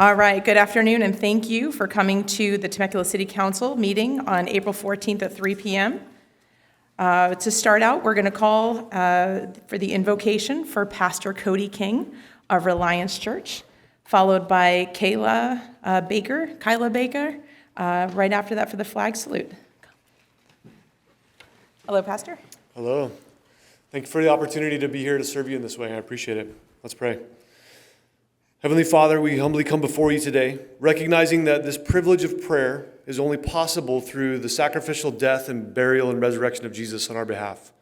All right, good afternoon, and thank you for coming to the Temecula City Council meeting on April 14th at 3 p.m. To start out, we're going to call for the invocation for Pastor Cody King of Reliance Church, followed by Kyla Baker, right after that for the flag salute. Hello, Pastor. Hello. Thank you for the opportunity to be here to serve you in this way. I appreciate it. Let's pray. Heavenly Father, we humbly come before you today, recognizing that this privilege of prayer is only possible through the sacrificial death and burial and resurrection of Jesus on our behalf.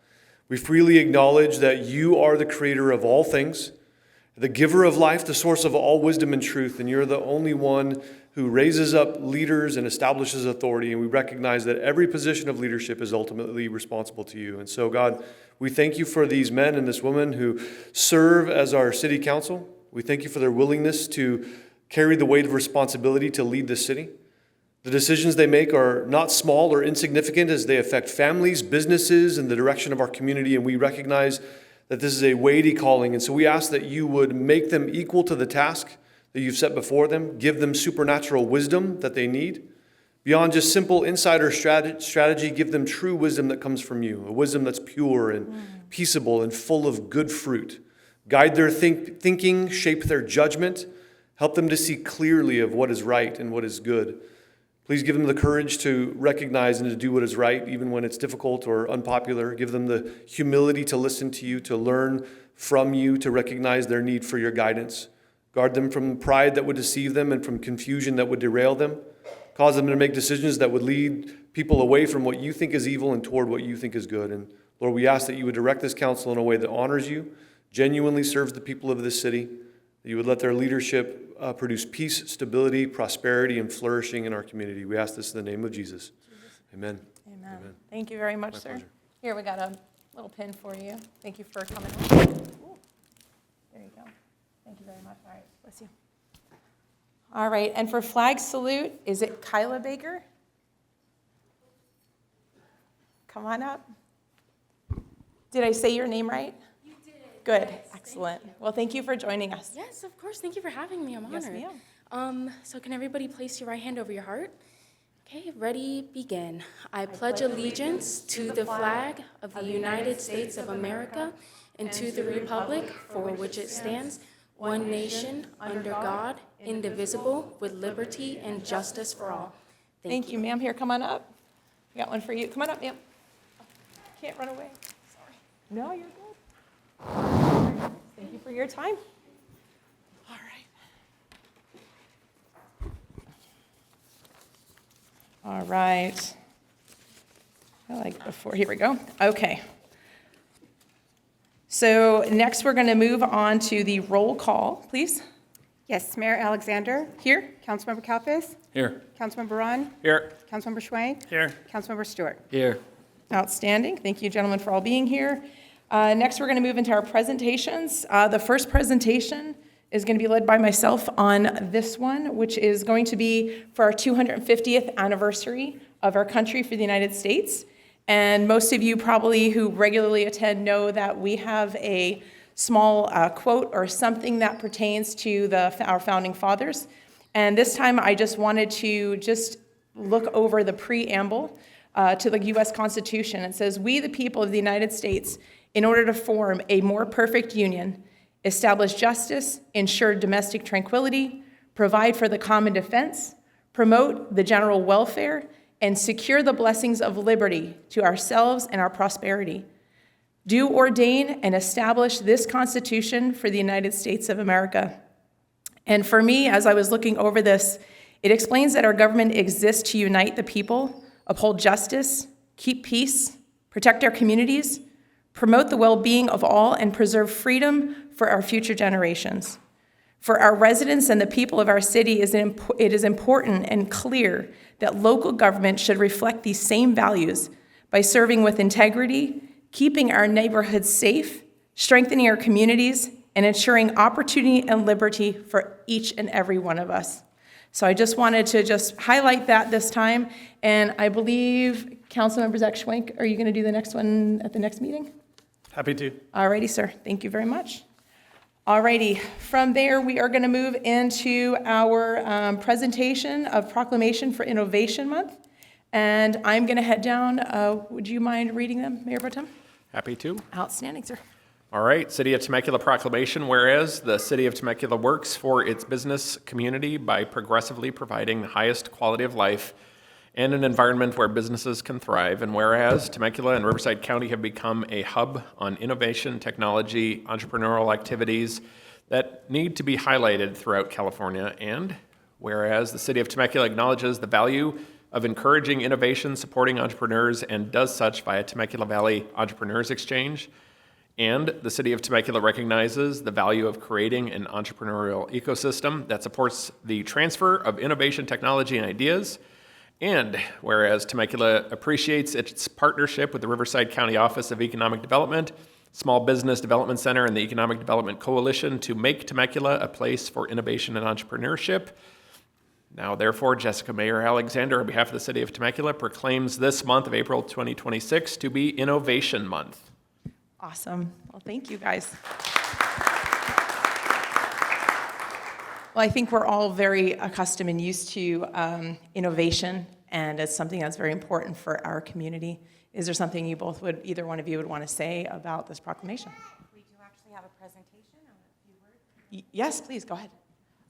We freely acknowledge that you are the creator of all things, the giver of life, the source of all wisdom and truth, and you're the only one who raises up leaders and establishes authority, and we recognize that every position of leadership is ultimately responsible to you. And so, God, we thank you for these men and this woman who serve as our city council. We thank you for their willingness to carry the weight of responsibility to lead this city. The decisions they make are not small or insignificant as they affect families, businesses, and the direction of our community, and we recognize that this is a weighty calling. And so we ask that you would make them equal to the task that you've set before them, give them supernatural wisdom that they need. Beyond just simple insider strategy, give them true wisdom that comes from you, a wisdom that's pure and peaceable and full of good fruit. Guide their thinking, shape their judgment, help them to see clearly of what is right and what is good. Please give them the courage to recognize and to do what is right, even when it's difficult or unpopular. Give them the humility to listen to you, to learn from you, to recognize their need for your guidance. Guard them from pride that would deceive them and from confusion that would derail them. Cause them to make decisions that would lead people away from what you think is evil and toward what you think is good. And Lord, we ask that you would direct this council in a way that honors you, genuinely serves the people of this city, that you would let their leadership produce peace, stability, prosperity, and flourishing in our community. We ask this in the name of Jesus. Amen. Amen. Thank you very much, sir. Pleasure. Here, we got a little pin for you. Thank you for coming. Ooh. There you go. Thank you very much. All right, bless you. All right, and for flag salute, is it Kyla Baker? Come on up. Did I say your name right? You did. Good, Yes, excellent. Well, thank you for joining us. Yes, of course. Thank you for having me. I'm honored. Yes, ma'am. So can everybody place your right hand over your heart? Okay, ready, begin. I pledge allegiance to the flag of the United States of America and to the republic for which it stands, one nation, under God, indivisible, with liberty and justice for all. Thank you, ma'am. Here, come on up. We got one for you. Come on up, ma'am. Can't run away. Sorry. No, you're good. Thank you for your time. All right. All right. I like before. Here we go. Okay. So next we're going to move on to the roll call, please. Yes, Mayor Alexander. Here. Councilmember Kalfas. Here. Councilmember Ron. Here. Councilmember Schwank. Here. Councilmember Stewart. Here. Outstanding. Thank you, gentlemen, for all being here. Next, we're going to move into our presentations. The first presentation is going to be led by myself on this one, which is going to be for our 250th anniversary of our country for the United States. And most of you probably who regularly attend know that we have a small quote or something that pertains to our founding fathers. And this time I just wanted to just look over the preamble to the U.S. Constitution. It says, "We, the people of the United States, in order to form a more perfect union, establish justice, ensure domestic tranquility, provide for the common defense, promote the general welfare, and secure the blessings of liberty to ourselves and our prosperity. Do ordain and establish this Constitution for the United States of America." And for me, as I was looking over this, it explains that our government exists to unite the people, uphold justice, keep peace, protect our communities, promote the well-being of all, and preserve freedom for our future generations. For our residents and the people of our city, it is important and clear that local government should reflect these same values by serving with integrity, keeping our neighborhoods safe, strengthening our communities, and ensuring opportunity and liberty for each and every one of us. So I just wanted to just highlight that this time, and I believe Councilmember Zach Schwank, are you going to do the next one at the next meeting? Happy to. All righty, sir. Thank you very much. Alrighty, from there, we are going to move into our presentation of Proclamation for Innovation Month. And I'm going to head down. Would you mind reading them, Mayor Pro Tem? Happy to. Outstanding, sir. All right, City of Temecula proclamation, whereas the City of Temecula works for its business community by progressively providing the highest quality of life and an environment where businesses can thrive, and whereas Temecula and Riverside County have become a hub on innovation, technology, entrepreneurial activities that need to be highlighted throughout California, and whereas the City of Temecula acknowledges the value of encouraging innovation, supporting entrepreneurs, and does such via Temecula Valley Entrepreneurs Exchange, and the City of Temecula recognizes the value of creating an entrepreneurial ecosystem that supports the transfer of innovation, technology, and ideas. And whereas Temecula appreciates its partnership with the Riverside County Office of Economic Development, Small Business Development Center, and the Economic Development Coalition to make Temecula a place for innovation and entrepreneurship. Now, therefore, Jessica Mayor Alexander, on behalf of the City of Temecula, proclaims this month of April 2026 to be Innovation Month. Awesome. Well, thank you, guys. Well, I think we're all very accustomed and used to innovation, and it's something that's very important for our community. Is there something you both would, either one of you would want to say about this proclamation? We do actually have a presentation on a few words. Yes, please, go ahead.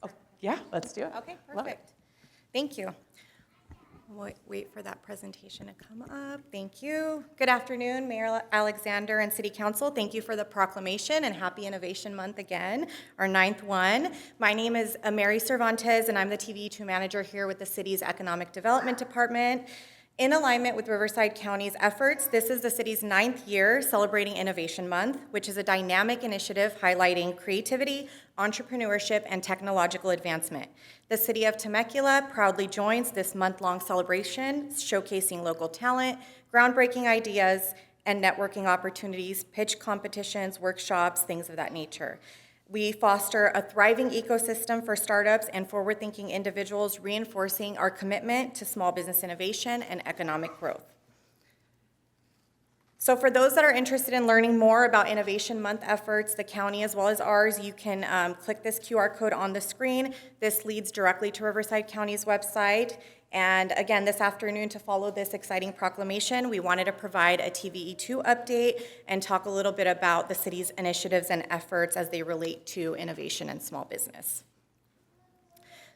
Oh, yeah, let's do it. Okay, Love it. perfect. Thank you. Wait for that presentation to come up. Thank you. Good afternoon, Mayor Alexander and City Council. Thank you for the proclamation and happy Innovation Month again, our 9th one. My name is Mary Cervantes, and I'm the TV2 manager here with the city's Economic Development Department. In alignment with Riverside County's efforts, this is the city's 9th year celebrating Innovation Month, which is a dynamic initiative highlighting creativity, entrepreneurship, and technological advancement. The City of Temecula proudly joins this month-long celebration, showcasing local talent, groundbreaking ideas, and networking opportunities, pitch competitions, workshops, things of that nature. We foster a thriving ecosystem for startups and forward-thinking individuals, reinforcing our commitment to small business innovation and economic growth. So for those that are interested in learning more about Innovation Month efforts, the county as well as ours, you can click this QR code on the screen. This leads directly to Riverside County's website. And again, this afternoon, to follow this exciting proclamation, we wanted to provide a TVE2 update and talk a little bit about the city's initiatives and efforts as they relate to innovation and small business.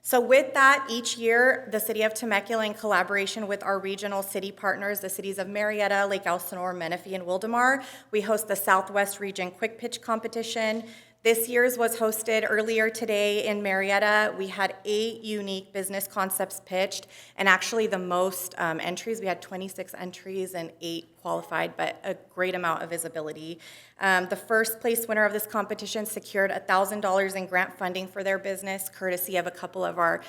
So with that, each year, the City of Temecula, in collaboration with our regional city partners, the cities of Marietta, Lake Elsinore, Menifee, and Wildomar, we host the Southwest Region Quick Pitch Competition. This year's was hosted earlier today in Marietta. We had 8 unique business concepts pitched, and actually the most entries. We had 26 entries and 8 qualified, but a great amount of visibility. The first place winner of this competition secured $1,000 in grant funding for their business, courtesy of a couple of our,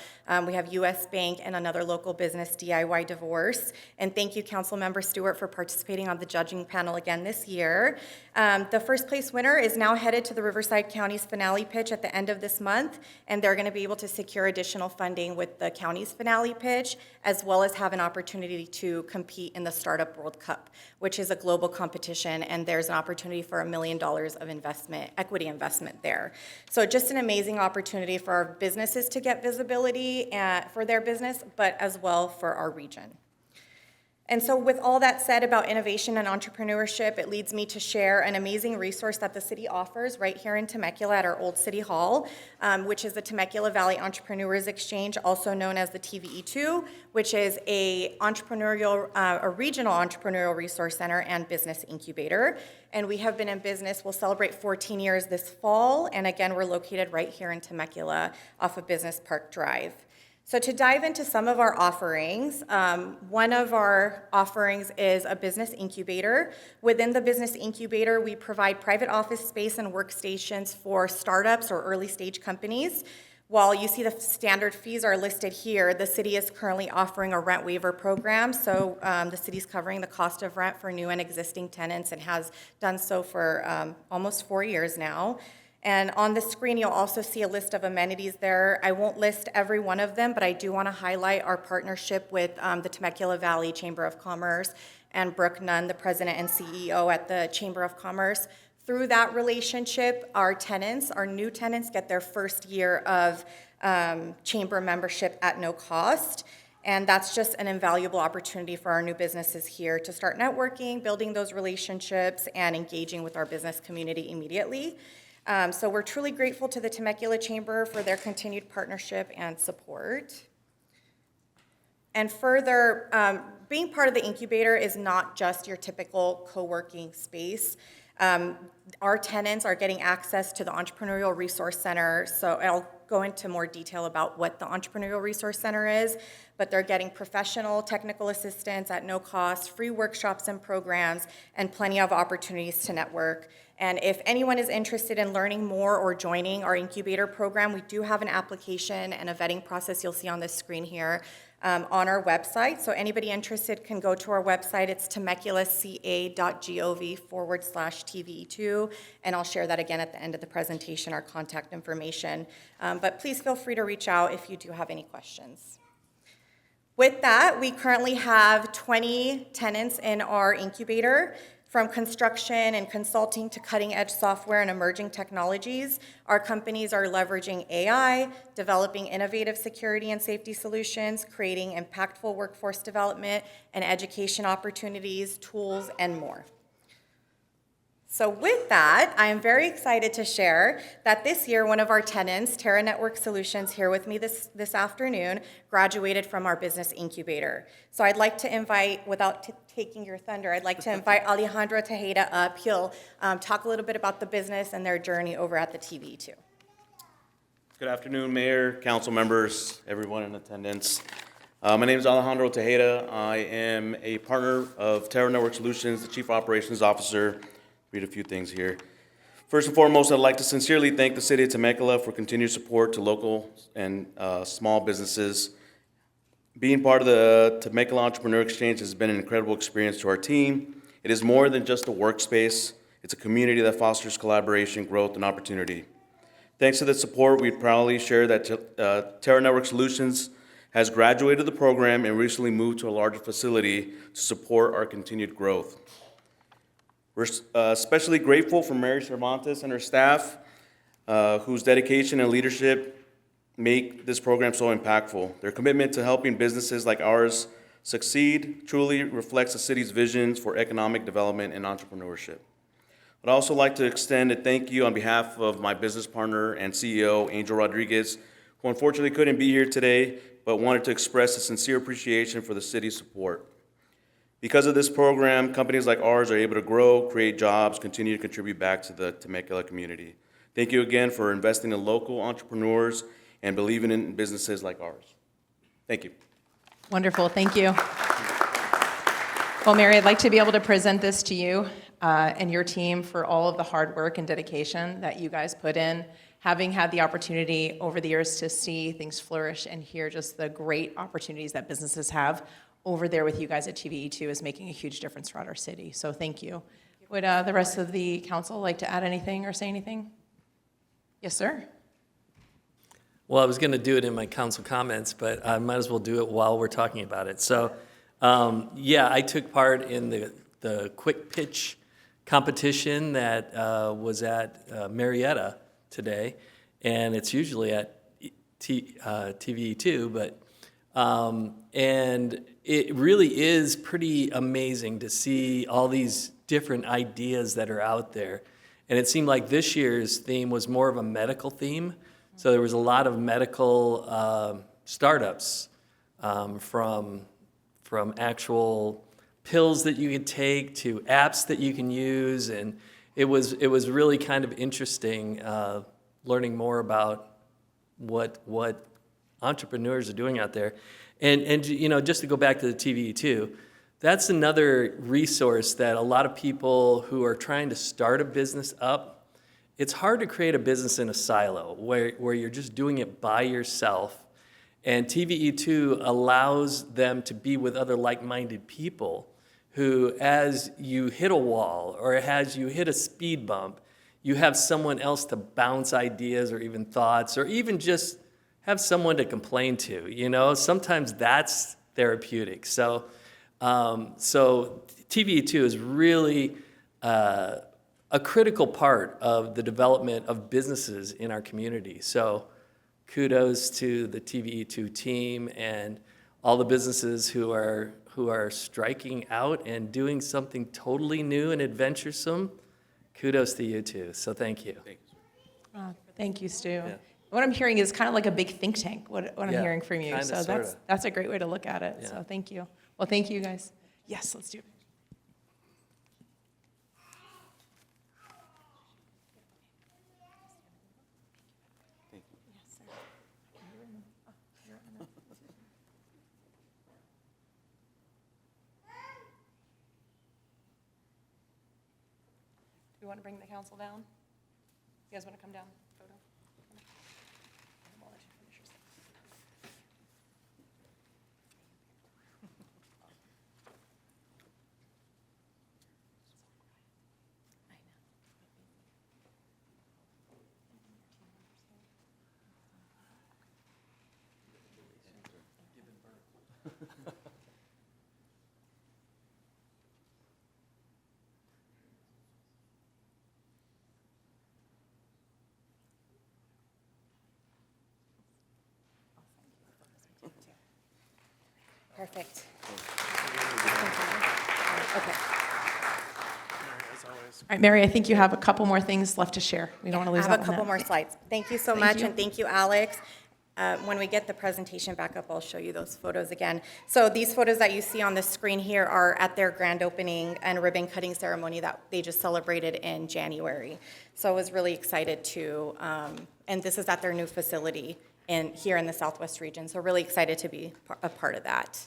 we have US Bank and another local business, DIY Divorce. And thank you, Councilmember Stewart, for participating on the judging panel again this year. The first place winner is now headed to the Riverside County's finale pitch at the end of this month, and they're going to be able to secure additional funding with the county's finale pitch, as well as have an opportunity to compete in the Startup World Cup, which is a global competition, and there's an opportunity for $1 million of investment, equity investment there. So just an amazing opportunity for our businesses to get visibility for their business, but as well for our region. And so with all that said about innovation and entrepreneurship, it leads me to share an amazing resource that the city offers right here in Temecula at our old city hall, which is the Temecula Valley Entrepreneurs Exchange, also known as the TVE2, which is a regional entrepreneurial resource center and business incubator. And we have been in business, we'll celebrate 14 years this fall, and again, we're located right here in Temecula off of Business Park Drive. So to dive into some of our offerings, one of our offerings is a business incubator. Within the business incubator, we provide private office space and workstations for startups or early stage companies. While you see the standard fees are listed here, the city is currently offering a rent waiver program. So the city's covering the cost of rent for new and existing tenants and has done so for almost 4 years now. And on the screen, you'll also see a list of amenities there. I won't list every one of them, but I do want to highlight our partnership with the Temecula Valley Chamber of Commerce and Brooke Nunn, the president and CEO at the Chamber of Commerce, Through that relationship, our new tenants get their first year of chamber membership at no cost. And that's just an invaluable opportunity for our new businesses here to start networking, building those relationships, and engaging with our business community immediately. So we're truly grateful to the Temecula Chamber for their continued partnership and support. And further, being part of the incubator is not just your typical co-working space. Our tenants are getting access to the Entrepreneurial Resource Center, so I'll go into more detail about what the Entrepreneurial Resource Center is, but they're getting professional technical assistance at no cost, free workshops and programs, and plenty of opportunities to network. And if anyone is interested in learning more or joining our incubator program, we do have an application and a vetting process you'll see on this screen here on our website. So anybody interested can go to our website. It's temeculaca.gov/TVE2, and I'll share that again at the end of the presentation, our contact information. But please feel free to reach out if you do have any questions. With that, we currently have 20 tenants in our incubator. From construction and consulting to cutting-edge software and emerging technologies, our companies are leveraging AI, developing innovative security and safety solutions, creating impactful workforce development and education opportunities, tools, and more. So with that, I am very excited to share that this year, one of our tenants, Terra Network Solutions, here with me this afternoon, graduated from our business incubator. So I'd like to invite, without taking your thunder, I'd like to invite Alejandro Tejeda up. He'll talk a little bit about the business and their journey over at the TVE2. Good afternoon, Mayor, council members, everyone in attendance. My name is Alejandro Tejeda. I am a partner of Terra Network Solutions, the Chief Operations Officer. Read a few things here. First and foremost, I'd like to sincerely thank the City of Temecula for continued support to local and small businesses. Being part of the Temecula Entrepreneur Exchange has been an incredible experience to our team. It is more than just a workspace. It's a community that fosters collaboration, growth, and opportunity. Thanks to the support, we proudly share that Terra Network Solutions has graduated the program and recently moved to a larger facility to support our continued growth. We're especially grateful for Mary Cervantes and her staff, whose dedication and leadership make this program so impactful. Their commitment to helping businesses like ours succeed truly reflects the city's visions for economic development and entrepreneurship. I'd also like to extend a thank you on behalf of my business partner and CEO, Angel Rodriguez, who unfortunately couldn't be here today, but wanted to express a sincere appreciation for the city's support. Because of this program, companies like ours are able to grow, create jobs, continue to contribute back to the Temecula community. Thank you again for investing in local entrepreneurs and believing in businesses like ours. Thank you. Wonderful, thank you. Well, Mary, I'd like to be able to present this to you and your team for all of the hard work and dedication that you guys put in. Having had the opportunity over the years to see things flourish and hear just the great opportunities that businesses have over there with you guys at TVE2 is making a huge difference throughout our city. So thank you. Would the rest of the council like to add anything or say anything? Yes, sir. Well, I was going to do it in my council comments, but I might as well do it while we're talking about it. So, yeah, I took part in the quick pitch competition that was at Marietta today, and it's usually at TVE2, but and it really is pretty amazing to see all these different ideas that are out there. And it seemed like this year's theme was more of a medical theme. So there was a lot of medical startups from actual pills that you could take to apps that you can use. And it was really kind of interesting learning more about what entrepreneurs are doing out there. And you know, just to go back to the TVE2, that's another resource that a lot of people who are trying to start a business up, it's hard to create a business in a silo where you're just doing it by yourself. And TVE2 allows them to be with other like-minded people who, as you hit a wall or as you hit a speed bump, you have someone else to bounce ideas or even thoughts or even just have someone to complain to, you know? Sometimes that's therapeutic. So TVE2 is really a a critical part of the development of businesses in our community. So kudos to the TVE2 team and all the businesses who are striking out and doing something totally new and adventuresome. Kudos to you too. So thank you. Thank you, Stu. What I'm hearing is kind of like a big think tank, what I'm Yeah, hearing from you. kinda, So sorta. that's a great way to look at it. Yeah. So thank you. Well, thank you, guys. Yes, let's do it. Do you want to bring the council down? You guys want to come down? Photo? I'll let you finish your stuff. Perfect. Okay. All right, Mary, I think you have a couple more things left to share. We don't want to I lose have out a on couple that. more slides. Thank you so Thank much, you. and thank you, Alex. When we get the presentation back up, I'll show you those photos again. So these photos that you see on the screen here are at their grand opening and ribbon cutting ceremony that they just celebrated in January. So I was really excited to, and this is at their new facility here in the Southwest region. So really excited to be a part of that.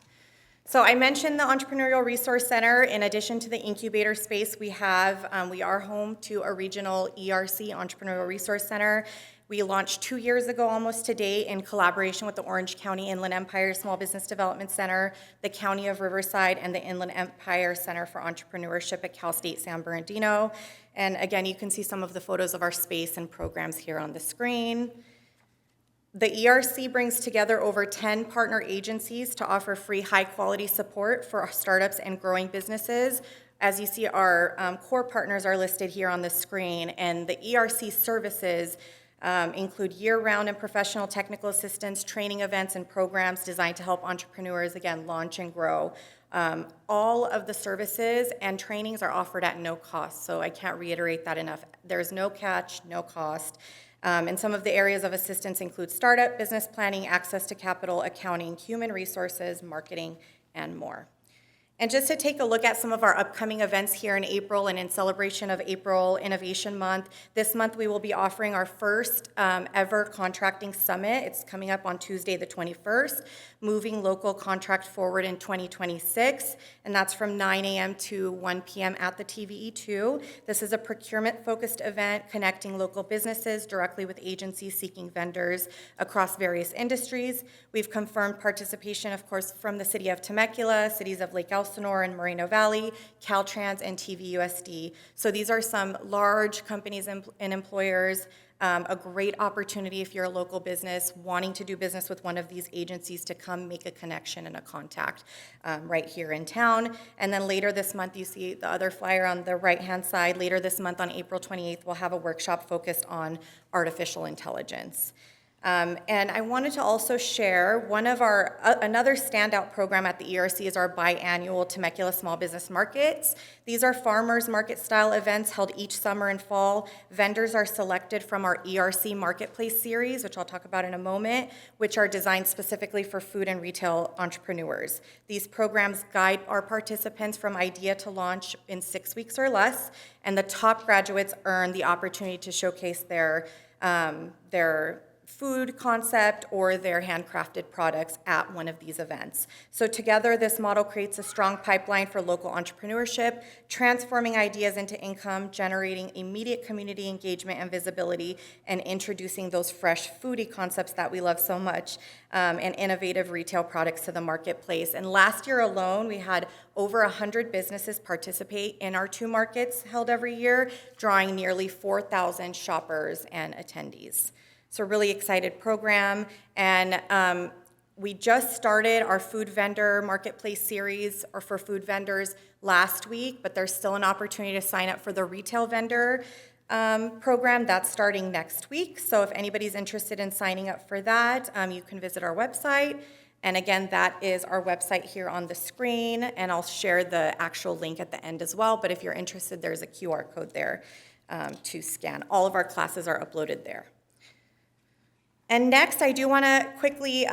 So I mentioned the Entrepreneurial Resource Center. In addition to the incubator space, we are home to a regional ERC, Entrepreneurial Resource Center. We launched 2 years ago, almost to date, in collaboration with the Orange County Inland Empire Small Business Development Center, the County of Riverside, and the Inland Empire Center for Entrepreneurship at Cal State San Bernardino. And again, you can see some of the photos of our space and programs here on the screen. The ERC brings together over 10 partner agencies to offer free, high-quality support for our startups and growing businesses. As you see, our core partners are listed here on the screen, and the ERC services include year-round and professional technical assistance, training events, and programs designed to help entrepreneurs, again, launch and grow. All of the services and trainings are offered at no cost, so I can't reiterate that enough. There's no catch, no cost. And some of the areas of assistance include startup, business planning, access to capital, accounting, human resources, marketing, and more. And just to take a look at some of our upcoming events here in April and in celebration of April Innovation Month, this month we will be offering our first ever contracting summit. It's coming up on Tuesday the 21st, Moving Local Contract Forward in 2026, and that's from 9 a.m. to 1 p.m. at the TVE2. This is a procurement-focused event connecting local businesses directly with agencies seeking vendors across various industries. We've confirmed participation, of course, from the City of Temecula, cities of Lake Elsinore and Moreno Valley, Caltrans, and TVUSD. So these are some large companies and employers, a great opportunity if you're a local business wanting to do business with one of these agencies to come make a connection and a contact right here in town. And then later this month, you see the other flyer on the right-hand side. Later this month on April 28th, we'll have a workshop focused on artificial intelligence. And I wanted to also share one of our, another standout program at the ERC is our biannual Temecula Small Business Markets. These are farmers market style events held each summer and fall. Vendors are selected from our ERC Marketplace series, which I'll talk about in a moment, which are designed specifically for food and retail entrepreneurs. These programs guide our participants from idea to launch in 6 weeks or less, and the top graduates earn the opportunity to showcase their food concept or their handcrafted products at one of these events. So together, this model creates a strong pipeline for local entrepreneurship, transforming ideas into income, generating immediate community engagement and visibility, and introducing those fresh foodie concepts that we love so much, and innovative retail products to the marketplace. And last year alone, we had over 100 businesses participate in our 2 markets held every year, drawing nearly 4,000 shoppers and attendees. So really excited program. And We just started our food vendor marketplace series or for food vendors last week, but there's still an opportunity to sign up for the retail vendor program. That's starting next week. So if anybody's interested in signing up for that, you can visit our website. And again, that is our website here on the screen, and I'll share the actual link at the end as well. But if you're interested, there's a QR code there to scan. All of our classes are uploaded there. And next, I do want to quickly,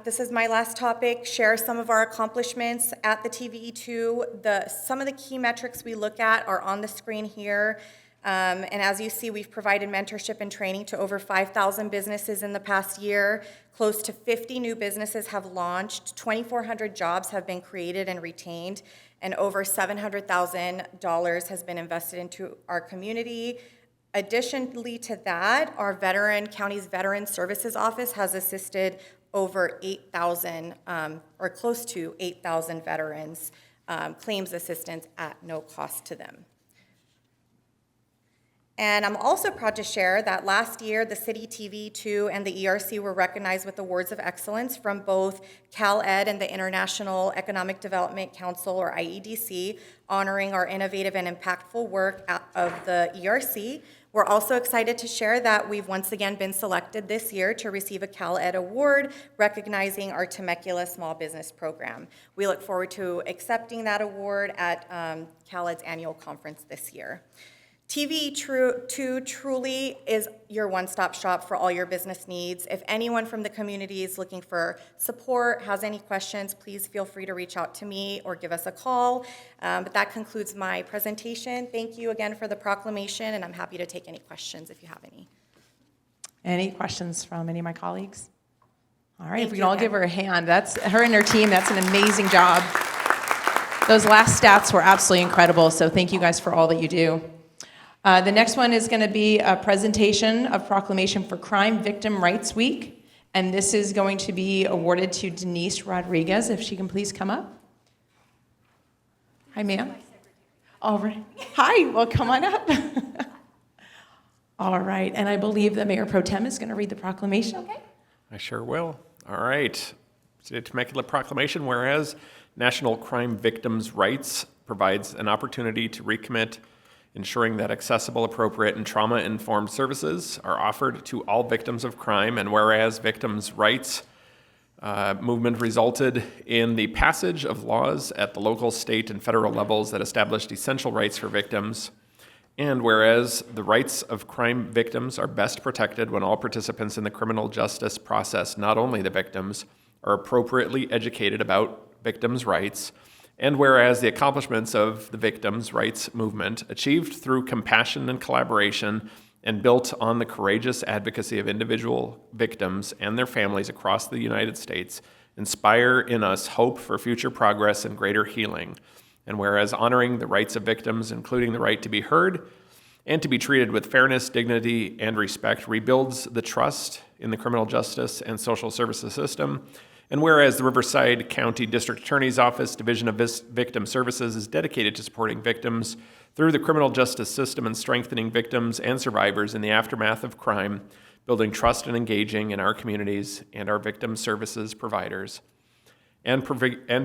this is my last topic, share some of our accomplishments at the TVE2. Some of the key metrics we look at are on the screen here. And as you see, we've provided mentorship and training to over 5,000 businesses in the past year. Close to 50 new businesses have launched, 2,400 jobs have been created and retained, and over $700,000 has been invested into our community. Additionally to that, our county's Veteran Services Office has assisted over 8,000, or close to 8,000 veterans, claims assistance at no cost to them. And I'm also proud to share that last year, the City TV2 and the ERC were recognized with awards of excellence from both CalEd and the International Economic Development Council, or IEDC, honoring our innovative and impactful work of the ERC. We're also excited to share that we've once again been selected this year to receive a CalEd award recognizing our Temecula Small Business Program. We look forward to accepting that award at CalEd's annual conference this year. TVE2 truly is your one-stop shop for all your business needs. If anyone from the community is looking for support, has any questions, please feel free to reach out to me or give us a call. But that concludes my presentation. Thank you again for the proclamation, and I'm happy to take any questions if you have any. Any questions from any of my colleagues? All right, Thank if we you can all again. give her a hand. That's her and her team. That's an amazing job. Those last stats were absolutely incredible, so thank you guys for all that you do. The next one is going to be a presentation of Proclamation for Crime Victim Rights Week, and this is going to be awarded to Denise Rodriguez, if she can please come up. Hi, ma'am. All right. Hi, well, come on up. All right, and I believe the Mayor Pro Tem is going to read the proclamation. Okay. I sure will. All right. City of Temecula Proclamation, whereas National Crime Victims' Rights provides an opportunity to recommit ensuring that accessible, appropriate, and trauma-informed services are offered to all victims of crime, and whereas victims' rights movement resulted in the passage of laws at the local, state, and federal levels that established essential rights for victims, and whereas the rights of crime victims are best protected when all participants in the criminal justice process, not only the victims, are appropriately educated about victims' rights, and whereas the accomplishments of the victims' rights movement, achieved through compassion and collaboration and built on the courageous advocacy of individual victims and their families across the United States, inspire in us hope for future progress and greater healing. And whereas honoring the rights of victims, including the right to be heard and to be treated with fairness, dignity, and respect, rebuilds the trust in the criminal justice and social services system. And whereas the Riverside County District Attorney's Office Division of Victim Services is dedicated to supporting victims through the criminal justice system and strengthening victims and survivors in the aftermath of crime, building trust and engaging in our communities and our victim services providers, and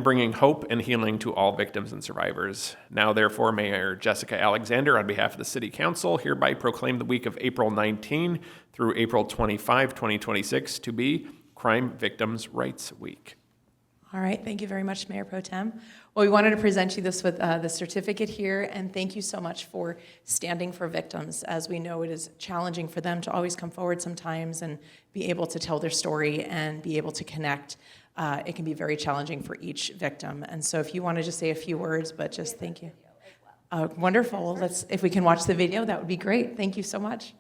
bringing hope and healing to all victims and survivors. Now, therefore, Mayor Jessica Alexander, on behalf of the City Council, hereby proclaim the week of April 19 through April 25, 2026 to be Crime Victims' Rights Week. All right, thank you very much, Mayor Pro Tem. Well, we wanted to present you this with the certificate here, and thank you so much for standing for victims. As we know, it is challenging for them to always come forward sometimes and be able to tell their story and be able to connect. It can be very challenging for each victim. And so if you want to just say a few words, but just thank you. Wonderful. If we can watch the video, that would be great. Thank you so much.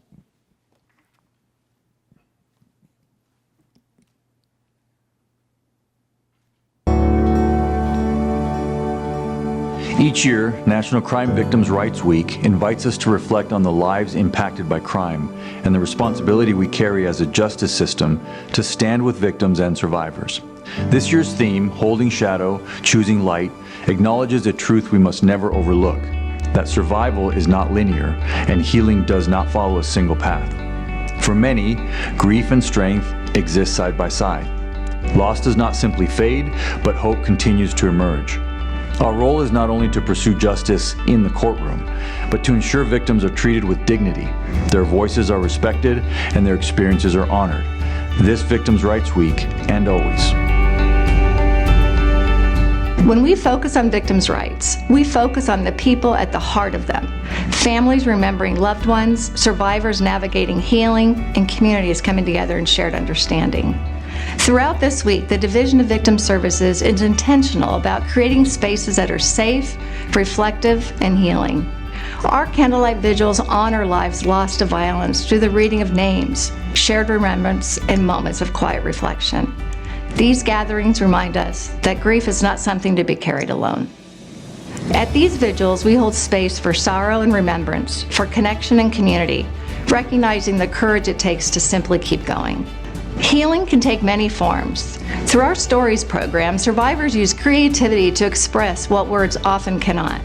Each year, National Crime Victims' Rights Week invites us to reflect on the lives impacted by crime and the responsibility we carry as a justice system to stand with victims and survivors. This year's theme, Holding Shadow, Choosing Light, acknowledges a truth we must never overlook, that survival is not linear and healing does not follow a single path. For many, grief and strength exist side by side. Loss does not simply fade, but hope continues to emerge. Our role is not only to pursue justice in the courtroom, but to ensure victims are treated with dignity, their voices are respected, and their experiences are honored. This Victims' Rights Week and always. When we focus on victims' rights, we focus on the people at the heart of them. Families remembering loved ones, survivors navigating healing, and communities coming together in shared understanding. Throughout this week, the Division of Victim Services is intentional about creating spaces that are safe, reflective, and healing. Our candlelight vigils honor lives lost to violence through the reading of names, shared remembrance, and moments of quiet reflection. These gatherings remind us that grief is not something to be carried alone. At these vigils, we hold space for sorrow and remembrance, for connection and community, recognizing the courage it takes to simply keep going. Healing can take many forms. Through our Stories program, survivors use creativity to express what words often cannot.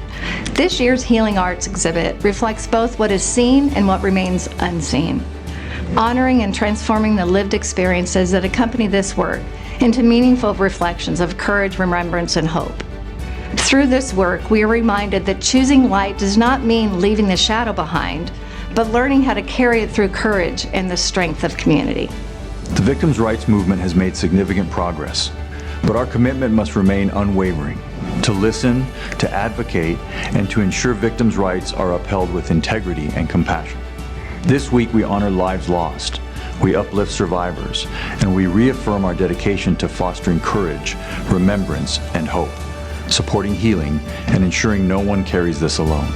This year's Healing Arts exhibit reflects both what is seen and what remains unseen, honoring and transforming the lived experiences that accompany this work into meaningful reflections of courage, remembrance, and hope. Through this work, we are reminded that choosing light does not mean leaving the shadow behind, but learning how to carry it through courage and the strength of community. The victims' rights movement has made significant progress, but our commitment must remain unwavering, to listen, to advocate, and to ensure victims' rights are upheld with integrity and compassion. This week we honor lives lost, we uplift survivors, and we reaffirm our dedication to fostering courage, remembrance, and hope, supporting healing, and ensuring no one carries this alone.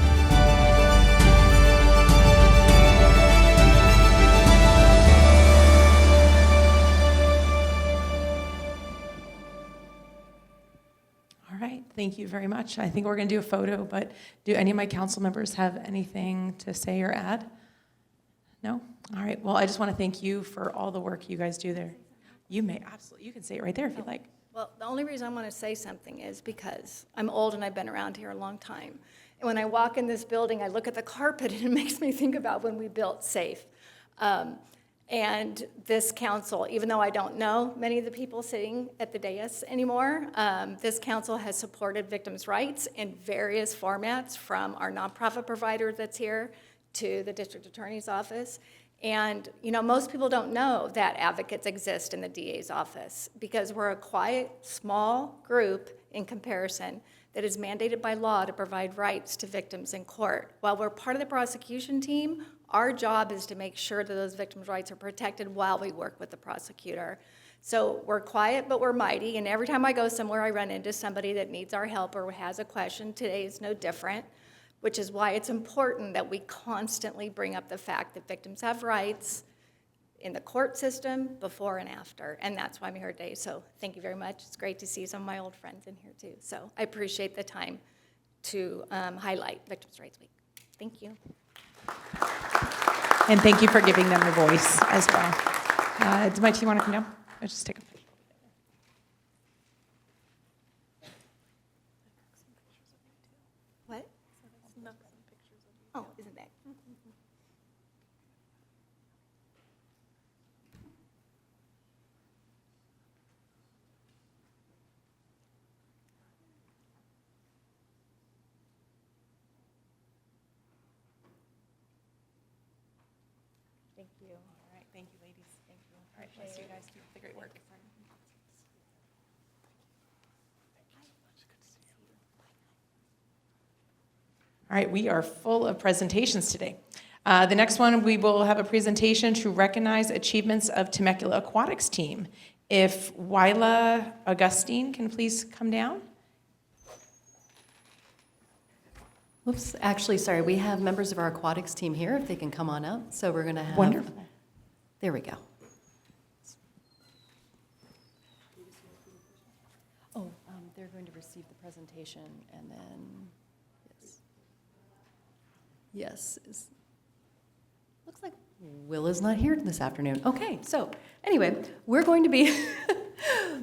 All right, thank you very much. I think we're going to do a photo, but do any of my council members have anything to say or add? No? All right, well, I just want to thank you for all the work you guys do there. You may, absolutely, you can say it right there if you like. Well, the only reason I want to say something is because I'm old and I've been around here a long time. And when I walk in this building, I look at the carpet and it makes me think about when we built SAFE. And this council, even though I don't know many of the people sitting at the dais anymore, this council has supported victims' rights in various formats, from our nonprofit provider that's here to the district attorney's office. And, you know, most people don't know that advocates exist in the DA's office because we're a quiet, small group in comparison that is mandated by law to provide rights to victims in court. While we're part of the prosecution team, our job is to make sure that those victims' rights are protected while we work with the prosecutor. So we're quiet, but we're mighty, and every time I go somewhere, I run into somebody that needs our help or has a question. Today is no different, which is why it's important that we constantly bring up the fact that victims have rights in the court system before and after, and that's why I'm here today. So thank you very much. It's great to see some of my old friends in here too. So I appreciate the time to highlight Victims' Rights Week. Thank you. And thank you for giving them a voice as well. Do my team want to come down? Let's just take a picture. What? Oh, isn't that? Thank you. All right, thank you, ladies. Thank you. All right, bless you guys. Keep up the great work. All right, we are full of presentations today. The next one, we will have a presentation to recognize achievements of Temecula Aquatics team. If Wyla Augustine can please come down. Whoops, actually, sorry, we have members of our aquatics team here, if they can come on up. So we're going to have... Wonderful. There we go. Oh, they're going to receive the presentation and then, yes. Looks like Will is not here this afternoon. Okay, so anyway, we're going to be...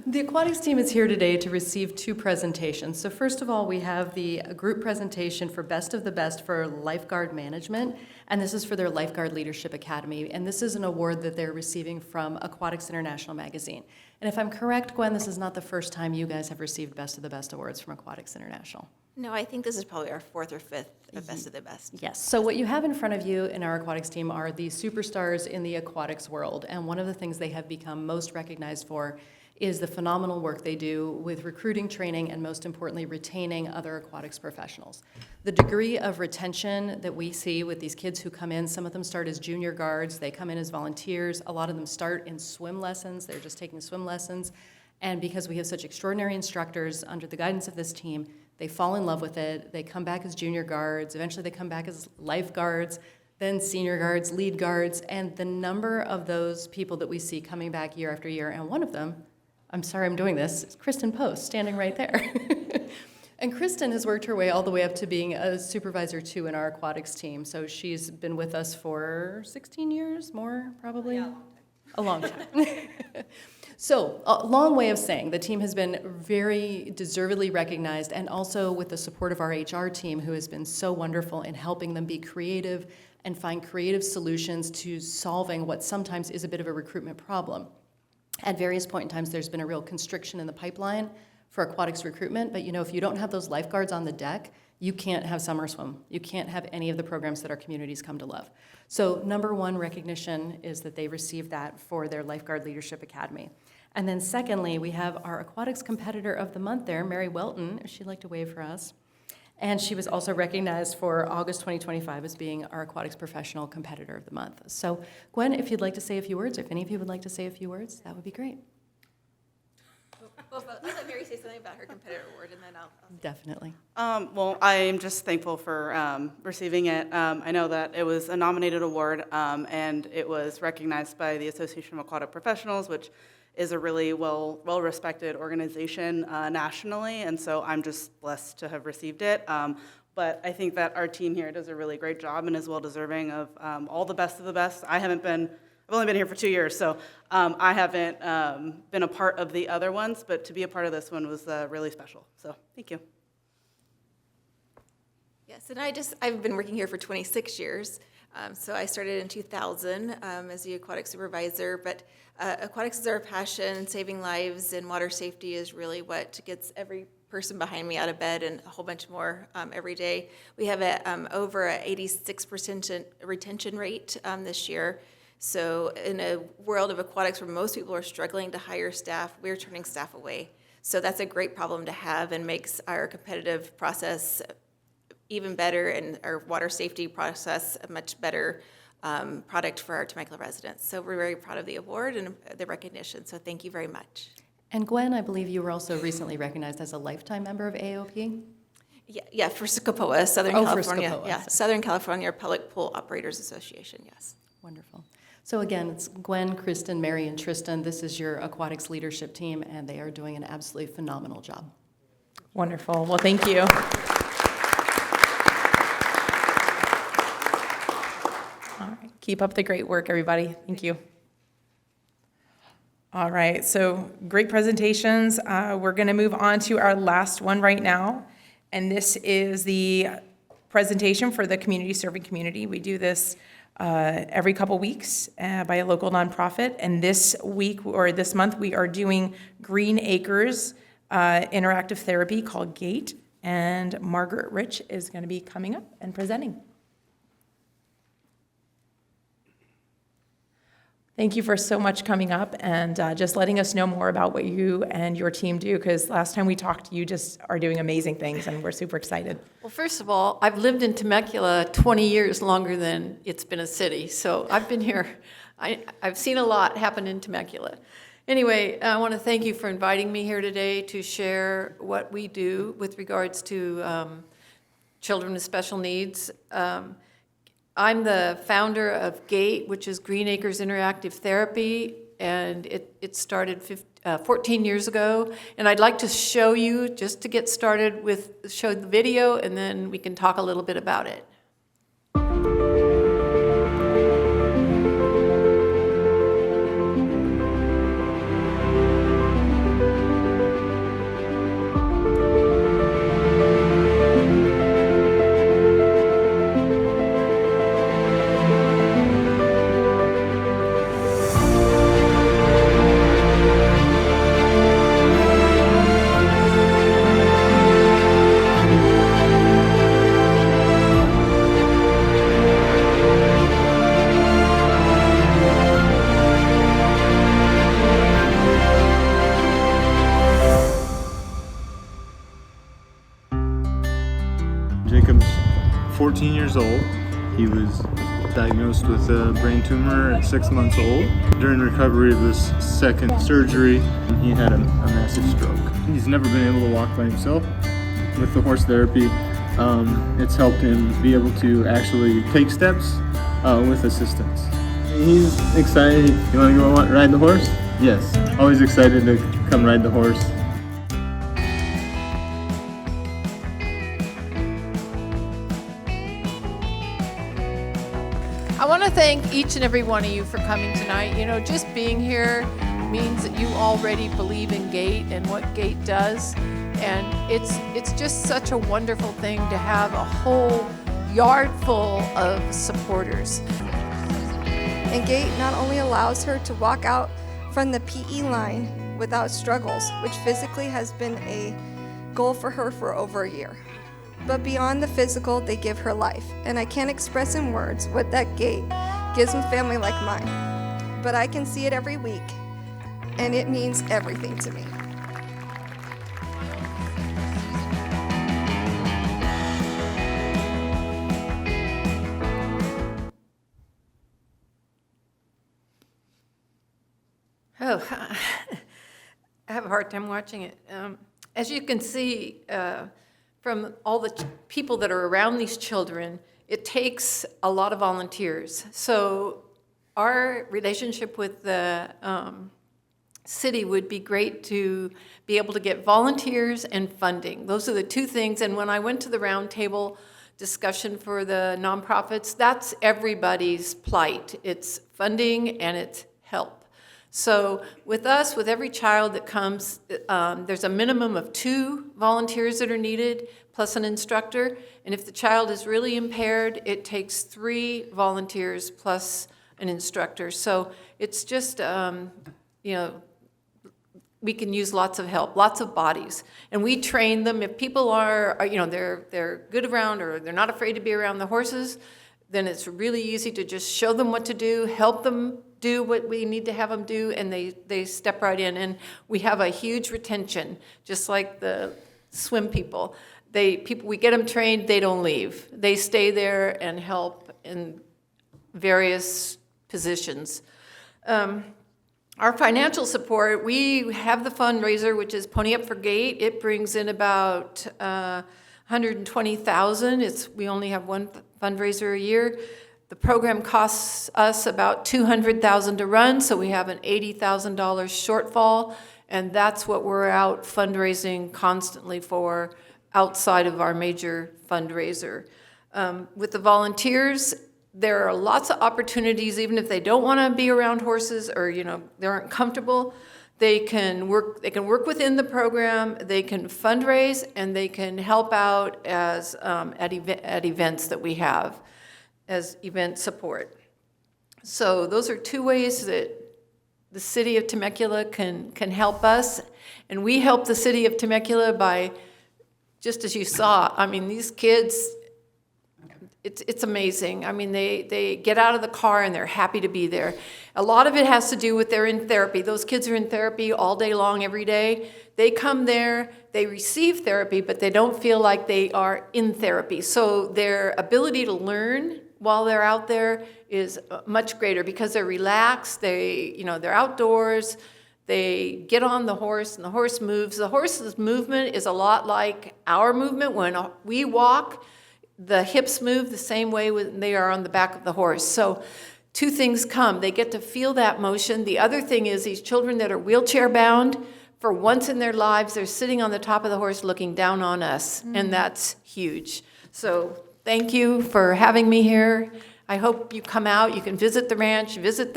The aquatics team is here today to receive two presentations. So first of all, we have the group presentation for Best of the Best for Lifeguard Management, and this is for their Lifeguard Leadership Academy, and this is an award that they're receiving from Aquatics International magazine. And And if I'm correct, Gwen, this is not the first time you guys have received Best of the Best awards from Aquatics International. No, I think this is probably our fourth or fifth of Best of the Best. Yes, so what you have in front of you in our aquatics team are the superstars in the aquatics world, and one of the things they have become most recognized for is the phenomenal work they do with recruiting, training, and most importantly, retaining other aquatics professionals. The degree of retention that we see with these kids who come in, some of them start as junior guards, they come in as volunteers, a lot of them start in swim lessons, they're just taking swim lessons, and because we have such extraordinary instructors under the guidance of this team, they fall in love with it, they come back as junior guards, eventually they come back as lifeguards, then senior guards, lead guards, and the number of those people that we see coming back year after year, and one of them, I'm sorry I'm doing this, is Kristen Post, standing right there. And Kristen has worked her way all the way up to being a supervisor too in our aquatics team, so she's been with us for 16 years, more probably? Yeah, a long time. So, a long way of saying the team has been very deservedly recognized, and also with the support of our HR team, who has been so wonderful in helping them be creative and find creative solutions to solving what sometimes is a bit of a recruitment problem. At various point in times, there's been a real constriction in the pipeline for aquatics recruitment, but if you don't have those lifeguards on the deck, you can't have summer swim. You can't have any of the programs that our communities come to love. So number one recognition is that they received that for their Lifeguard Leadership Academy. And then secondly, we have our Aquatics Competitor of the Month there, Mary Welton, if she'd like to wave for us. And she was also recognized for August 2025 as being our Aquatics Professional Competitor of the Month. So Gwen, if you'd like to say a few words, or if any of you would like to say a few words, that would be great. Well, I'll let Mary say something about her competitor award, and then I'll Definitely. Well, I'm just thankful for receiving it. I know that it was a nominated award, and it was recognized by the Association of Aquatic Professionals, which is a really well-respected organization nationally, and so I'm just blessed to have received it. But I think that our team here does a really great job and is well-deserving of all the best of the best. I've only been here for 2 years, so I haven't been a part of the other ones, but to be a part of this one was really special. So thank you. Yes, and I've been working here for 26 years. So I started in 2000 as the aquatic supervisor, but aquatics is our passion. Saving lives and water safety is really what gets every person behind me out of bed, and a whole bunch more every day. We have over an 86% retention rate this year. So in a world of aquatics where most people are struggling to hire staff, we're turning staff away. So that's a great problem to have and makes our competitive process even better, and our water safety process a much better product for our Temecula residents. So we're very proud of the award and the recognition, so thank you very much. And Gwen, I believe you were also recently recognized as a lifetime member of AOP? Yeah, for SCOPOA, Southern California. For SCOPOA. Yeah, Southern California Public Pool Operators Association, yes. Wonderful. So again, it's Gwen, Kristen, Mary, and Tristan. This is your aquatics leadership team, and they are doing an absolutely phenomenal job. Wonderful. Well, thank you. All right. Keep up the great work, everybody. Thank you. All right. So great presentations. We're going to move on to our last one right now. And this is the presentation for the community serving community. We do this every couple weeks by a local nonprofit. And this week or this month, we are doing Green Acres interactive therapy called GATE. And Margaret Rich is going to be coming up and presenting. Thank you for so much coming up and just letting us know more about what you and your team do, because last time we talked, you just are doing amazing things, and we're super excited. Well, first of all, I've lived in Temecula 20 years longer than it's been a city, so I've been here. I've seen a lot happen in Temecula. Anyway, I want to thank you for inviting me here today to share what we do with regards to children with special needs. I'm the founder of GATE, which is Green Acres Interactive Therapy, and it started 14 years ago. And I'd like to show you, just to get started with, show the video, and then we can talk a little bit about it. Jacob's 14 years old. He was diagnosed with a brain tumor at 6 months old. During recovery of this second surgery, he had a massive stroke. He's never been able to walk by himself. With the horse therapy, it's helped him be able to actually take steps with assistance. He's excited. You want to go ride the horse? Yes. Always excited to come ride the horse. I want to thank each and every one of you for coming tonight. You know, just being here means that you already believe in GATE and what GATE does. And it's just such a wonderful thing to have a whole yard full of supporters. And GATE not only allows her to walk out from the PE line without struggles, which physically has been a goal for her for over a year. But beyond the physical, they give her life. And I can't express in words what that GATE gives a family like mine. But I can see it every week, and it means everything to me. Oh, I have a hard time watching it. As you can see from all the people that are around these children, it takes a lot of volunteers. So our relationship with the city would be great to be able to get volunteers and funding. Those are the two things. And when I went to the roundtable discussion for the nonprofits, that's everybody's plight. It's funding and it's help. So with us, with every child that comes, there's a minimum of 2 volunteers that are needed, plus an instructor. And if the child is really impaired, it takes 3 volunteers plus an instructor. So it's just, you know, we can use lots of help, lots of bodies. And we train them. If people are you know, they're good around or they're not afraid to be around the horses, then it's really easy to just show them what to do, help them do what we need to have them do, and they step right in. And we have a huge retention, just like the swim people. We get them trained, they don't leave. They stay there and help in various positions. Our financial support, we have the fundraiser, which is Pony Up for GATE. It brings in about $120,000. We only have one fundraiser a year. The program costs us about $200,000 to run, so we have an $80,000 shortfall, and that's what we're out fundraising constantly for outside of our major fundraiser. With the volunteers, there are lots of opportunities, even if they don't want to be around horses or, you know, they aren't comfortable. They can work within the program, they can fundraise, and they can help out as at events that we have as event support. So those are 2 ways that the city of Temecula can help us. And we help the city of Temecula by, just as you saw, I mean, these kids, it's amazing. I mean, they get out of the car and they're happy to be there. A lot of it has to do with they're in therapy. Those kids are in therapy all day long, every day. They come there, they receive therapy, but they don't feel like they are in therapy. So their ability to learn while they're out there is much greater because they're relaxed, they're outdoors, they get on the horse and the horse moves. The horse's movement is a lot like our movement. When we walk, the hips move the same way when they are on the back of the horse. So 2 things come. They get to feel that motion. The other thing is these children that are wheelchair bound, for once in their lives, they're sitting on the top of the horse looking down on us, and that's huge. So thank you for having me here. I hope you come out. You can visit the ranch, visit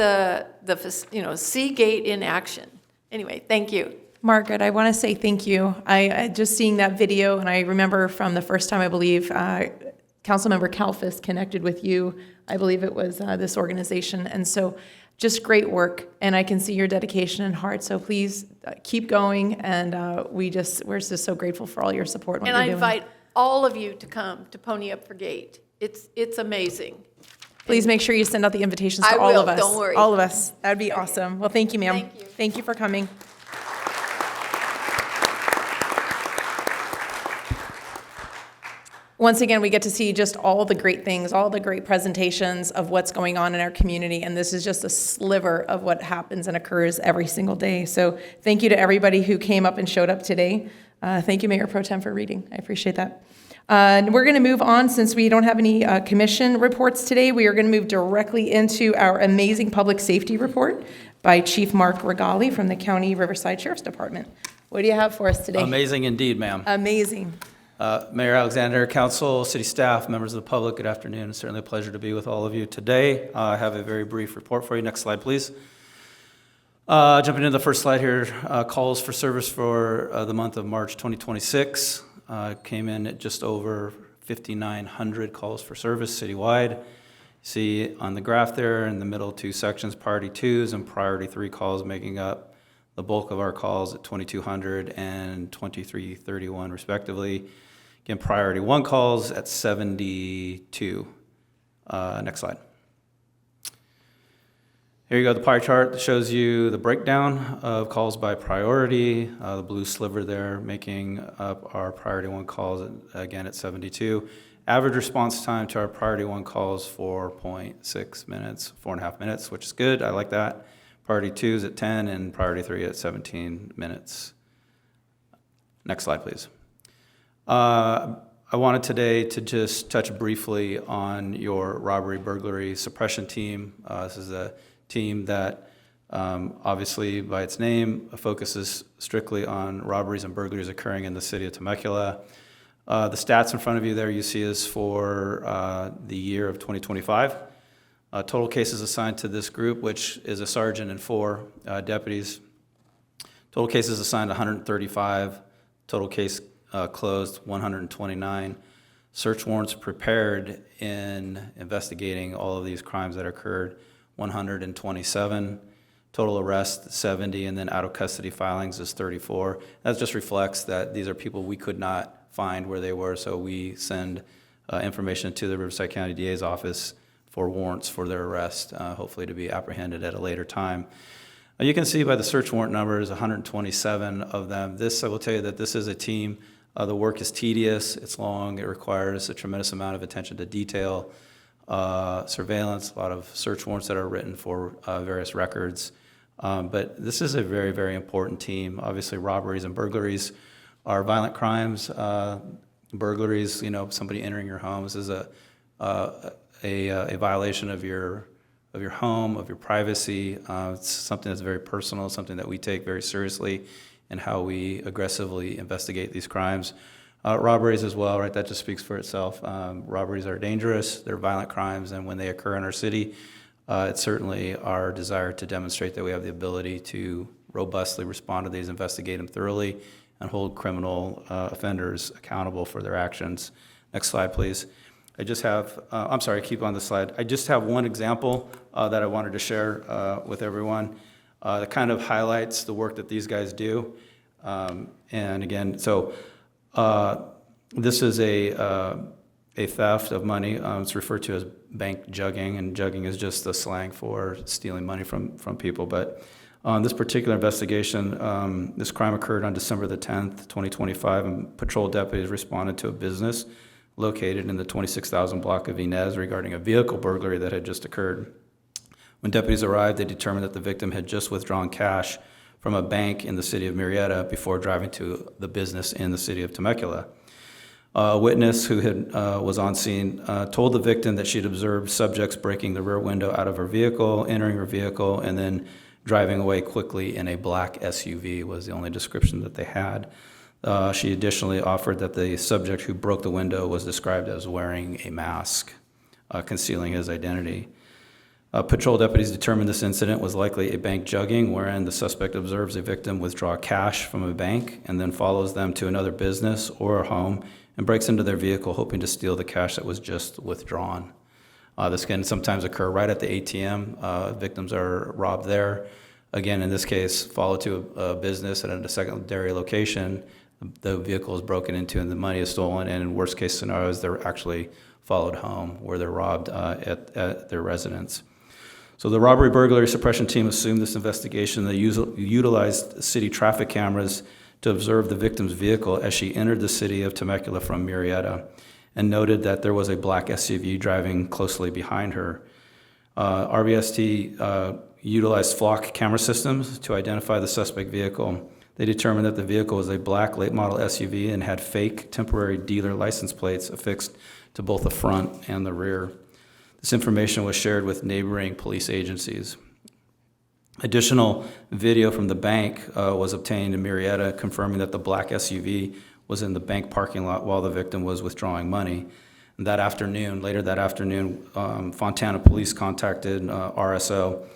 see GATE in action. Anyway, thank you. Margaret, I want to say thank you. I just seeing that video, and I remember from the first time, I believe, Councilmember Kalfas connected with you. I believe it was this organization. And so just great work, and I can see your dedication and heart. So please keep going, and we're just so grateful for all your support. And I invite all of you to come to Pony Up for GATE. It's amazing. Please make sure you send out the invitations to all of us. Don't worry. All of us. That would be awesome. Well, thank you, ma'am. Thank you. Thank you for coming. once again, we get to see just all the great things, all the great presentations of what's going on in our community. And this is just a sliver of what happens and occurs every single day. So thank you to everybody who came up and showed up today. Thank you, Mayor Pro Tem, for reading. I appreciate that. We're going to move on since we don't have any commission reports today. We are going to move directly into our amazing public safety report by Chief Mark Regali from the County Riverside Sheriff's Department. What do you have for us today? Amazing indeed, ma'am. Amazing. Mayor Alexander, council, city staff, members of the public, good afternoon. It's certainly a pleasure to be with all of you today. I have a very brief report for you. Next slide, please. Jumping into the first slide here, calls for service for the month of March 2026 came in at just over 5,900 calls for service citywide. See on the graph there in the middle two sections, priority 2s and priority 3 calls making up the bulk of our calls at 2,200 and 2,331 respectively. Again, priority 1 calls at 72. Next slide. Here you go, the pie chart that shows you the breakdown of calls by priority. The blue sliver there making up our priority 1 calls, again at 72. Average response time to our priority 1 calls 4.6 minutes, 4.5 minutes, which is good. I like that. Priority 2 is at 10 and priority 3 at 17 minutes. Next slide, please. I wanted today to just touch briefly on your robbery burglary suppression team. This is a team that obviously by its name focuses strictly on robberies and burglaries occurring in the city of Temecula. The stats in front of you there you see is for the year of 2025. Total cases assigned to this group, which is a sergeant and 4 deputies. Total cases assigned 135. Total case closed 129. Search warrants prepared in investigating all of these crimes that occurred 127. Total arrests 70, and then out of custody filings is 34. That just reflects that these are people we could not find where they were, so we send information to the Riverside County DA's office for warrants for their arrest, hopefully to be apprehended at a later time. You can see by the search warrant numbers, 127 of them. This, I will tell you that this is a team. The work is tedious, it's long, it requires a tremendous amount of attention to detail, surveillance, a lot of search warrants that are written for various records. But this is a very, very important team. Obviously, robberies and burglaries are violent crimes. Burglaries, you know, somebody entering your home. This is a violation of your home, of your privacy. It's something that's very personal, something that we take very seriously in how we aggressively investigate these crimes. Robberies as well, right? That just speaks for itself. Robberies are dangerous, they're violent crimes, and when they occur in our city, it's certainly our desire to demonstrate that we have the ability to robustly respond to these, investigate them thoroughly, and hold criminal offenders accountable for their actions. Next slide, please. I just have, I'm sorry, keep on the slide. I just have one example that I wanted to share with everyone that kind of highlights the work that these guys do. And again, so this is a theft of money. It's referred to as bank jugging, and jugging is just the slang for stealing money from people. But on this particular investigation, this crime occurred on December the 10th, 2025, and patrol deputies responded to a business located in the 26,000 block of Inez regarding a vehicle burglary that had just occurred. When deputies arrived, they determined that the victim had just withdrawn cash from a bank in the city of Murrieta before driving to the business in the city of Temecula. A witness who was on scene told the victim that she'd observed subjects breaking the rear window out of her vehicle, entering her vehicle, and then driving away quickly in a black SUV was the only description that they had. She additionally offered that the subject who broke the window was described as wearing a mask, concealing his identity. Patrol deputies determined this incident was likely a bank jugging, wherein the suspect observes a victim withdraw cash from a bank and then follows them to another business or a home and breaks into their vehicle hoping to steal the cash that was just withdrawn. This can sometimes occur right at the ATM. Victims are robbed there. Again, in this case, followed to a business at a secondary location. The vehicle is broken into and the money is stolen, and in worst case scenarios, they're actually followed home where they're robbed at their residence. So the robbery burglary suppression team assumed this investigation. They utilized city traffic cameras to observe the victim's vehicle as she entered the city of Temecula from Murrieta. and noted that there was a black SUV driving closely behind her. RBST utilized flock camera systems to identify the suspect vehicle. They determined that the vehicle was a black late model SUV and had fake temporary dealer license plates affixed to both the front and the rear. This information was shared with neighboring police agencies. Additional video from the bank was obtained in Murrieta, confirming that the black SUV was in the bank parking lot while the victim was withdrawing money. And later that afternoon, Fontana police contacted RSO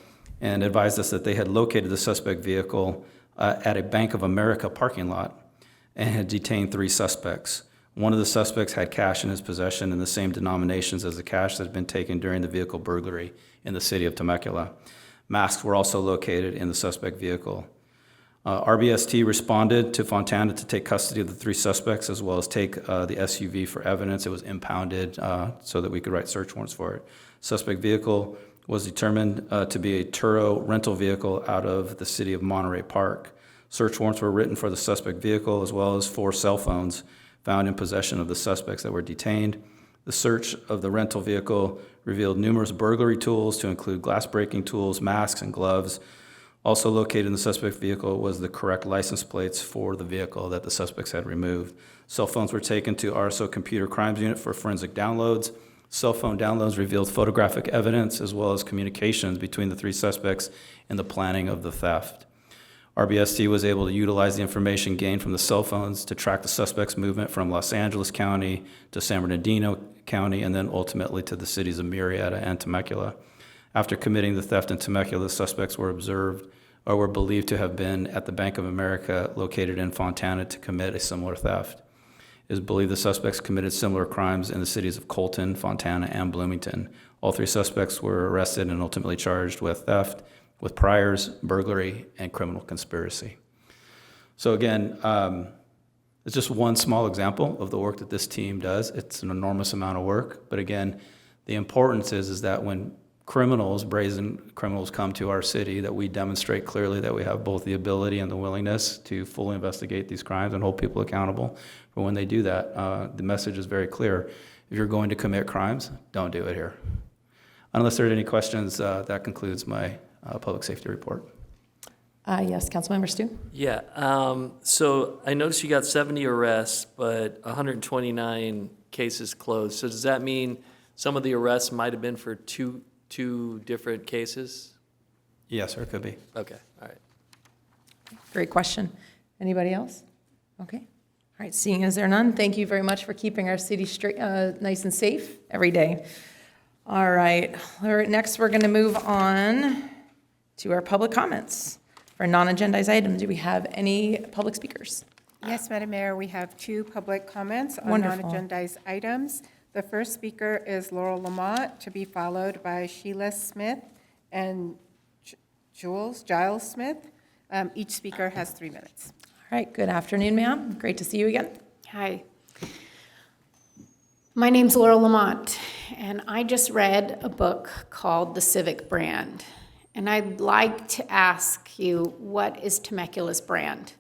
and advised us that they had located the suspect vehicle at a Bank of America parking lot and had detained 3 suspects. One of the suspects had cash in his possession in the same denominations as the cash that had been taken during the vehicle burglary in the city of Temecula. Masks were also located in the suspect vehicle. RBST responded to Fontana to take custody of the 3 suspects as well as take the SUV for evidence. It was impounded so that we could write search warrants for it. Suspect vehicle was determined to be a Turo rental vehicle out of the city of Monterey Park. Search warrants were written for the suspect vehicle as well as 4 cell phones found in possession of the suspects that were detained. The search of the rental vehicle revealed numerous burglary tools to include glass-breaking tools, masks, and gloves. Also located in the suspect vehicle was the correct license plates for the vehicle that the suspects had removed. Cell phones were taken to RSO Computer Crimes Unit for forensic downloads. Cell phone downloads revealed photographic evidence as well as communications between the 3 suspects in the planning of the theft. RBST was able to utilize the information gained from the cell phones to track the suspect's movement from Los Angeles County to San Bernardino County and then ultimately to the cities of Murrieta and Temecula. After committing the theft in Temecula, the suspects were observed or were believed to have been at the Bank of America located in Fontana to commit a similar theft. It is believed the suspects committed similar crimes in the cities of Colton, Fontana, and Bloomington. All 3 suspects were arrested and ultimately charged with theft, with priors, burglary, and criminal conspiracy. So again, it's just one small example of the work that this team does. It's an enormous amount of work, but again, the importance is that when brazen criminals come to our city, that we demonstrate clearly that we have both the ability and the willingness to fully investigate these crimes and hold people accountable for when they do that. The message is very clear. If you're going to commit crimes, don't do it here. Unless there are any questions, that concludes my public safety report. Yes, Councilmember Stu? Yeah, so I noticed you got 70 arrests, but 129 cases closed. So does that mean some of the arrests might have been for two different cases? Yes, sir, it could be. Okay, all right. Great question. Anybody else? Okay. All right, seeing as there are none, thank you very much for keeping our city straight, nice and safe every day. All right, next we're going to move on to our public comments. For non-agendized items, do we have any public speakers? Yes, Madam Mayor, we have 2 public comments on Wonderful. non-agendized items. The first speaker is Laurel Lamont, to be followed by Sheila Smith and Giles Smith. Each speaker has 3 minutes. All right, good afternoon, ma'am. Great to see you again. Hi. My name's Laurel Lamont, and I just read a book called The Civic Brand. And I'd like to ask you, what is Temecula's brand?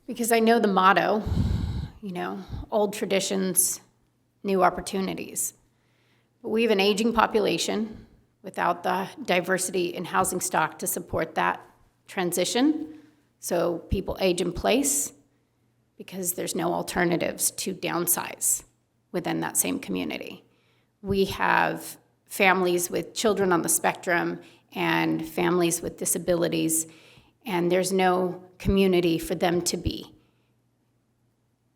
Because I know the motto, old traditions, new opportunities. But we have an aging population without the diversity in housing stock to support that transition. So people age in place because there's no alternatives to downsize within that same community. We have families with children on the spectrum and families with disabilities, and there's no community for them to be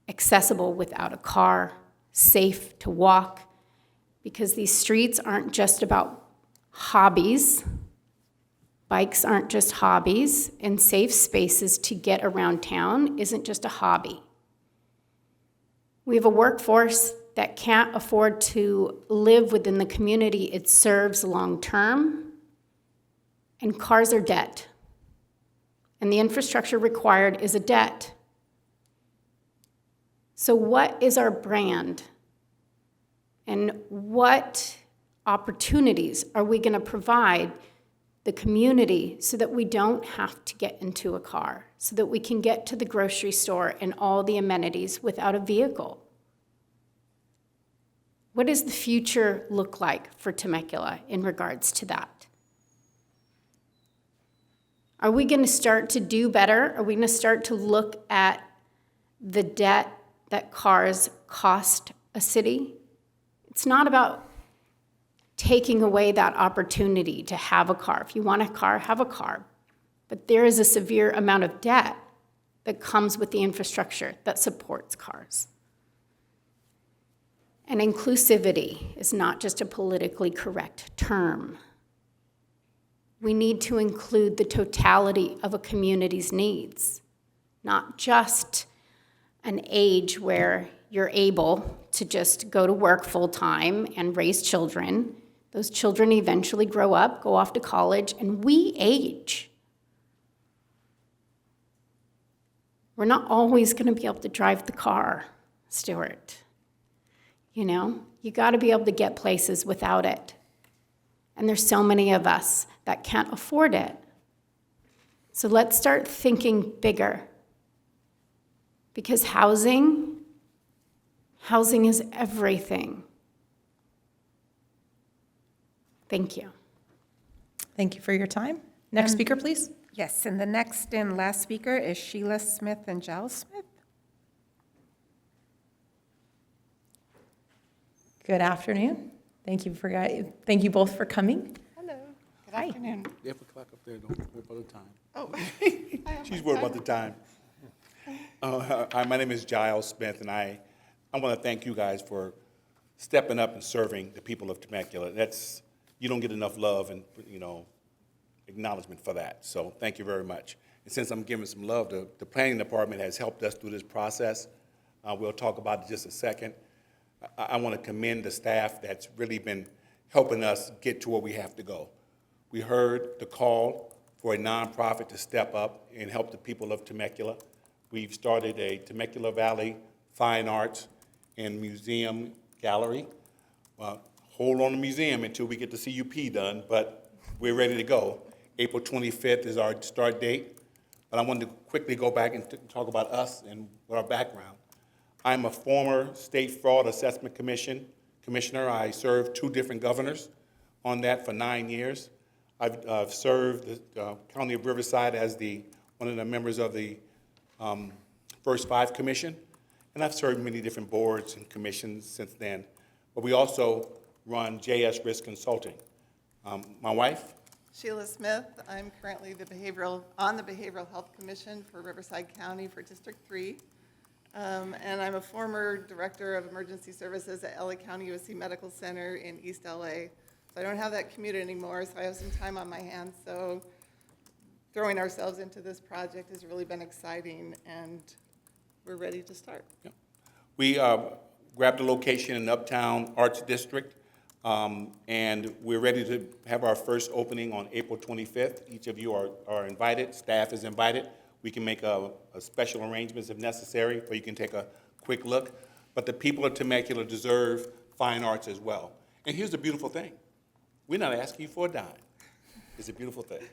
accessible without a car, safe to walk, because these streets aren't just about hobbies. Bikes aren't just hobbies, and safe spaces to get around town isn't just a hobby. We have a workforce that can't afford to live within the community it serves long-term, and cars are debt. And the infrastructure required is a debt. So what is our brand? And what opportunities are we going to provide the community so that we don't have to get into a car, so that we can get to the grocery store and all the amenities without a vehicle? What does the future look like for Temecula in regards to that? Are we going to start to do better? Are we going to start to look at the debt that cars cost a city? It's not about taking away that opportunity to have a car. If you want a car, have a car. But there is a severe amount of debt that comes with the infrastructure that supports cars. And inclusivity is not just a politically correct term. We need to include the totality of a community's needs, not just an age where you're able to just go to work full-time and raise children. Those children eventually grow up, go off to college, and we age. We're not always going to be able to drive the car, Stuart. You know, you got to be able to get places without it. And there's so many of us that can't afford it. So let's start thinking bigger. Because housing is everything. Thank you. Thank you for your time. Next speaker, please. Yes, and the next and last speaker is Sheila Smith and Giles Smith. Good afternoon. Thank you both for coming. Hello. Good Hi. afternoon. They have a clock up there, don't worry about the time. Oh. She's worried about the time. Hi, my name is Giles Smith, and I want to thank you guys for stepping up and serving the people of Temecula. You don't get enough love and, acknowledgement for that. So thank you very much. And since I'm giving some love, the planning department has helped us through this process. We'll talk about it in just a second. I want to commend the staff that's really been helping us get to where we have to go. We heard the call for a nonprofit to step up and help the people of Temecula. We've started a Temecula Valley Fine Arts and Museum Gallery. Hold on the museum until we get the CUP done, but we're ready to go. April 25th is our start date. But I wanted to quickly go back and talk about us and our background. I'm a former State Fraud Assessment Commissioner. I served 2 different governors on that for 9 years. I've served the County of Riverside as one of the members of the First 5 Commission, and I've served many different boards and commissions since then. But we also run JS Risk Consulting. My wife? Sheila Smith. I'm currently on the Behavioral Health Commission for Riverside County for District 3. And I'm a former Director of Emergency Services at LA County USC Medical Center in East LA. So I don't have that commute anymore, so I have some time on my hands. So throwing ourselves into this project has really been exciting, and we're ready to start. Yep. We grabbed a location in Uptown Arts District, and we're ready to have our first opening on April 25th. Each of you are invited. Staff is invited. We can make a special arrangements if necessary, or you can take a quick look. But the people of Temecula deserve fine arts as well. And here's the beautiful thing. We're not asking you for a dime. It's a beautiful thing.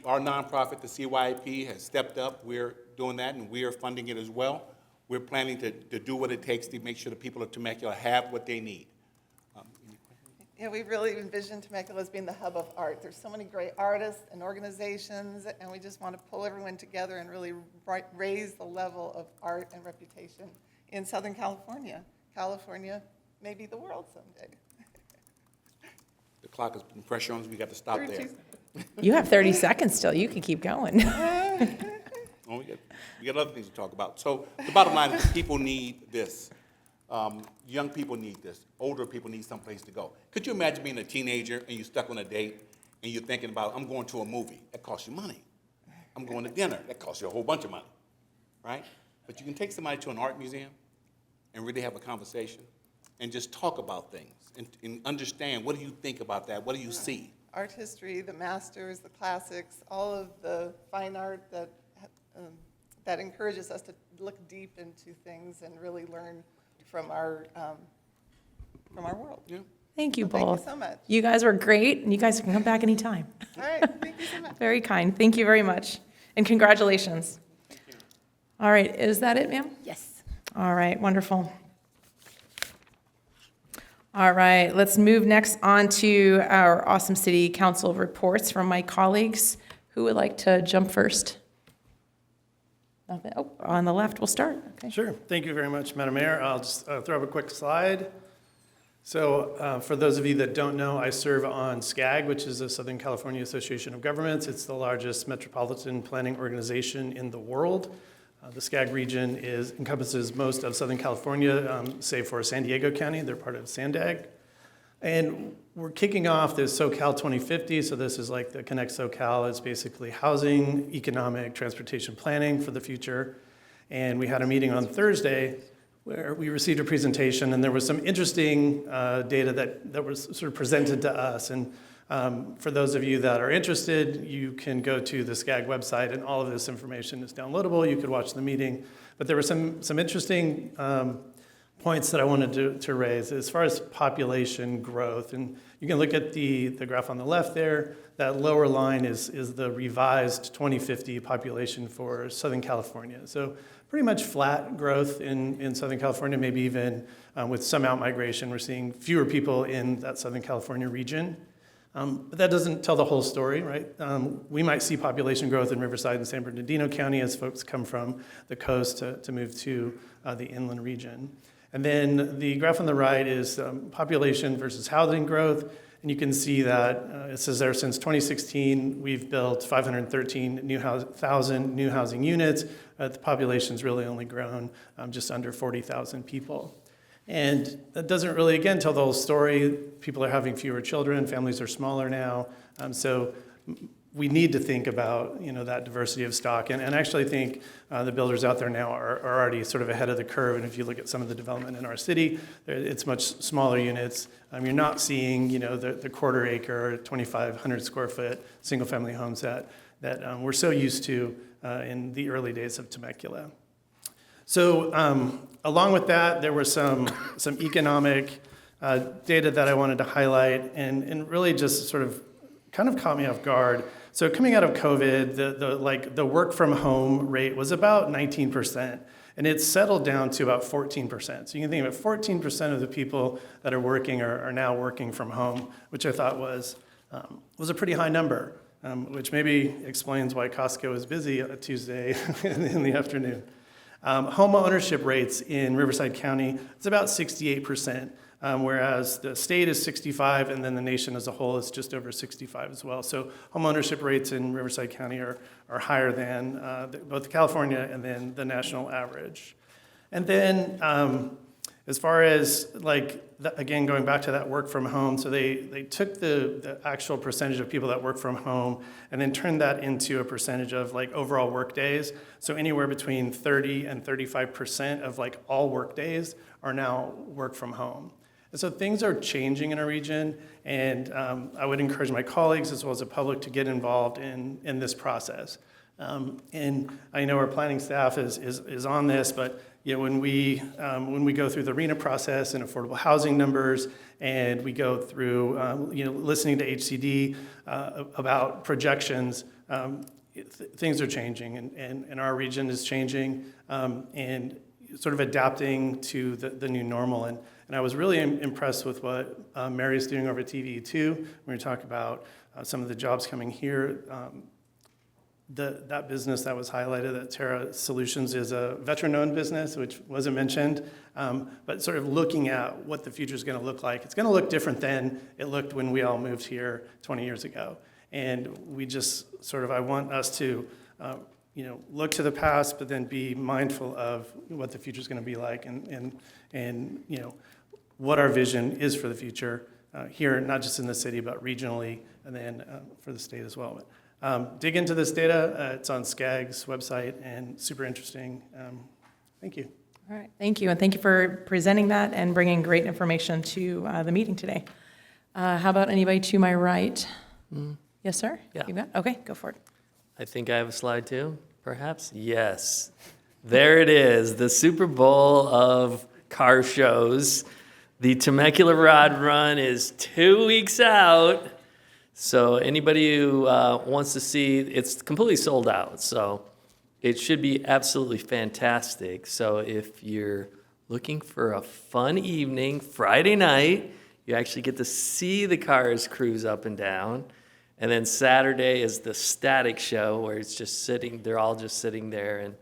Our nonprofit, the CYP, has stepped up. We're doing that, and we are funding it as well. We're planning to do what it takes to make sure the people of Temecula have what they need. Yeah, we really envision Temecula as being the hub of art. There's so many great artists and organizations, and we just want to pull everyone together and really raise the level of art and reputation in Southern California. California, maybe the world someday. The clock is putting pressure on us. We got to stop there. You have 30 seconds still. You can keep going. Well, we got other things to talk about. So the bottom line is people need this. Young people need this. Older people need someplace to go. Could you imagine being a teenager and you're stuck on a date and you're thinking about, I'm going to a movie. That costs you money. I'm going to dinner. That costs you a whole bunch of money, right? But you can take somebody to an art museum and really have a conversation and just talk about things and understand, what do you think about that? What do you see? Art history, the masters, the classics, all of the fine art that encourages us to look deep into things and really learn from our world. Yeah. Thank you Well, both. thank you so much. You guys were great, and you guys can come back anytime. All right, thank you so much. Very kind. Thank you very much. And congratulations. All right, is that it, ma'am? Yes. All right, wonderful. All right, let's move next on to our awesome city council reports from my colleagues. Who would like to jump first? Nothing. Oh, on the left, we'll start. Okay. Sure. Thank you very much, Madam Mayor. I'll just throw up a quick slide. So for those of you that don't know, I serve on SCAG, which is the Southern California Association of Governments. It's the largest metropolitan planning organization in the world. The SCAG region encompasses most of Southern California, save for San Diego County. They're part of SANDAG. And we're kicking off this SoCal 2050. So this is like the Connect SoCal. It's basically housing, economic, transportation planning for the future. And we had a meeting on Thursday where we received a presentation, and there was some interesting data that was sort of presented to us. And for those of you that are interested, you can go to the SCAG website, and all of this information is downloadable. You could watch the meeting. But there were some interesting points that I wanted to raise as far as population growth. And you can look at the graph on the left there. That lower line is the revised 2050 population for Southern California. So pretty much flat growth in Southern California, maybe even with some out-migration. We're seeing fewer people in that Southern California region. But that doesn't tell the whole story, right? We might see population growth in Riverside and San Bernardino County as folks come from the coast to move to the inland region. And then the graph on the right is population versus housing growth. And you can see that it says there since 2016, we've built 513,000 new housing units. The population's really only grown just under 40,000 people. And that doesn't really, again, tell the whole story. People are having fewer children, families are smaller now. So we need to think about, that diversity of stock. And I actually think the builders out there now are already sort of ahead of the curve. And if you look at some of the development in our city, it's much smaller units. You're not seeing, the quarter acre, 2,500 square foot single-family homes that we're so used to in the early days of Temecula. So along with that, there were some economic data that I wanted to highlight and really just sort of kind of caught me off guard. So coming out of COVID, the work from home rate was about 19%, and it's settled down to about 14%. So you can think about 14% of the people that are working are now working from home, which I thought was a pretty high number, which maybe explains why Costco is busy on a Tuesday in the afternoon. Home ownership rates in Riverside County, it's about 68%. Whereas the state is 65, and then the nation as a whole is just over 65 as well. So home ownership rates in Riverside County are higher than both California and then the national average. And then as far as again, going back to that work from home, so they took the actual percentage of people that work from home and then turned that into a percentage of overall work days. So anywhere between 30 and 35% of all work days are now work from home. And so things are changing in our region, and I would encourage my colleagues as well as the public to get involved in this process. And I know our planning staff is on this, but when we go through the RENA process and affordable housing numbers, and we go through listening to HCD about projections, things are changing, and our region is changing, and sort of adapting to the new normal. And I was really impressed with what Mary's doing over at TV2 when we talk about some of the jobs coming here. That business that was highlighted, that Terra Solutions, is a veteran-owned business, which wasn't mentioned, but sort of looking at what the future is going to look like. It's going to look different than it looked when we all moved here 20 years ago. And we just I want us to look to the past, but then be mindful of what the future is going to be like, and what our vision is for the future here, not just in the city, but regionally, and then for the state as well. But dig into this data. It's on SCAG's website, and super interesting. Thank you. All right, thank you, and thank you for presenting that and bringing great information to the meeting today. How about anybody to my right? Yes, sir? Yeah. You got? Okay, go for it. I think I have a slide too, perhaps? Yes. There it is, the Super Bowl of car shows. The Temecula Rod Run is 2 weeks out. So anybody who wants to see, it's completely sold out. So it should be absolutely fantastic. So if you're looking for a fun evening, Friday night, You actually get to see the cars cruise up and down. And then Saturday is the static show where it's just sitting, they're all just sitting there, and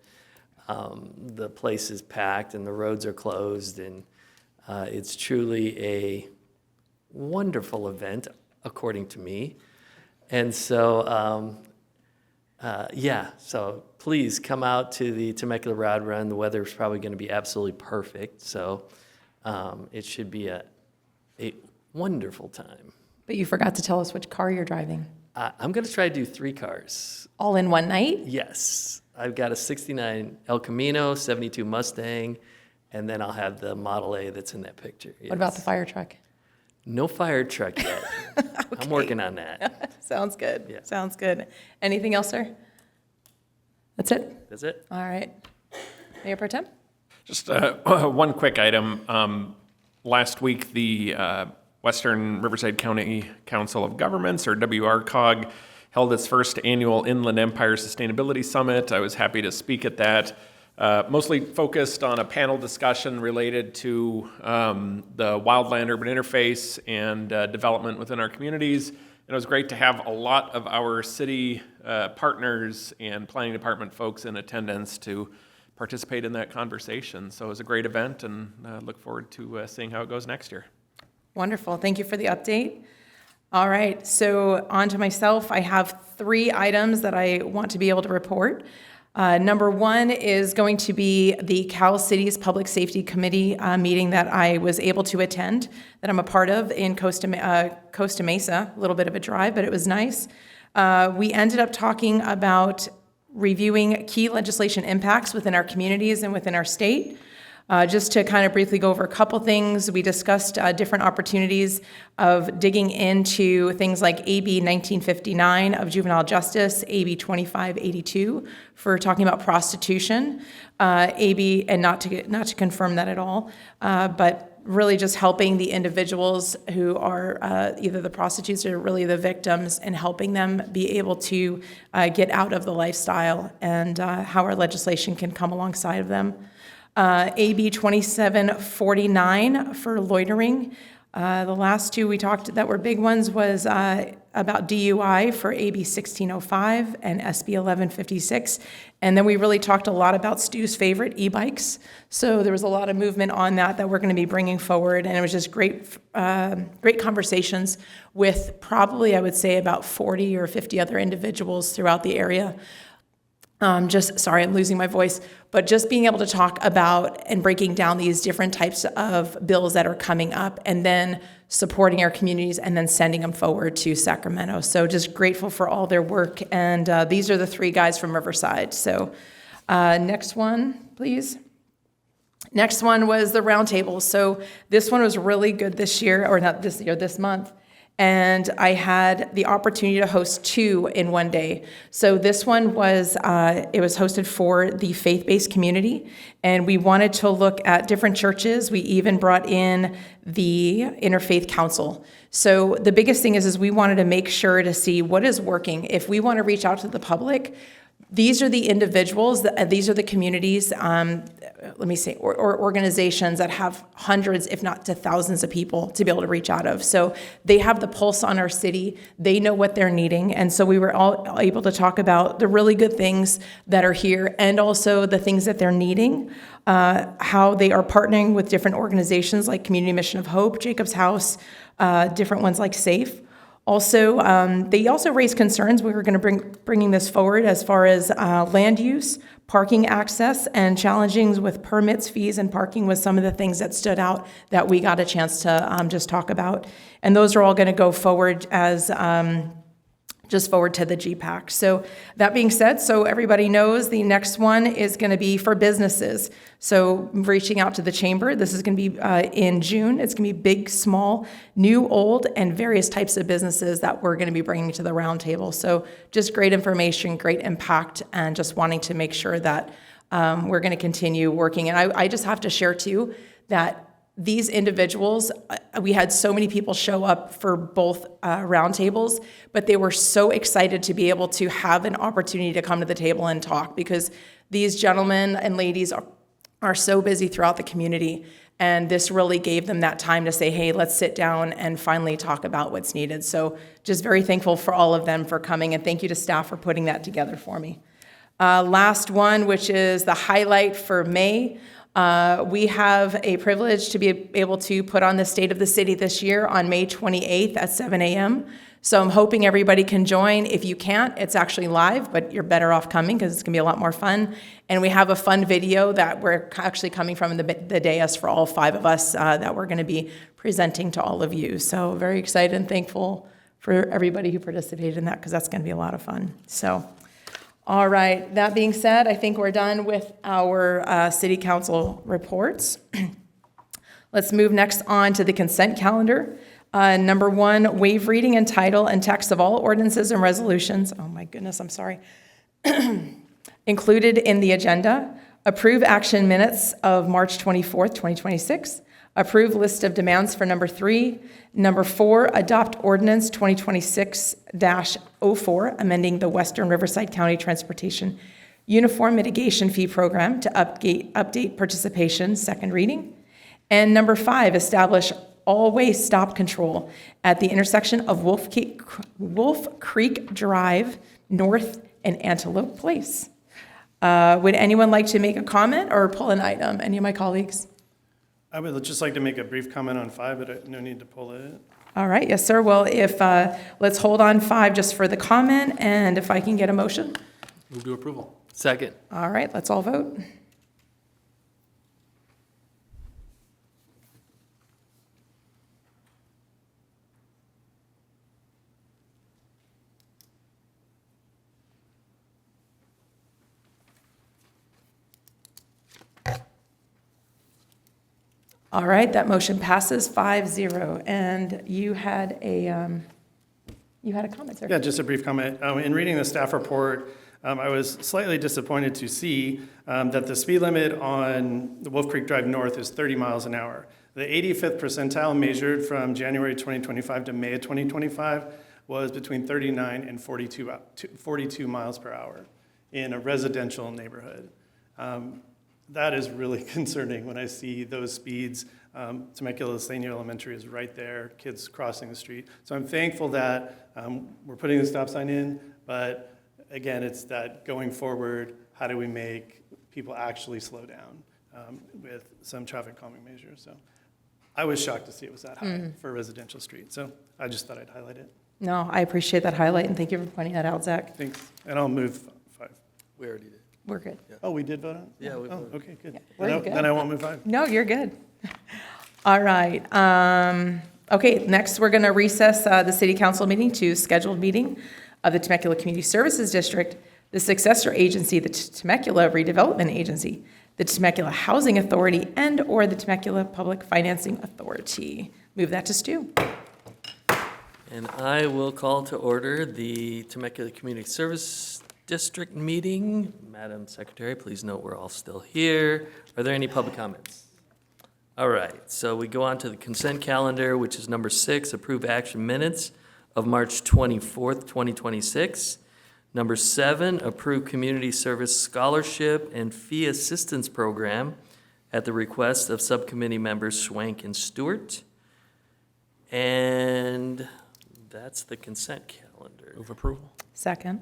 the place is packed and the roads are closed. And it's truly a wonderful event, according to me. And so, so please come out to the Temecula Rod Run. The weather is probably going to be absolutely perfect. So it should be a wonderful time. But you forgot to tell us which car you're driving. I'm going to try to do 3 cars. All in one night? Yes. I've got a 69 El Camino, 72 Mustang, and then I'll have the Model A that's in that picture. Yes. What about the fire truck? No fire truck yet. Okay. I'm working on that. Sounds good. Yeah. Sounds good. Anything else, sir? That's it? That's it. All right. Mayor Pro Tem? Just one quick item. Last week, the Western Riverside County Council of Governments, or WRCOG, held its first annual Inland Empire Sustainability Summit. I was happy to speak at that. Mostly focused on a panel discussion related to the wildland-urban interface and development within our communities. And it was great to have a lot of our city partners and planning department folks in attendance to participate in that conversation. So it was a great event, and look forward to seeing how it goes next year. Wonderful. Thank you for the update. All right, so on to myself. I have 3 items that I want to be able to report. Number 1 is going to be the Cal Cities Public Safety Committee meeting that I was able to attend, that I'm a part of in Costa Mesa, a little bit of a drive, but it was nice. We ended up talking about reviewing key legislation impacts within our communities and within our state. Just to kind of briefly go over a couple things, we discussed different opportunities of digging into things like AB 1959 of juvenile justice, AB 2582 for talking about prostitution, AB, and not to confirm that at all, but really just helping the individuals who are either the prostitutes or really the victims, and helping them be able to get out of the lifestyle, and how our legislation can come alongside of them. AB 2749 for loitering. The last 2 we talked that were big ones was about DUI for AB 1605 and SB 1156. And then we really talked a lot about Stu's favorite, e-bikes. So there was a lot of movement on that we're going to be bringing forward. And it was just great conversations with probably, I would say, about 40 or 50 other individuals throughout the area. Sorry, I'm losing my voice, but just being able to talk about and breaking down these different types of bills that are coming up, and then supporting our communities, and then sending them forward to Sacramento. So just grateful for all their work, and these are the 3 guys from Riverside. So next one, please. Next one was the roundtable. So this one was really good this year, or not this year, this month. And I had the opportunity to host 2 in one day. So this one was, it was hosted for the faith-based community, and we wanted to look at different churches. We even brought in the Interfaith Council. So the biggest thing is we wanted to make sure to see what is working. If we want to reach out to the public, these are the individuals, these are the communities, or organizations that have hundreds, if not to thousands of people to be able to reach out of. So they have the pulse on our city. They know what they're needing. And so we were all able to talk about the really good things that are here, and also the things that they're needing, how they are partnering with different organizations like Community Mission of Hope, Jacob's House, different ones like SAFE. Also, they also raised concerns. We were going to bringing this forward as far as land use, parking access, and challenges with permits, fees, and parking was some of the things that stood out that we got a chance to just talk about. And those are all going to go forward as just forward to the GPAC. So that being said, so everybody knows the next one is going to be for businesses. So reaching out to the chamber, this is going to be in June. It's going to be big, small, new, old, and various types of businesses that we're going to be bringing to the roundtable. So just great information, great impact, and just wanting to make sure that we're going to continue working. And I just have to share too that these individuals, we had so many people show up for both roundtables, but they were so excited to be able to have an opportunity to come to the table and talk, because these gentlemen and ladies are so busy throughout the community. And this really gave them that time to say, hey, let's sit down and finally talk about what's needed. So just very thankful for all of them for coming, and thank you to staff for putting that together for me. Last one, which is the highlight for May. We have a privilege to be able to put on the State of the City this year on May 28th at 7 a.m. So I'm hoping everybody can join. If you can't, it's actually live, but you're better off coming because it's going to be a lot more fun. And we have a fun video that we're actually coming from the dais for all 5 of us that we're going to be presenting to all of you. So very excited and thankful for everybody who participated in that, because that's going to be a lot of fun. So, all right, that being said, I think we're done with our city council reports. Let's move next on to the consent calendar. Number 1, waive reading and title and text of all ordinances and resolutions. Oh my goodness, I'm sorry. Included in the agenda. Approve action minutes of March 24th, 2026. Approve list of demands for number 3. Number 4, adopt ordinance 2026-04, amending the Western Riverside County Transportation Uniform Mitigation Fee Program to update participation, second reading. And number 5, establish all-way stop control at the intersection of Wolf Creek Drive North and Antelope Place. Would anyone like to make a comment or pull an item? Any of my colleagues? I would just like to make a brief comment on 5, but no need to pull it. All right, yes, sir. Well, if let's hold on 5 just for the comment, and if I can get a motion. Move to approval. Second. All right, let's all vote. All right, that motion passes 5-0. And you had a comment, sir. Yeah, just a brief comment. In reading the staff report, I was slightly disappointed to see that the speed limit on the Wolf Creek Drive North is 30 miles an hour. The 85th percentile measured from January 2025 to May of 2025 was between 39 and 42 miles per hour in a residential neighborhood. That is really concerning when I see those speeds. Temecula Senior Elementary is right there, kids crossing the street. So I'm thankful that we're putting the stop sign in, but again, it's that going forward, how do we make people actually slow down with some traffic calming measures? So I was shocked to see it was that high for a residential street. So I just thought I'd highlight it. No, I appreciate that highlight, and thank you for pointing that out, Zach. Thanks. And I'll move 5. We already did. We're good. Oh, we did vote on it? Yeah, we voted. Okay, good. Yeah, Then I won't move 5. No, you're good. All right. Okay, next we're going to recess the city council meeting to scheduled meeting of the Temecula Community Services District, the successor agency, the Temecula Redevelopment Agency, the Temecula Housing Authority, and or the Temecula Public Financing Authority. Move that to Stu. And I will call to order the Temecula Community Service District meeting. Madam Secretary, please note we're all still here. Are there any public comments? All right, so we go on to the consent calendar, which is number 6, approve action minutes of March 24th, 2026. Number 7, approve community service scholarship and fee assistance program at the request of subcommittee members Schwank and Stewart. And that's the consent calendar. Move approval. Second.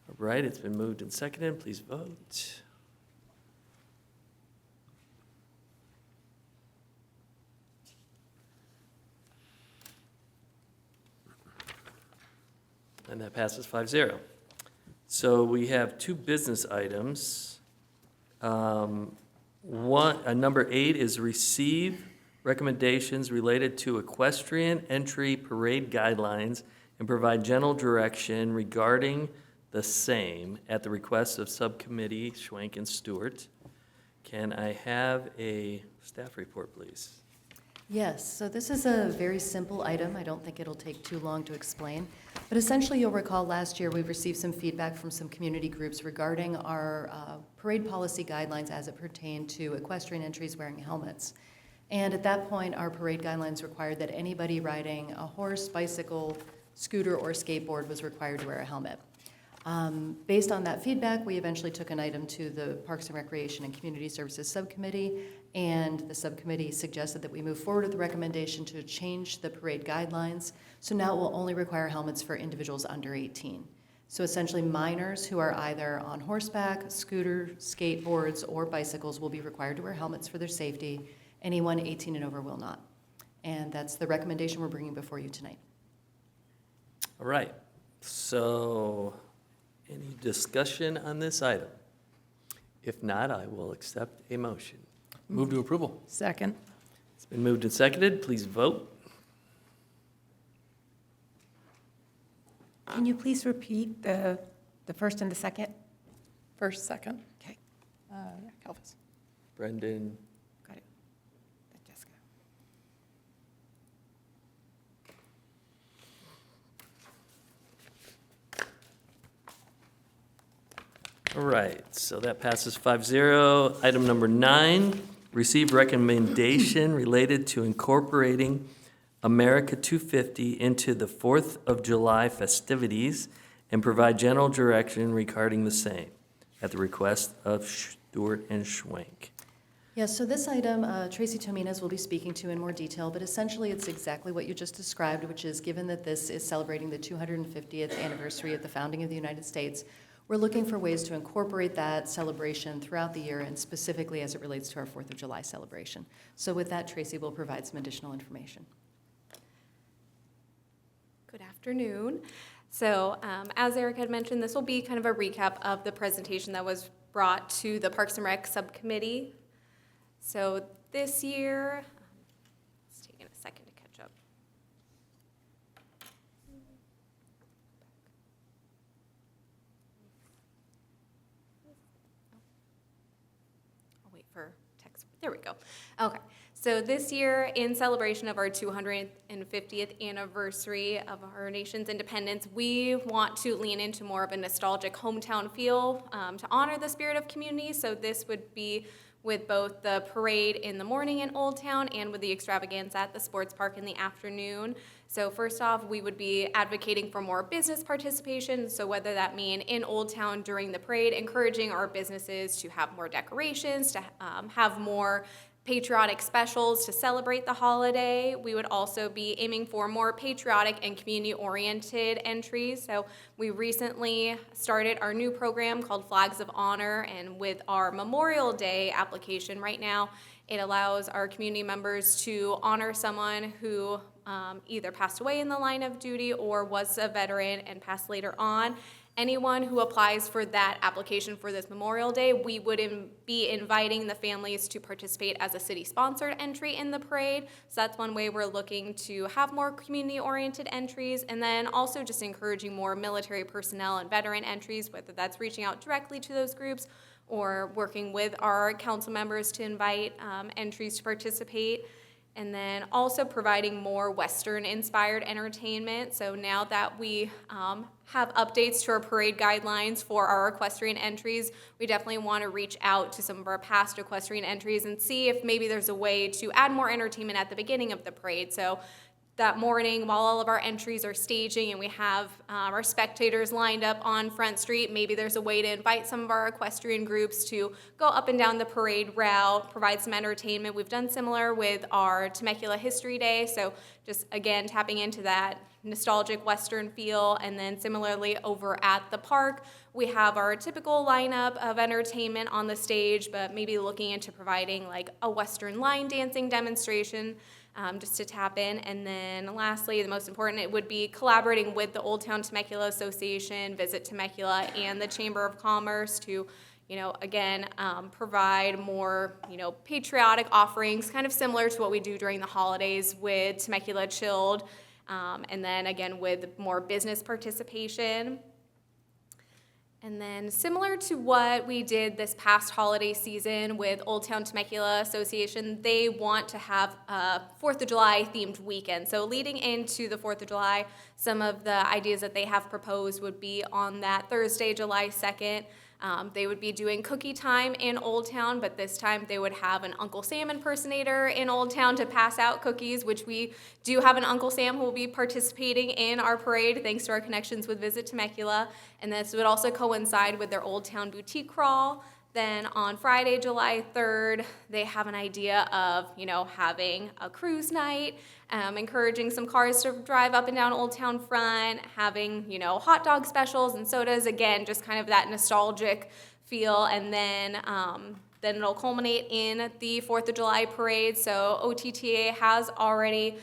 All right, it's been moved and seconded. Please vote. And that passes 5-0. So we have 2 business items. Number 8 is receive recommendations related to equestrian entry parade guidelines and provide general direction regarding the same at the request of Subcommittee Schwank and Stewart. Can I have a staff report, please? Yes, so this is a very simple item. I don't think it'll take too long to explain. But essentially, you'll recall last year we received some feedback from some community groups regarding our parade policy guidelines as it pertained to equestrian entries wearing helmets. And at that point, our parade guidelines required that anybody riding a horse, bicycle, scooter, or skateboard was required to wear a helmet. Based on that feedback, we eventually took an item to the Parks and Recreation and Community Services Subcommittee, and the subcommittee suggested that we move forward with the recommendation to change the parade guidelines. So now it will only require helmets for individuals under 18. So essentially, minors who are either on horseback, scooter, skateboards, or bicycles will be required to wear helmets for their safety. Anyone 18 and over will not. And that's the recommendation we're bringing before you tonight. All right, so any discussion on this item? If not, I will accept a motion. Move to approval. Second. It's been moved and seconded. Please vote. Can you please repeat the first and the second? First, second. Okay. Calvis. Brendan. Got it. Jessica. All right, so that passes 5-0. Item number 9, receive recommendation related to incorporating America 250 into the 4th of July festivities and provide general direction regarding the same at the request of Stewart and Schwenk. Yes, so this item, Tracy Tominez will be speaking to in more detail, but essentially it's exactly what you just described, which is given that this is celebrating the 250th anniversary of the founding of the United States, we're looking for ways to incorporate that celebration throughout the year and specifically as it relates to our 4th of July celebration. So with that, Tracy will provide some additional information. Good afternoon. So as Eric had mentioned, this will be kind of a recap of the presentation that was brought to the Parks and Rec Subcommittee. So this year, it's taking a second to catch up. I'll wait for text. There we go. Okay. So this year, in celebration of our 250th anniversary of our nation's independence, we want to lean into more of a nostalgic hometown feel to honor the spirit of community. So this would be with both the parade in the morning in Old Town and with the extravaganza at the sports park in the afternoon. So first off, we would be advocating for more business participation. So whether that mean in Old Town during the parade, encouraging our businesses to have more decorations, to have more patriotic specials to celebrate the holiday. We would also be aiming for more patriotic and community-oriented entries. So we recently started our new program called Flags of Honor, and with our Memorial Day application right now, it allows our community members to honor someone who either passed away in the line of duty or was a veteran and passed later on. Anyone who applies for that application for this Memorial Day, we would be inviting the families to participate as a city-sponsored entry in the parade. So that's one way we're looking to have more community-oriented entries, and then also just encouraging more military personnel and veteran entries, whether that's reaching out directly to those groups or working with our council members to invite entries to participate. And then also providing more Western-inspired entertainment. So now that we have updates to our parade guidelines for our equestrian entries, we definitely want to reach out to some of our past equestrian entries and see if maybe there's a way to add more entertainment at the beginning of the parade. So that morning, while all of our entries are staging and we have our spectators lined up on Front Street, maybe there's a way to invite some of our equestrian groups to go up and down the parade route, provide some entertainment. We've done similar with our Temecula History Day, so just again tapping into that nostalgic Western feel. And then similarly over at the park, we have our typical lineup of entertainment on the stage, but maybe looking into providing like a Western line dancing demonstration, just to tap in. And then lastly, the most important, it would be collaborating with the Old Town Temecula Association, Visit Temecula, and the Chamber of Commerce to, again, provide more, patriotic offerings, kind of similar to what we do during the holidays with Temecula Chilled, and then again with more business participation. And then similar to what we did this past holiday season with Old Town Temecula Association, they want to have a 4th of July themed weekend. So leading into the 4th of July, some of the ideas that they have proposed would be on that Thursday, July 2nd, They would be doing cookie time in Old Town, but this time they would have an Uncle Sam impersonator in Old Town to pass out cookies, which we do have an Uncle Sam who will be participating in our parade thanks to our connections with Visit Temecula. And this would also coincide with their Old Town boutique crawl. Then on Friday, July 3rd, they have an idea of, having a cruise night, encouraging some cars to drive up and down Old Town Front, having, hot dog specials and sodas, again, just kind of that nostalgic feel. And then it'll culminate in the 4th of July parade. So OTTA has already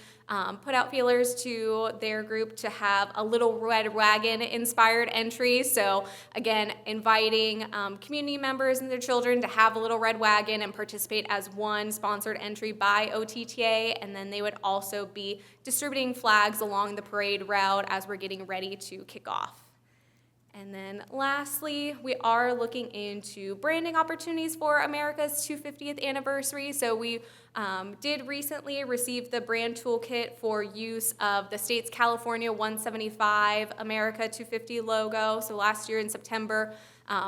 put out feelers to their group to have a Little Red Wagon inspired entry. So again, inviting community members and their children to have a Little Red Wagon and participate as one sponsored entry by OTTA. And then they would also be distributing flags along the parade route as we're getting ready to kick off. And then lastly, we are looking into branding opportunities for America's 250th anniversary. So we did recently receive the brand toolkit for use of the state's California 175 America 250 logo. So last year in September,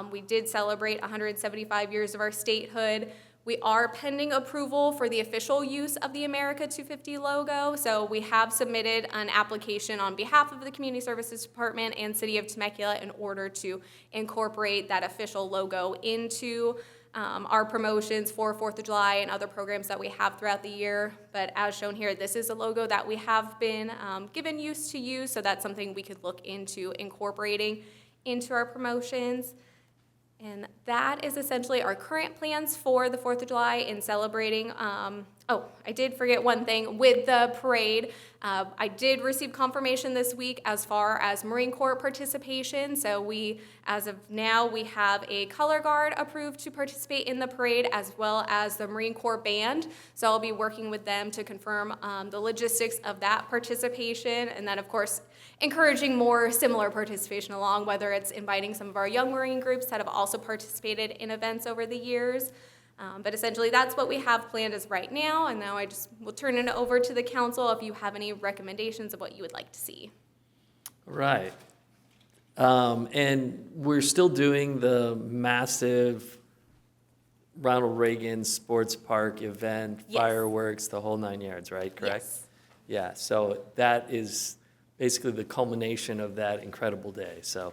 we did celebrate 175 years of our statehood. We are pending approval for the official use of the America 250 logo. So we have submitted an application on behalf of the Community Services Department and City of Temecula in order to incorporate that official logo into our promotions for 4th of July and other programs that we have throughout the year. But as shown here, this is a logo that we have been given use to use, so that's something we could look into incorporating into our promotions. And that is essentially our current plans for the 4th of July in celebrating. I did forget one thing with the parade. I did receive confirmation this week as far as Marine Corps participation. So as of now, we have a color guard approved to participate in the parade as well as the Marine Corps band. So I'll be working with them to confirm the logistics of that participation. And then, of course, encouraging more similar participation along, whether it's inviting some of our young Marine groups that have also participated in events over the years. But essentially, that's what we have planned as right now. And now I just will turn it over to the council if you have any recommendations of what you would like to see. Right. And we're still doing the massive Ronald Reagan Sports Park event, Yes. fireworks, the whole 9 yards, right? Correct? Yes. Yeah, so that is basically the culmination of that incredible day. So,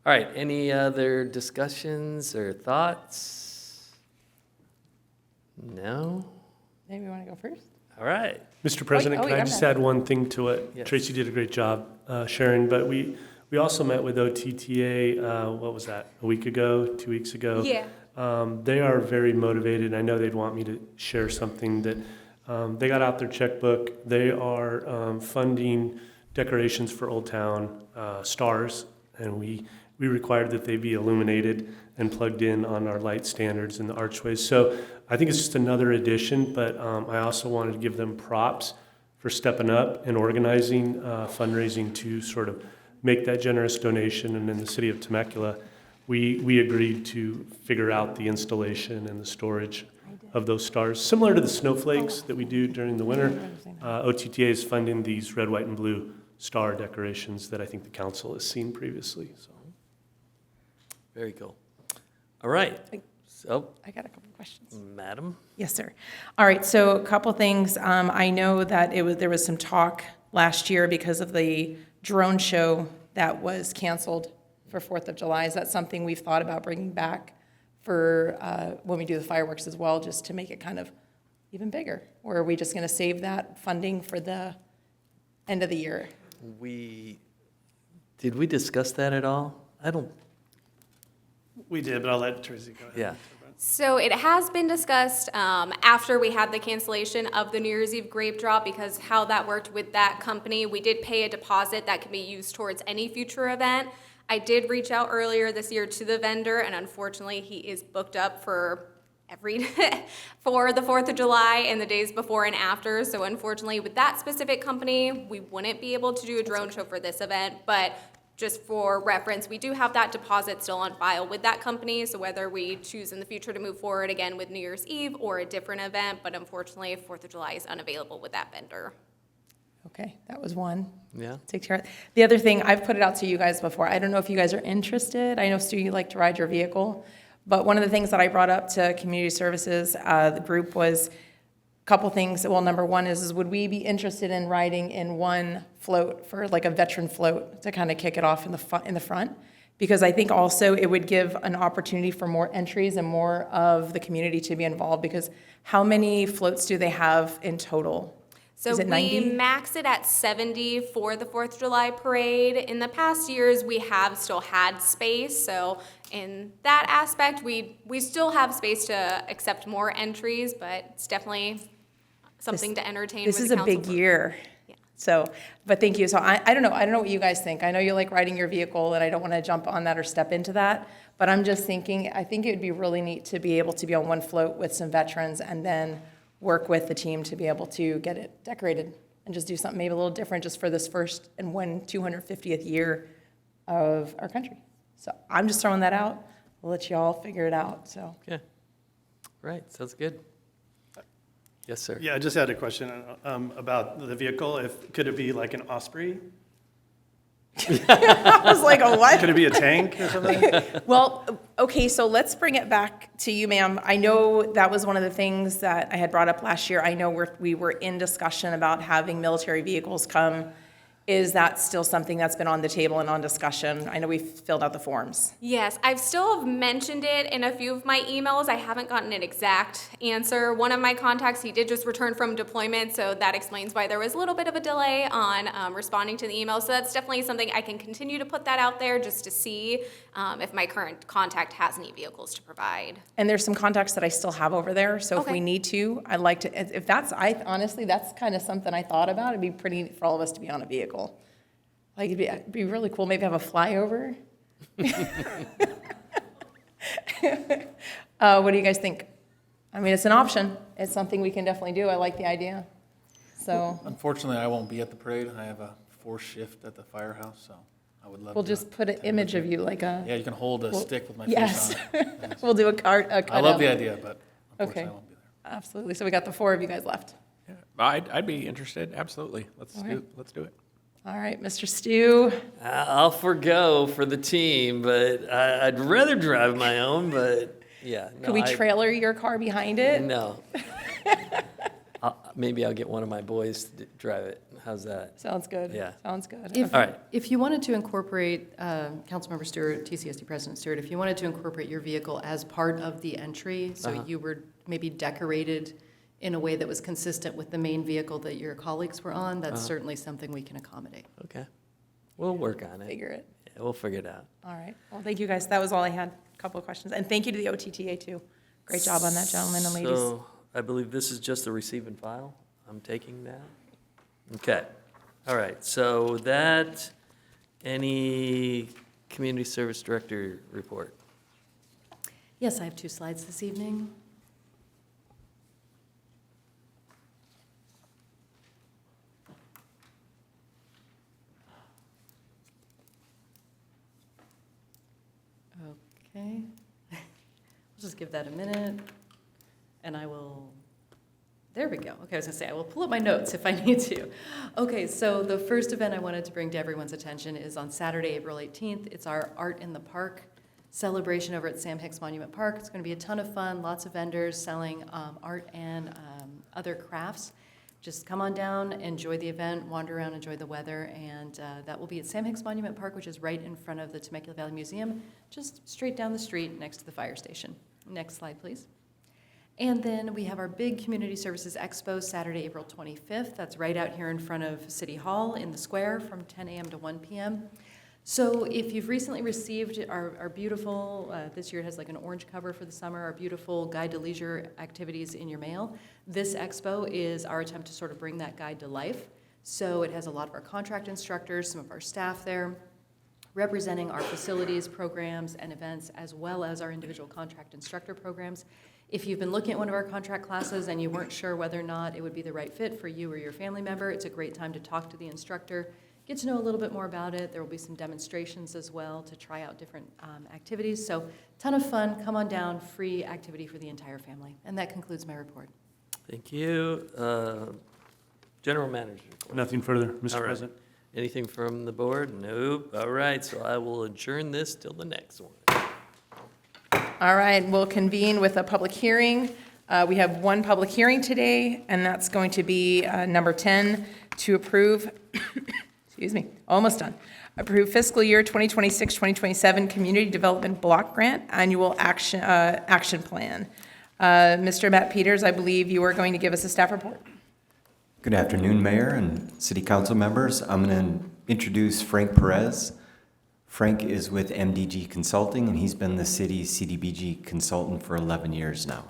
all right, any other discussions or thoughts? No? Maybe you want to go first? All right. Mr. President, Oh, can I yeah, just I'm add one thing to it? Yes. Tracy did a great job sharing, but we also met with OTTA, what was that, a week ago, 2 weeks ago? Yeah. They are very motivated. I know they'd want me to share something that they got out their checkbook. They are funding decorations for Old Town stars, and we required that they be illuminated and plugged in on our light standards in the archways. So I think it's just another addition, but I also wanted to give them props for stepping up and organizing fundraising to sort of make that generous donation. And in the city of Temecula, we agreed to figure out the installation and the storage of those stars. Similar to the snowflakes that we do during the winter, OTTA is funding these red, white, and blue star decorations that I think the council has seen previously. So. Very cool. All right. So, I got a couple of questions. Madam? Yes, sir. All right, so a couple things. I know that there was some talk last year because of the drone show that was canceled for 4th of July. Is that something we've thought about bringing back for when we do the fireworks as well, just to make it kind of even bigger? Or are we just going to save that funding for the end of the year? Did we discuss that at all? I don't. We did, but I'll let Tracy go ahead. Yeah. So it has been discussed after we had the cancellation of the New Year's Eve grape drop, because how that worked with that company, we did pay a deposit that can be used towards any future event. I did reach out earlier this year to the vendor, and unfortunately he is booked up for for the 4th of July and the days before and after. So unfortunately with that specific company, we wouldn't be able to do a drone show for this event, but just for reference, we do have that deposit still on file with that company, so whether we choose in the future to move forward again with New Year's Eve or a different event, but unfortunately 4th of July is unavailable with that vendor. Okay, that was one. Yeah. Take care. The other thing, I've put it out to you guys before. I don't know if you guys are interested. I know, Stu, you like to ride your vehicle. But one of the things that I brought up to community services, the group, was a couple things. Well, number one is would we be interested in riding in one float for like a veteran float to kind of kick it off in the front? Because I think also it would give an opportunity for more entries and more of the community to be involved, because how many floats do they have in total? So Is it we 90? max it at 70 for the 4th of July parade. In the past years, we have still had space. So in that aspect, we still have space to accept more entries, but it's definitely something to entertain with This is the a big council. year. So, but thank you. So I don't know. I don't know what you guys think. I know you like riding your vehicle, and I don't want to jump on that or step into that. But I'm just thinking, I think it would be really neat to be able to be on one float with some veterans and then work with the team to be able to get it decorated and just do something maybe a little different just for this first and 250th year of our country. So I'm just throwing that out. We'll let you all figure it out. So. Okay. Right, sounds good. Yes, sir. Yeah, I just had a question about the vehicle. Could it be like an Osprey? I was like, oh, what? Could it be a tank or something? Well, okay, so let's bring it back to you, ma'am. I know that was one of the things that I had brought up last year. I know we were in discussion about having military vehicles come. Is that still something that's been on the table and on discussion? I know we've filled out the forms. Yes, I've still mentioned it in a few of my emails. I haven't gotten an exact answer. One of my contacts, he did just return from deployment, so that explains why there was a little bit of a delay on responding to the email. So that's definitely something I can continue to put that out there just to see if my current contact has any vehicles to provide. And there's some contacts that I still have over there, so if Okay. we need to, I'd like to, if that's, honestly, that's kind of something I thought about. It'd be pretty neat for all of us to be on a vehicle. Like, it'd be really cool, maybe have a flyover. What do you guys think? I mean, it's an option. It's something we can definitely do. I like the idea. So Unfortunately, I won't be at the parade. I have a 4th shift at the firehouse, so I would love we'll to. just put an image of you, like a. Yeah, you can hold a We'll- stick with my yes. face on it. Yes. We'll do a cutout. I love the idea, but unfortunately, Okay. I won't be there. Absolutely. So we got the 4 of you guys left. I'd be interested, absolutely. Let's Okay. do it. All right, Mr. Stu. I'll forgo for the team, but I'd rather drive my own, but yeah. No, Could we trailer your car behind it? No. Maybe I'll get one of my boys to drive it. How's that? Sounds good. Yeah. Sounds good. If, All right. if you wanted to incorporate, Councilmember Stewart, TCSD President Stewart, if you wanted to incorporate your vehicle as part of the entry, so you were maybe decorated in a way that was consistent with the main vehicle that your colleagues were on, that's certainly something we can accommodate. Okay. We'll work on it. Figure it. Yeah, we'll figure it out. All right. Well, thank you guys. That was all I had. A couple of questions. And thank you to the OTTA too. Great job on that, gentlemen and ladies. So I believe this is just a receive and file. I'm taking that. Okay. All right. So that, any community service director report? Yes, I have 2 slides this evening. Okay. We'll just give that a minute, and I will, there we go. Okay, I was gonna say, I will pull up my notes if I need to. Okay, so the first event I wanted to bring to everyone's attention is on Saturday, April 18th. It's our Art in the Park celebration over at Sam Hicks Monument Park. It's gonna be a ton of fun, lots of vendors selling art and other crafts. Just come on down, enjoy the event, wander around, enjoy the weather, and that will be at Sam Hicks Monument Park, which is right in front of the Temecula Valley Museum, just straight down the street next to the fire station. Next slide, please. And then we have our big Community Services Expo, Saturday, April 25th. That's right out here in front of City Hall in the square from 10 a.m. to 1 p.m. So if you've recently received our beautiful, this year it has like an orange cover for the summer, our beautiful guide to leisure activities in your mail, this expo is our attempt to sort of bring that guide to life. So it has a lot of our contract instructors, some of our staff there, representing our facilities, programs, and events, as well as our individual contract instructor programs. If you've been looking at one of our contract classes and you weren't sure whether or not it would be the right fit for you or your family member, it's a great time to talk to the instructor, get to know a little bit more about it. There will be some demonstrations as well to try out different activities. So ton of fun, come on down, free activity for the entire family. And that concludes my report. Thank you. General manager report. Nothing further, All Mr. right. President. Anything from the board? Nope. All right, so I will adjourn this till the next one. All right, we'll convene with a public hearing. We have one public hearing today, and that's going to be number 10 to approve, excuse me, almost done. Approve fiscal year 2026-2027 Community Development Block Grant Annual Action Plan. Mr. Matt Peters, I believe you are going to give us a staff report. Good afternoon, Mayor and City Council members. I'm going to introduce Frank Perez. Frank is with MDG Consulting, and he's been the city's CDBG consultant for 11 years now.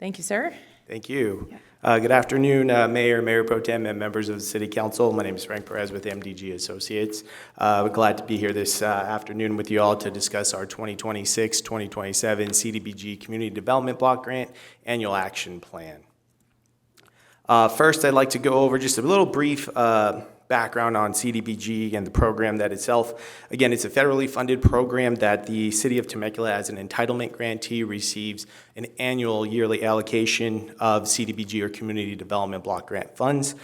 Thank you, sir. Thank you. Good afternoon, Mayor, Mayor Pro Tem, and members of the City Council. My name is Frank Perez with MDG Associates. We're glad to be here this afternoon with you all to discuss our 2026-2027 CDBG Community Development Block Grant Annual Action Plan. First, I'd like to go over just a little brief background on CDBG and the program that itself. Again, it's a federally funded program that the City of Temecula, as an entitlement grantee, receives an annual yearly allocation of CDBG or Community Development Block Grant funds,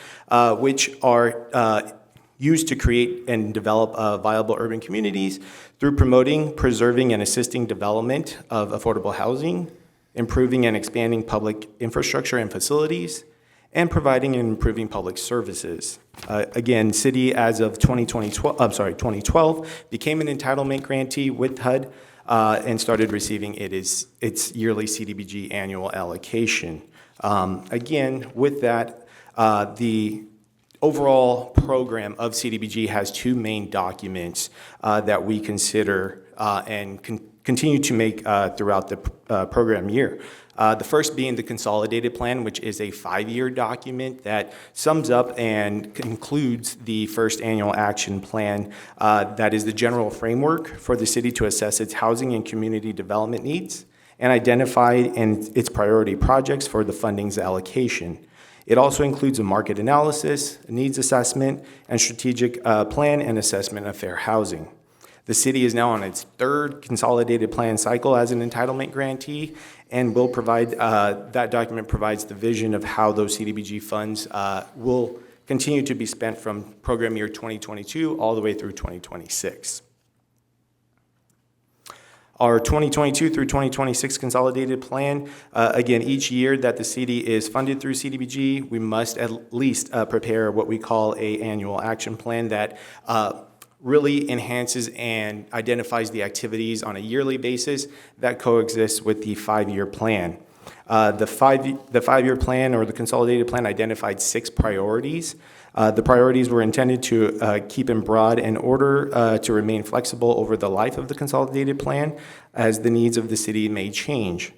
which are used to create and develop viable urban communities through promoting, preserving, and assisting development of affordable housing, improving and expanding public infrastructure and facilities, and providing and improving public services. Again, City, as of 2012, became an entitlement grantee with HUD and started receiving its yearly CDBG annual allocation. Again, with that, the overall program of CDBG has two main documents that we consider and continue to make throughout the program year. The first being the consolidated plan, which is a 5-year document that sums up and concludes the first annual action plan. That is the general framework for the city to assess its housing and community development needs and identify its priority projects for the funding's allocation. It also includes a market analysis, needs assessment, and strategic plan and assessment of fair housing. The city is now on its third consolidated plan cycle as an entitlement grantee, and will provide, that document provides the vision of how those CDBG funds will continue to be spent from program year 2022 all the way through 2026. Our 2022 through 2026 consolidated plan, again, each year that the city is funded through CDBG, we must at least prepare what we call an annual action plan that really enhances and identifies the activities on a yearly basis that coexist with the 5-year plan. The 5-year plan, or the consolidated plan, identified 6 priorities. The priorities were intended to keep in broad in order to remain flexible over the life of the consolidated plan as the needs of the city may change.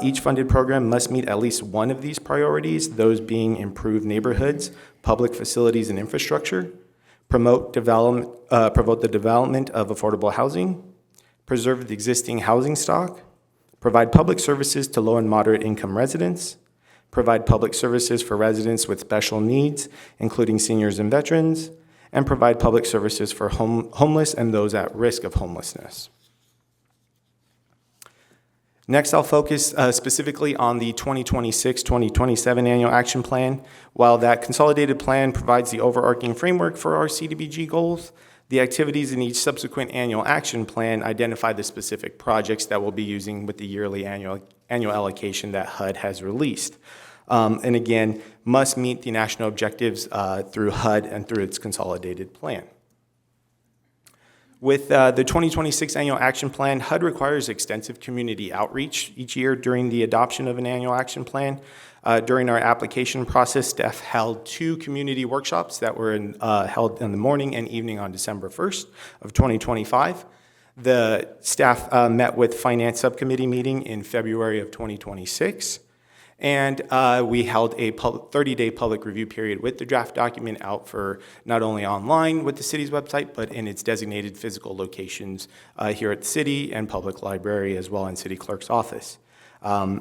Each funded program must meet at least one of these priorities, those being improved neighborhoods, public facilities and infrastructure, promote the development of affordable housing, preserve the existing housing stock, provide public services to low and moderate income residents, provide public services for residents with special needs, including seniors and veterans, and provide public services for homeless and those at risk of homelessness. Next, I'll focus specifically on the 2026-2027 Annual Action Plan. While that consolidated plan provides the overarching framework for our CDBG goals, the activities in each subsequent annual action plan identify the specific projects that we'll be using with the yearly annual allocation that HUD has released. And again, must meet the national objectives through HUD and through its consolidated plan. With the 2026 Annual Action Plan, HUD requires extensive community outreach each year during the adoption of an annual action plan. During our application process, staff held 2 community workshops that were held in the morning and evening on December 1st of 2025. The staff met with Finance Subcommittee meeting in February of 2026. And we held a 30-day public review period with the draft document out for not only online with the city's website, but in its designated physical locations here at the city and public library, as well in city clerk's office.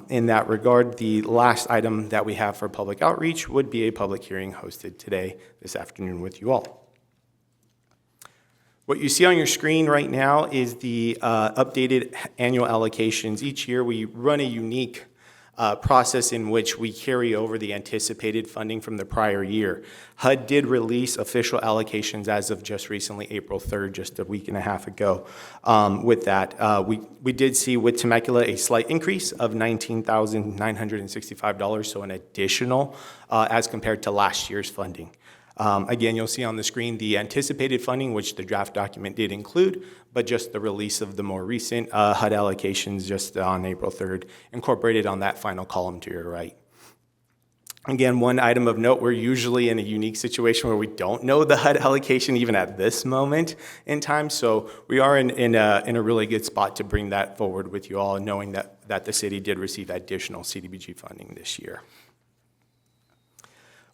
In that regard, the last item that we have for public outreach would be a public hearing hosted today, this afternoon, with you all. What you see on your screen right now is the updated annual allocations. Each year we run a unique process in which we carry over the anticipated funding from the prior year. HUD did release official allocations as of just recently, April 3rd, just a week and a half ago. With that, we did see with Temecula a slight increase of $19,965, so an additional as compared to last year's funding. Again, you'll see on the screen the anticipated funding, which the draft document did include, but just the release of the more recent HUD allocations just on April 3rd, incorporated on that final column to your right. Again, one item of note, we're usually in a unique situation where we don't know the HUD allocation even at this moment in time, so we are in a really good spot to bring that forward with you all, knowing that the city did receive additional CDBG funding this year.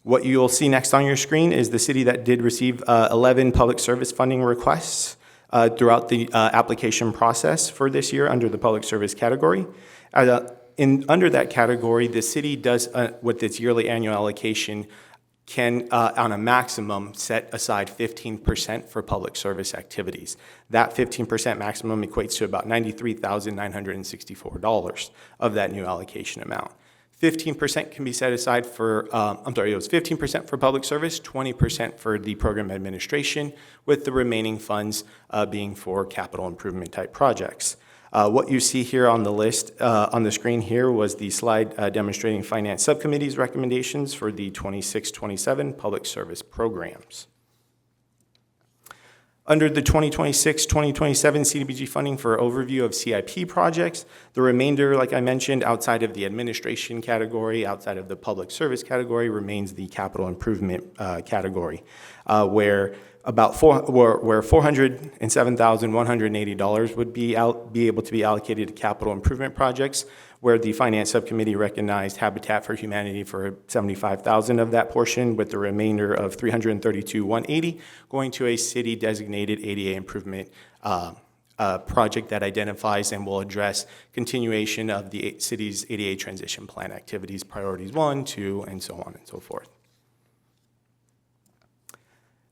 What you'll see next on your screen is the city that did receive 11 public service funding requests throughout the application process for this year under the public service category. Under that category, the city does, with its yearly annual allocation, can, on a maximum, set aside 15% for public service activities. That 15% maximum equates to about $93,964 of that new allocation amount. 15% can be set aside for, it was 15% for public service, 20% for the program administration, with the remaining funds being for capital improvement type projects. What you see here on the list, on the screen here, was the slide demonstrating Finance Subcommittee's recommendations for the 26-27 public service programs. Under the 2026-2027 CDBG funding for overview of CIP projects, the remainder, like I mentioned, outside of the administration category, outside of the public service category, remains the capital improvement category, where $407,180 would be able to be allocated to capital improvement projects, where the Finance Subcommittee recognized Habitat for Humanity for $75,000 of that portion, with the remainder of $332,180 going to a city-designated ADA improvement project that identifies and will address continuation of the city's ADA transition plan activities, priorities 1, 2, and so on and so forth.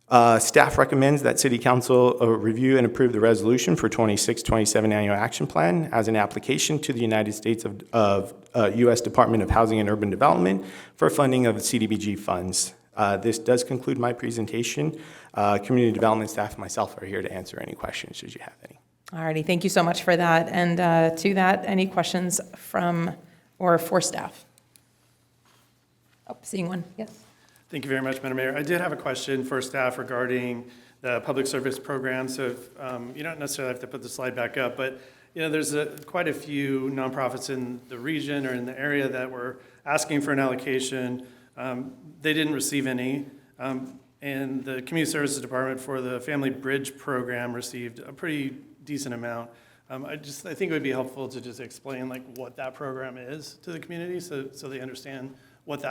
Staff recommends that City Council review and approve the resolution for 26-27 Annual Action Plan as an application to the United States of U.S. Department of Housing and Urban Development for funding of CDBG funds. This does conclude my presentation. Community development staff and myself are here to answer any questions, should you have any. All righty, thank you so much for that. And to that, any questions from or for staff? Oh, seeing one, yes. Thank you very much, Madam Mayor. I did have a question for staff regarding the public service program. So if, you don't necessarily have to put the slide back up, but there's quite a few nonprofits in the region or in the area that were asking for an allocation. They didn't receive any. And the Community Services Department for the Family Bridge Program received a pretty decent amount. I think it would be helpful to just explain what that program is to the community so they understand what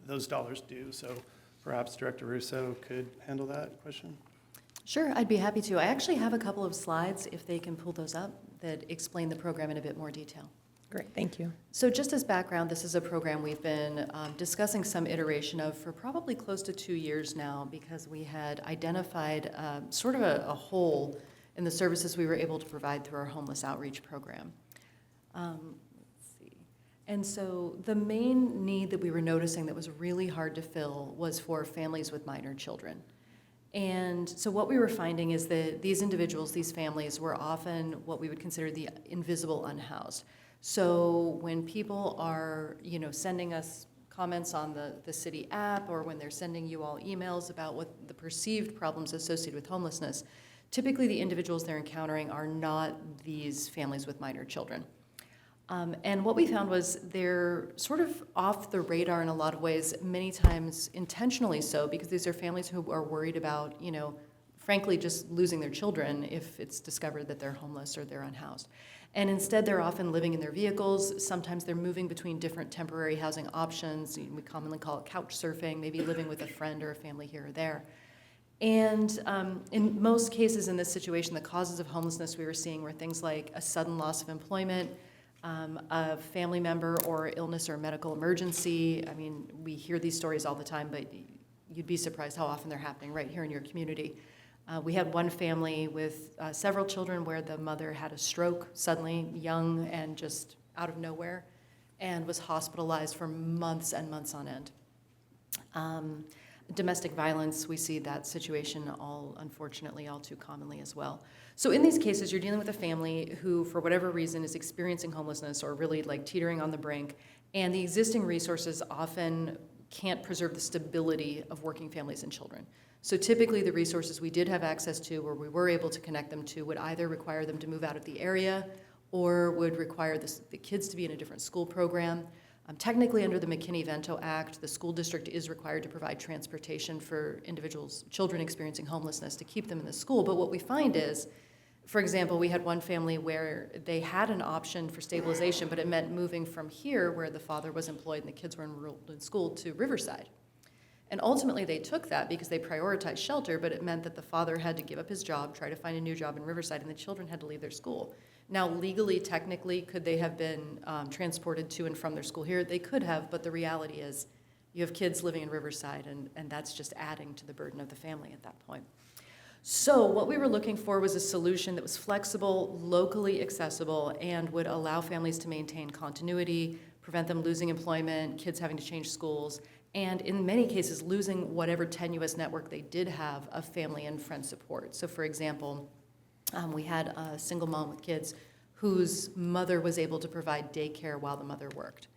those dollars do. So perhaps Director Russo could handle that question. Sure, I'd be happy to. I actually have a couple of slides, if they can pull those up, that explain the program in a bit more detail. Great, thank you. So just as background, this is a program we've been discussing some iteration of for probably close to 2 years now, because we had identified sort of a hole in the services we were able to provide through our homeless outreach program. And so the main need that we were noticing that was really hard to fill was for families with minor children. And so what we were finding is that these individuals, these families, were often what we would consider the invisible unhoused. So when people are, sending us comments on the city app, or when they're sending you all emails about what the perceived problems associated with homelessness, typically the individuals they're encountering are not these families with minor children. And what we found was they're sort of off the radar in a lot of ways, many times intentionally so, because these are families who are worried about, frankly, just losing their children if it's discovered that they're homeless or they're unhoused. And instead, they're often living in their vehicles. Sometimes they're moving between different temporary housing options. We commonly call it couch surfing, maybe living with a friend or a family here or there. And in most cases in this situation, the causes of homelessness we were seeing were things like a sudden loss of employment, a family member or illness or medical emergency. I mean, we hear these stories all the time, but you'd be surprised how often they're happening right here in your community. We had one family with several children where the mother had a stroke suddenly, young and just out of nowhere. and was hospitalized for months and months on end. Domestic violence, we see that situation unfortunately, all too commonly as well. So in these cases, you're dealing with a family who, for whatever reason, is experiencing homelessness or really like teetering on the brink, and the existing resources often can't preserve the stability of working families and children. So typically the resources we did have access to, or we were able to connect them to, would either require them to move out of the area or would require the kids to be in a different school program. Technically, under the McKinney-Vento Act, the school district is required to provide transportation for children experiencing homelessness to keep them in the school. But what we find is, for example, we had one family where they had an option for stabilization, but it meant moving from here, where the father was employed and the kids were enrolled in school, to Riverside. And ultimately, they took that because they prioritized shelter, but it meant that the father had to give up his job, try to find a new job in Riverside, and the children had to leave their school. Now, legally, technically, could they have been transported to and from their school here? They could have, but the reality is you have kids living in Riverside, and that's just adding to the burden of the family at that point. So what we were looking for was a solution that was flexible, locally accessible, and would allow families to maintain continuity, prevent them losing employment, kids having to change schools, and in many cases, losing whatever tenuous network they did have of family and friend support. So for example, we had a single mom with kids whose mother was able to provide daycare while the mother worked.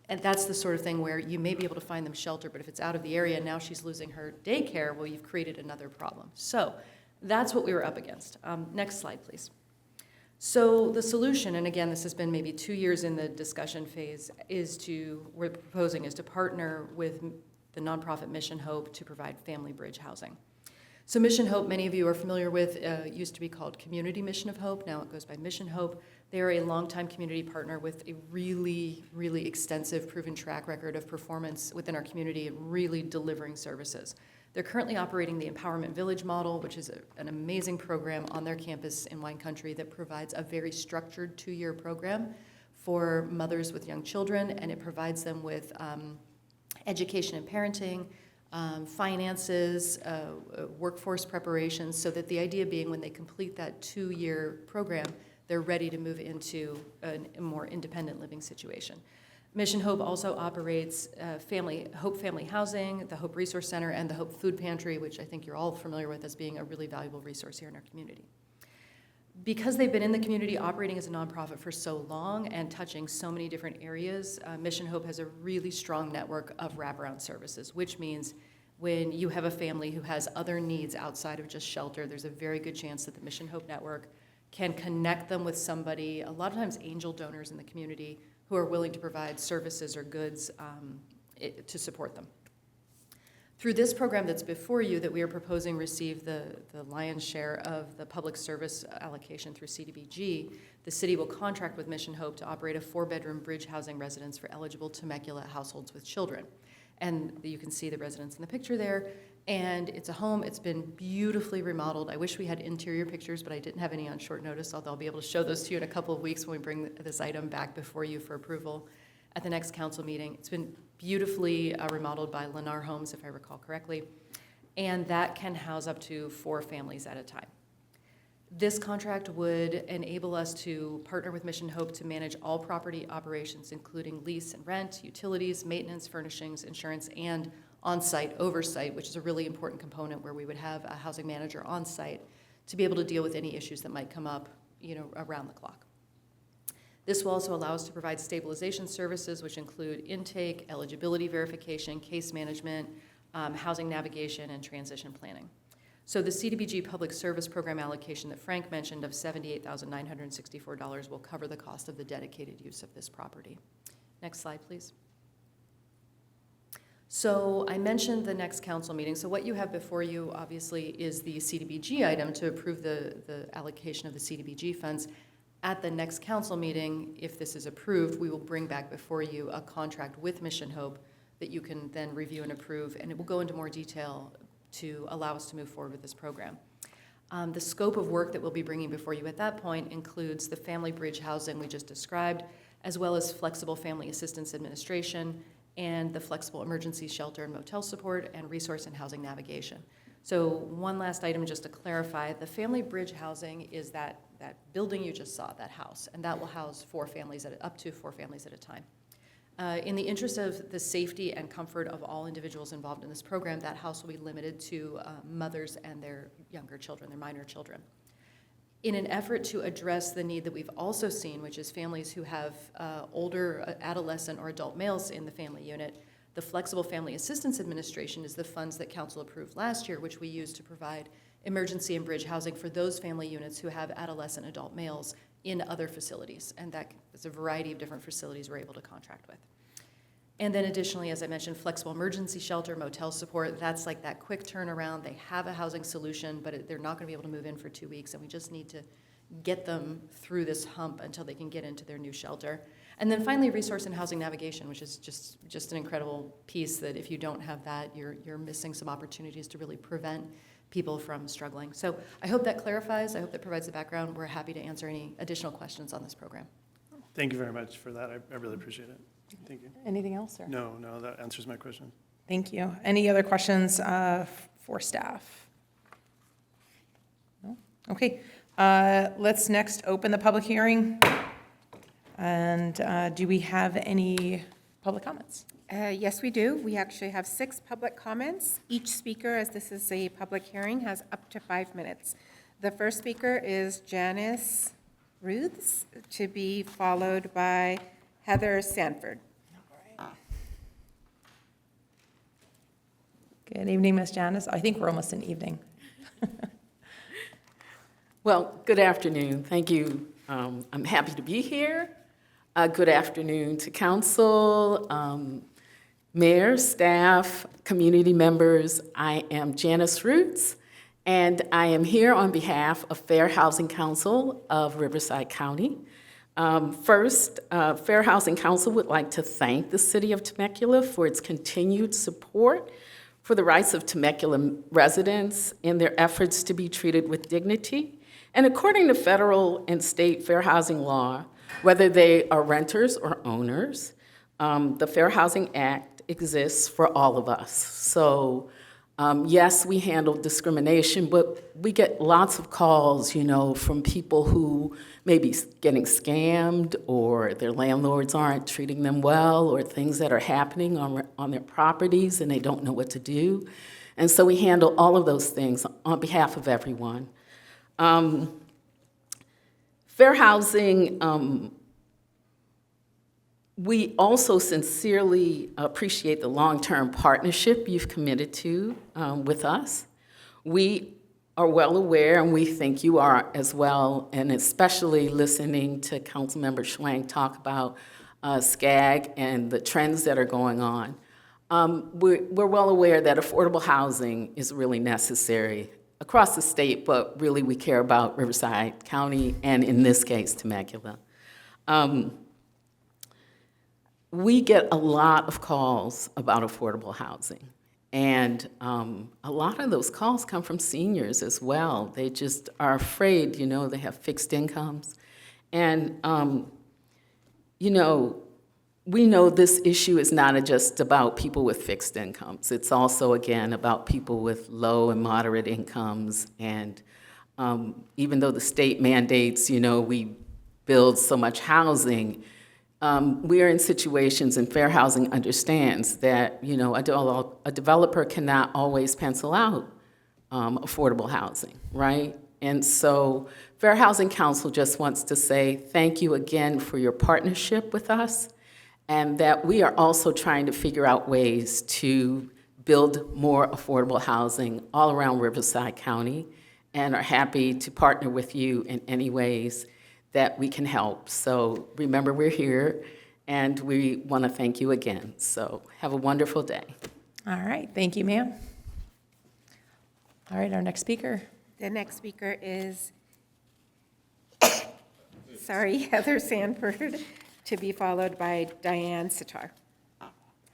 And that's the sort of thing where you may be able to find them shelter, but if it's out of the area and now she's losing her daycare, well, you've created another problem. So that's what we were up against. Next slide, please. So the solution, and again, this has been maybe 2 years in the discussion phase, we're proposing is to partner with the nonprofit Mission Hope to provide family bridge housing. So Mission Hope, many of you are familiar with, used to be called Community Mission of Hope. Now it goes by Mission Hope. They are a longtime community partner with a really, really extensive proven track record of performance within our community and really delivering services. They're currently operating the Empowerment Village model, which is an amazing program on their campus in Wine Country that provides a very structured 2-year program for mothers with young children, and it provides them with education and parenting, finances, workforce preparation, so that the idea being when they complete that 2-year program, they're ready to move into a more independent living situation. Mission Hope also operates Hope Family Housing, the Hope Resource Center, and the Hope Food Pantry, which I think you're all familiar with as being a really valuable resource here in our community. Because they've been in the community operating as a nonprofit for so long and touching so many different areas, Mission Hope has a really strong network of wraparound services, which means when you have a family who has other needs outside of just shelter, there's a very good chance that the Mission Hope network can connect them with somebody, a lot of times angel donors in the community, who are willing to provide services or goods to support them. Through this program that's before you that we are proposing receive the lion's share of the public service allocation through CDBG, the city will contract with Mission Hope to operate a 4-bedroom bridge housing residence for eligible Temecula households with children. And you can see the residence in the picture there. And it's a home, it's been beautifully remodeled. I wish we had interior pictures, but I didn't have any on short notice, although I'll be able to show those to you in a couple of weeks when we bring this item back before you for approval at the next council meeting. It's been beautifully remodeled by Lennar Homes, if I recall correctly, and that can house up to 4 families at a time. This contract would enable us to partner with Mission Hope to manage all property operations, including lease and rent, utilities, maintenance, furnishings, insurance, and on-site oversight, which is a really important component where we would have a housing manager on-site to be able to deal with any issues that might come up, around the clock. This will also allow us to provide stabilization services, which include intake, eligibility verification, case management, housing navigation, and transition planning. So the CDBG Public Service Program allocation that Frank mentioned of $78,964 will cover the cost of the dedicated use of this property. Next slide, please. So I mentioned the next council meeting. So what you have before you, obviously, is the CDBG item to approve the allocation of the CDBG funds. At the next council meeting, if this is approved, we will bring back before you a contract with Mission Hope that you can then review and approve, and it will go into more detail to allow us to move forward with this program. The scope of work that we'll be bringing before you at that point includes the family bridge housing we just described, as well as flexible family assistance administration, and the flexible emergency shelter and motel support, and resource and housing navigation. So one last item just to clarify, the family bridge housing is that building you just saw, that house, and that will house up to four families at a time. In the interest of the safety and comfort of all individuals involved in this program, that house will be limited to mothers and their younger children, their minor children. In an effort to address the need that we've also seen, which is families who have older adolescent or adult males in the family unit, the Flexible Family Assistance Administration is the funds that Council approved last year, which we use to provide emergency and bridge housing for those family units who have adolescent adult males in other facilities. And that is a variety of different facilities we're able to contract with. And then additionally, as I mentioned, flexible emergency shelter, motel support, that's like that quick turnaround. They have a housing solution, but they're not going to be able to move in for 2 weeks, and we just need to get them through this hump until they can get into their new shelter. And then finally, resource and housing navigation, which is just an incredible piece that if you don't have that, you're missing some opportunities to really prevent people from struggling. So I hope that clarifies. I hope that provides the background. We're happy to answer any additional questions on this program. Thank you very much for that. I really appreciate it. Thank you. Anything else, sir? No, that answers my question. Thank you. Any other questions for staff? No? Okay. Let's next open the public hearing. And do we have any public comments? Yes, we do. We actually have 6 public comments. Each speaker, as this is a public hearing, has up to 5 minutes. The first speaker is Janice Ruths, to be followed by Heather Sanford. Good evening, Ms. Janice. I think we're almost in evening. Well, good afternoon. Thank you. I'm happy to be here. Good afternoon to council, mayor, staff, community members. I am Janice Roots, and I am here on behalf of Fair Housing Council of Riverside County. First, Fair Housing Council would like to thank the City of Temecula for its continued support for the rights of Temecula residents in their efforts to be treated with dignity. And according to federal and state fair housing law, whether they are renters or owners, the Fair Housing Act exists for all of us. So yes, we handle discrimination, but we get lots of calls, from people who may be getting scammed, or their landlords aren't treating them well, or things that are happening on their properties and they don't know what to do. And so we handle all of those things on behalf of everyone. Fair housing, we also sincerely appreciate the long-term partnership you've committed to with us. We are well aware, and we think you are as well, and especially listening to Councilmember Schwank talk about SCAG and the trends that are going on. We're well aware that affordable housing is really necessary across the state, but really we care about Riverside County, and in this case, Temecula. We get a lot of calls about affordable housing, and a lot of those calls come from seniors as well. They just are afraid, they have fixed incomes. And, we know this issue is not just about people with fixed incomes. It's also, again, about people with low and moderate incomes. And even though the state mandates, we build so much housing, we are in situations, and fair housing understands that, a developer cannot always pencil out affordable housing, right? And so Fair Housing Council just wants to say thank you again for your partnership with us, and that we are also trying to figure out ways to build more affordable housing all around Riverside County, and are happy to partner with you in any ways that we can help. So remember, we're here, and we want to thank you again. So have a wonderful day. All right. Thank you, ma'am. All right, our next speaker. The next speaker is, Heather Sanford, to be followed by Diane Sitar.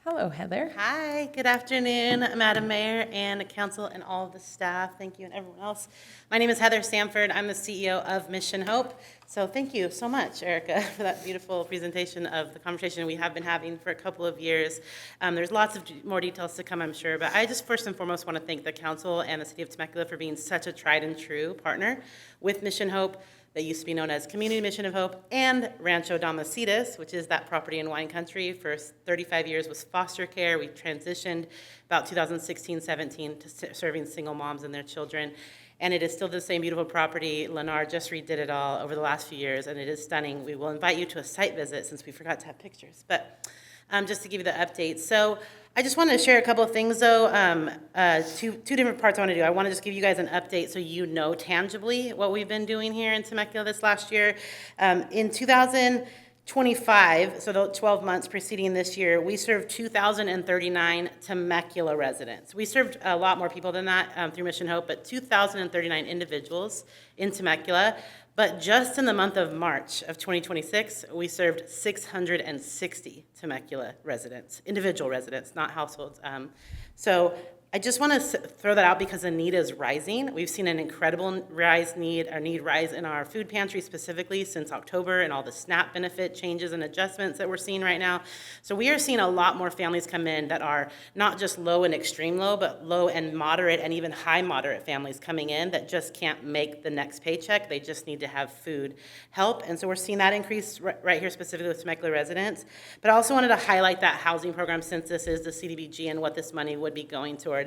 Hello, Heather. Hi, good afternoon, Madam Mayor and Council and all of the staff. Thank you and everyone else. My name is Heather Sanford. I'm the CEO of Mission Hope. So thank you so much, Erica, for that beautiful presentation of the conversation we have been having for a couple of years. There's lots of more details to come, I'm sure, but I just first and foremost want to thank the Council and the City of Temecula for being such a tried and true partner with Mission Hope. that used to be known as Community Mission of Hope, and Rancho Damacitas, which is that property in wine country. For 35 years was foster care. We transitioned about 2016-17 to serving single moms and their children. And it is still the same beautiful property. Lennar just redid it all over the last few years, and it is stunning. We will invite you to a site visit since we forgot to have pictures. But just to give you the update. So I just wanted to share a couple of things, though. Two different parts I want to do. I want to just give you guys an update so you know tangibly what we've been doing here in Temecula this last year. In 2025, so the 12 months preceding this year, we served 2,039 Temecula residents. We served a lot more people than that through Mission Hope, but 2,039 individuals in Temecula. But just in the month of March of 2026, we served 660 Temecula residents, individual residents, not households. So I just want to throw that out because the need is rising. We've seen an incredible need rise in our food pantry specifically since October, and all the SNAP benefit changes and adjustments that we're seeing right now. So we are seeing a lot more families come in that are not just low and extreme low, but low and moderate and even high moderate families coming in that just can't make the next paycheck. They just need to have food help. And so we're seeing that increase right here specifically with Temecula residents. But I also wanted to highlight that housing program since this is the CDBG and what this money would be going toward.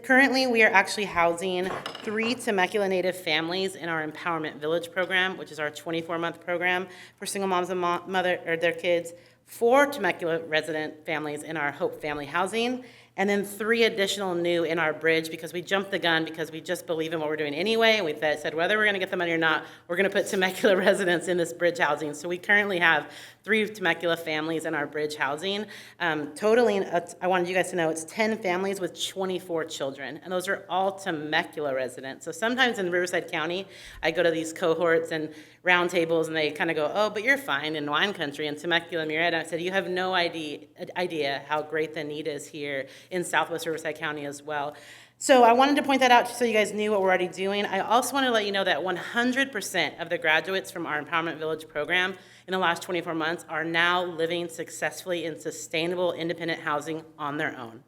Currently, we are actually housing 3 Temecula Native families in our Empowerment Village program, which is our 24-month program for single moms and their kids, 4 Temecula resident families in our Hope Family Housing, and then 3 additional new in our bridge because we jumped the gun because we just believe in what we're doing anyway. And we said whether we're going to get the money or not, we're going to put Temecula residents in this bridge housing. So we currently have 3 Temecula families in our bridge housing. Totaling, I wanted you guys to know, it's 10 families with 24 children. And those are all Temecula residents. So sometimes in Riverside County, I go to these cohorts and roundtables and they kind of go, oh, but you're fine in wine country in Temecula, Murrieta. I said, you have no idea how great the need is here in Southwest Riverside County as well. So I wanted to point that out so you guys knew what we're already doing. I also want to let you know that 100% of the graduates from our Empowerment Village program in the last 24 months are now living successfully in sustainable independent housing on their own.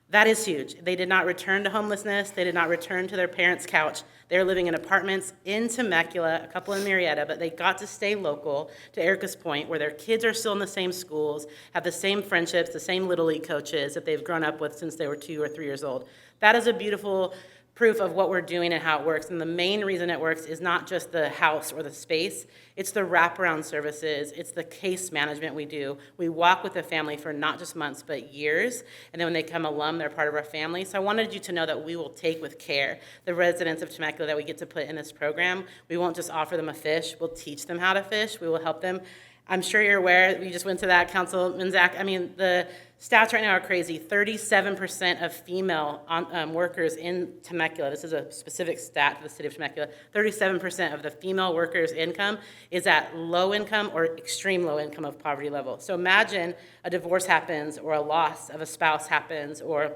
That is huge. They did not return to homelessness. They did not return to their parents' couch. They're living in apartments in Temecula, a couple in Murrieta, but they got to stay local to Erica's point, where their kids are still in the same schools, have the same friendships, the same Little League coaches that they've grown up with since they were 2 or 3 years old. That is a beautiful proof of what we're doing and how it works. And the main reason it works is not just the house or the space, it's the wraparound services, it's the case management we do. We walk with the family for not just months, but years. And then when they become alum, they're part of our family. So I wanted you to know that we will take with care the residents of Temecula that we get to put in this program. We won't just offer them a fish, we'll teach them how to fish, we will help them. I'm sure you're aware, we just went to that, Councilman Zach. I mean, the stats right now are crazy. 37% of female workers in Temecula, this is a specific stat for the city of Temecula, 37% of the female workers' income is at low income or extreme low income of poverty level. So imagine a divorce happens or a loss of a spouse happens or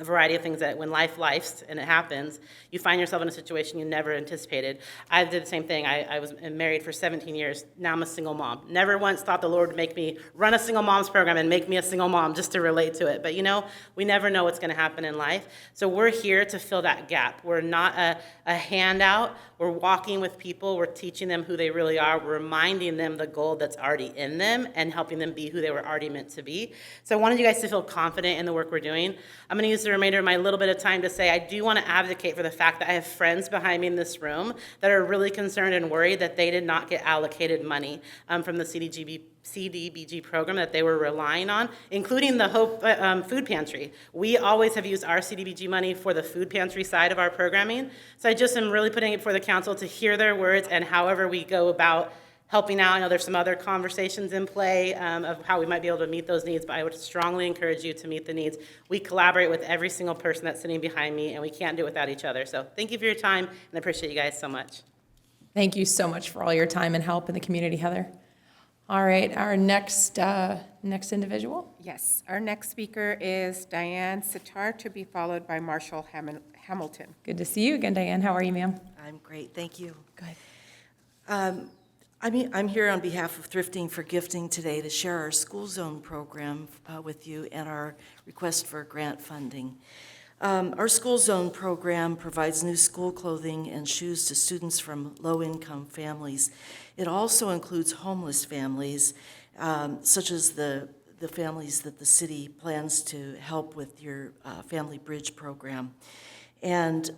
a variety of things that when lifes and it happens, you find yourself in a situation you never anticipated. I did the same thing. I was married for 17 years. Now I'm a single mom. Never once thought the Lord would make me run a single mom's program and make me a single mom just to relate to it. But you know, we never know what's going to happen in life. So we're here to fill that gap. We're not a handout. We're walking with people. We're teaching them who they really are. We're reminding them the gold that's already in them and helping them be who they were already meant to be. So I wanted you guys to feel confident in the work we're doing. I'm going to use the remainder of my little bit of time to say I do want to advocate for the fact that I have friends behind me in this room that are really concerned and worried that they did not get allocated money from the CDBG program that they were relying on, including the Hope Food Pantry. We always have used our CDBG money for the food pantry side of our programming. So I just am really putting it before the council to hear their words and however we go about helping out. I know there's some other conversations in play of how we might be able to meet those needs, but I would strongly encourage you to meet the needs. We collaborate with every single person that's sitting behind me, and we can't do it without each other. So thank you for your time, and I appreciate you guys so much. Thank you so much for all your time and help in the community, Heather. All right, our next individual. Yes, our next speaker is Diane Sitar, to be followed by Marshall Hamilton. Good to see you again, Diane. How are you, ma'am? I'm great, thank you. Good. I'm here on behalf of Thrifting for Gifting today to share our school zone program with you and our request for grant funding. Our school zone program provides new school clothing and shoes to students from low-income families. It also includes homeless families, such as the families that the city plans to help with your Family Bridge program. And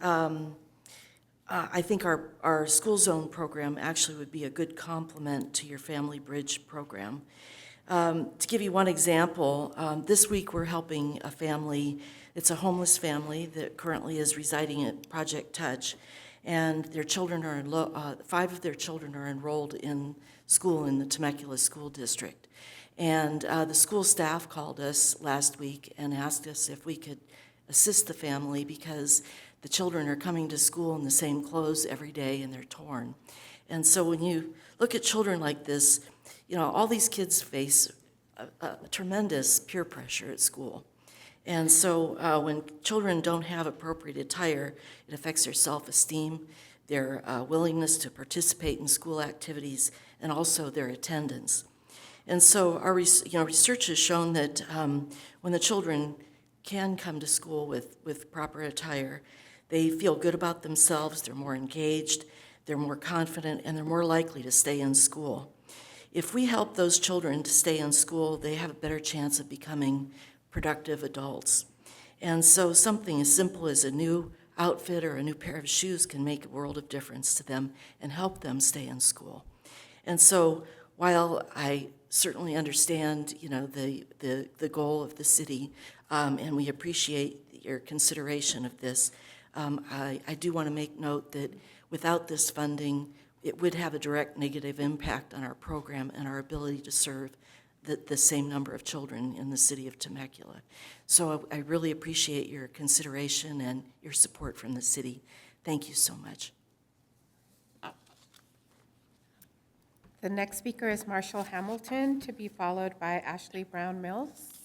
I think our school zone program actually would be a good complement to your Family Bridge program. To give you one example, this week we're helping a family. It's a homeless family that currently is residing at Project Touch, and their children are 5 of their children are enrolled in school in the Temecula School District. And the school staff called us last week and asked us if we could assist the family because the children are coming to school in the same clothes every day and they're torn. And so when you look at children like this, you know, all these kids face a tremendous peer pressure at school. And so when children don't have appropriate attire, it affects their self-esteem, their willingness to participate in school activities, and also their attendance. And so our research has shown that when the children can come to school with proper attire, they feel good about themselves, they're more engaged, they're more confident, and they're more likely to stay in school. If we help those children to stay in school, they have a better chance of becoming productive adults. And so something as simple as a new outfit or a new pair of shoes can make a world of difference to them and help them stay in school. And so while I certainly understand, you know, the goal of the city, and we appreciate your consideration of this, I do want to make note that without this funding, it would have a direct negative impact on our program and our ability to serve the same number of children in the city of Temecula. So I really appreciate your consideration and your support from the city. Thank you so much. The next speaker is Marshall Hamilton, to be followed by Ashley Brown Mills.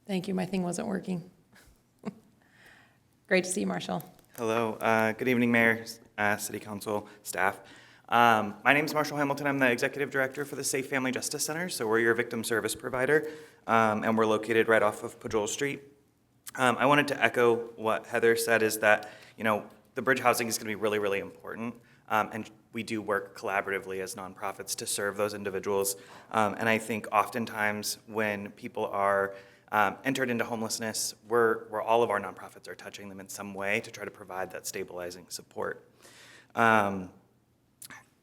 Thank you. My thing wasn't working. Great to see you, Marshall. Hello. Good evening, Mayor, City Council, staff. My name is Marshall Hamilton. I'm the Executive Director for the Safe Family Justice Center, so we're your victim service provider, and we're located right off of Pajol Street. I wanted to echo what Heather said, is that, you know, the bridge housing is going to be really, really important, and we do work collaboratively as nonprofits to serve those individuals, and I think oftentimes when people are entered into homelessness, where all of our nonprofits are touching them in some way to try to provide that stabilizing support.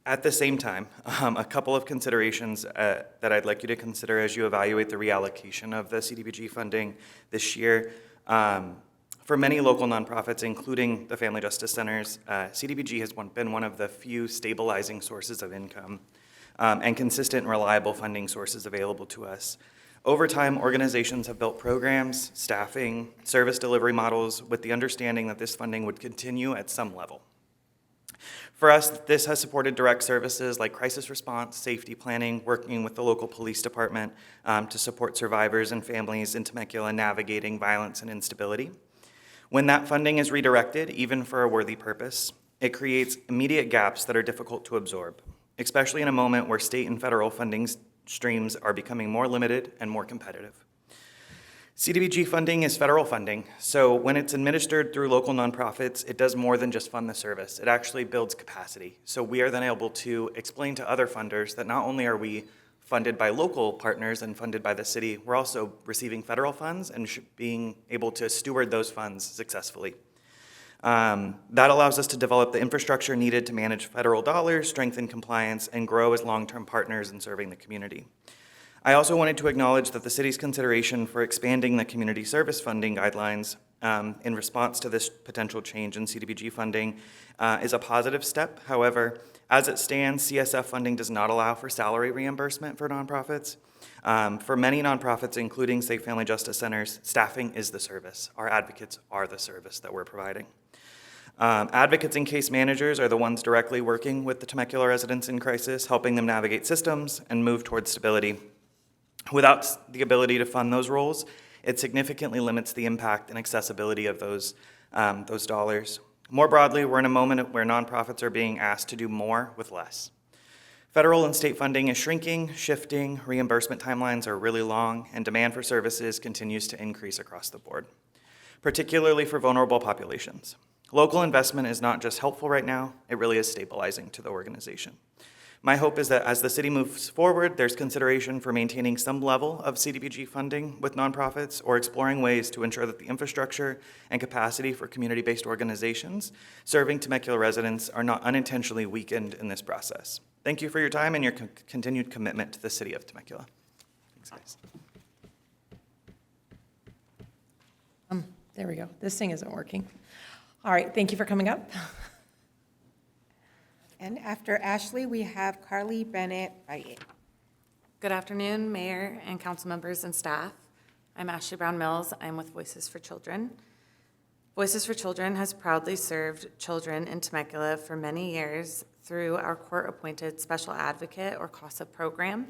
At the same time, a couple of considerations that I'd like you to consider as you evaluate the reallocation of the CDBG funding this year. For many local nonprofits, including the Family Justice Centers, CDBG has been one of the few stabilizing sources of income and consistent and reliable funding sources available to us. Over time, organizations have built programs, staffing, service delivery models with the understanding that this funding would continue at some level. For us, this has supported direct services like crisis response, safety planning, working with the local police department to support survivors and families in Temecula navigating violence and instability. When that funding is redirected, even for a worthy purpose, it creates immediate gaps that are difficult to absorb, especially in a moment where state and federal funding streams are becoming more limited and more competitive. CDBG funding is federal funding, so when it's administered through local nonprofits, it does more than just fund the service. It actually builds capacity. So we are then able to explain to other funders that not only are we funded by local partners and funded by the city, we're also receiving federal funds and being able to steward those funds successfully. That allows us to develop the infrastructure needed to manage federal dollars, strengthen compliance, and grow as long-term partners in serving the community. I also wanted to acknowledge that the city's consideration for expanding the community service funding guidelines in response to this potential change in CDBG funding is a positive step. However, as it stands, CSF funding does not allow for salary reimbursement for nonprofits. For many nonprofits, including Safe Family Justice Centers, staffing is the service. Our advocates are the service that we're providing. Advocates and case managers are the ones directly working with the Temecula residents in crisis, helping them navigate systems and move towards stability. Without the ability to fund those roles, it significantly limits the impact and accessibility of those dollars. More broadly, we're in a moment where nonprofits are being asked to do more with less. Federal and state funding is shrinking, shifting, reimbursement timelines are really long, and demand for services continues to increase across the board. particularly for vulnerable populations. Local investment is not just helpful right now, it really is stabilizing to the organization. My hope is that as the city moves forward, there's consideration for maintaining some level of CDBG funding with nonprofits or exploring ways to ensure that the infrastructure and capacity for community-based organizations serving Temecula residents are not unintentionally weakened in this process. Thank you for your time and your continued commitment to the city of Temecula. Thanks, guys. There we go. This thing isn't working. All right, thank you for coming up. And after Ashley, we have Carly Bennett Valle. Good afternoon, Mayor and council members and staff. I'm Ashley Brown Mills. I'm with Voices for Children. Voices for Children has proudly served children in Temecula for many years through our court-appointed special advocate or CASA program.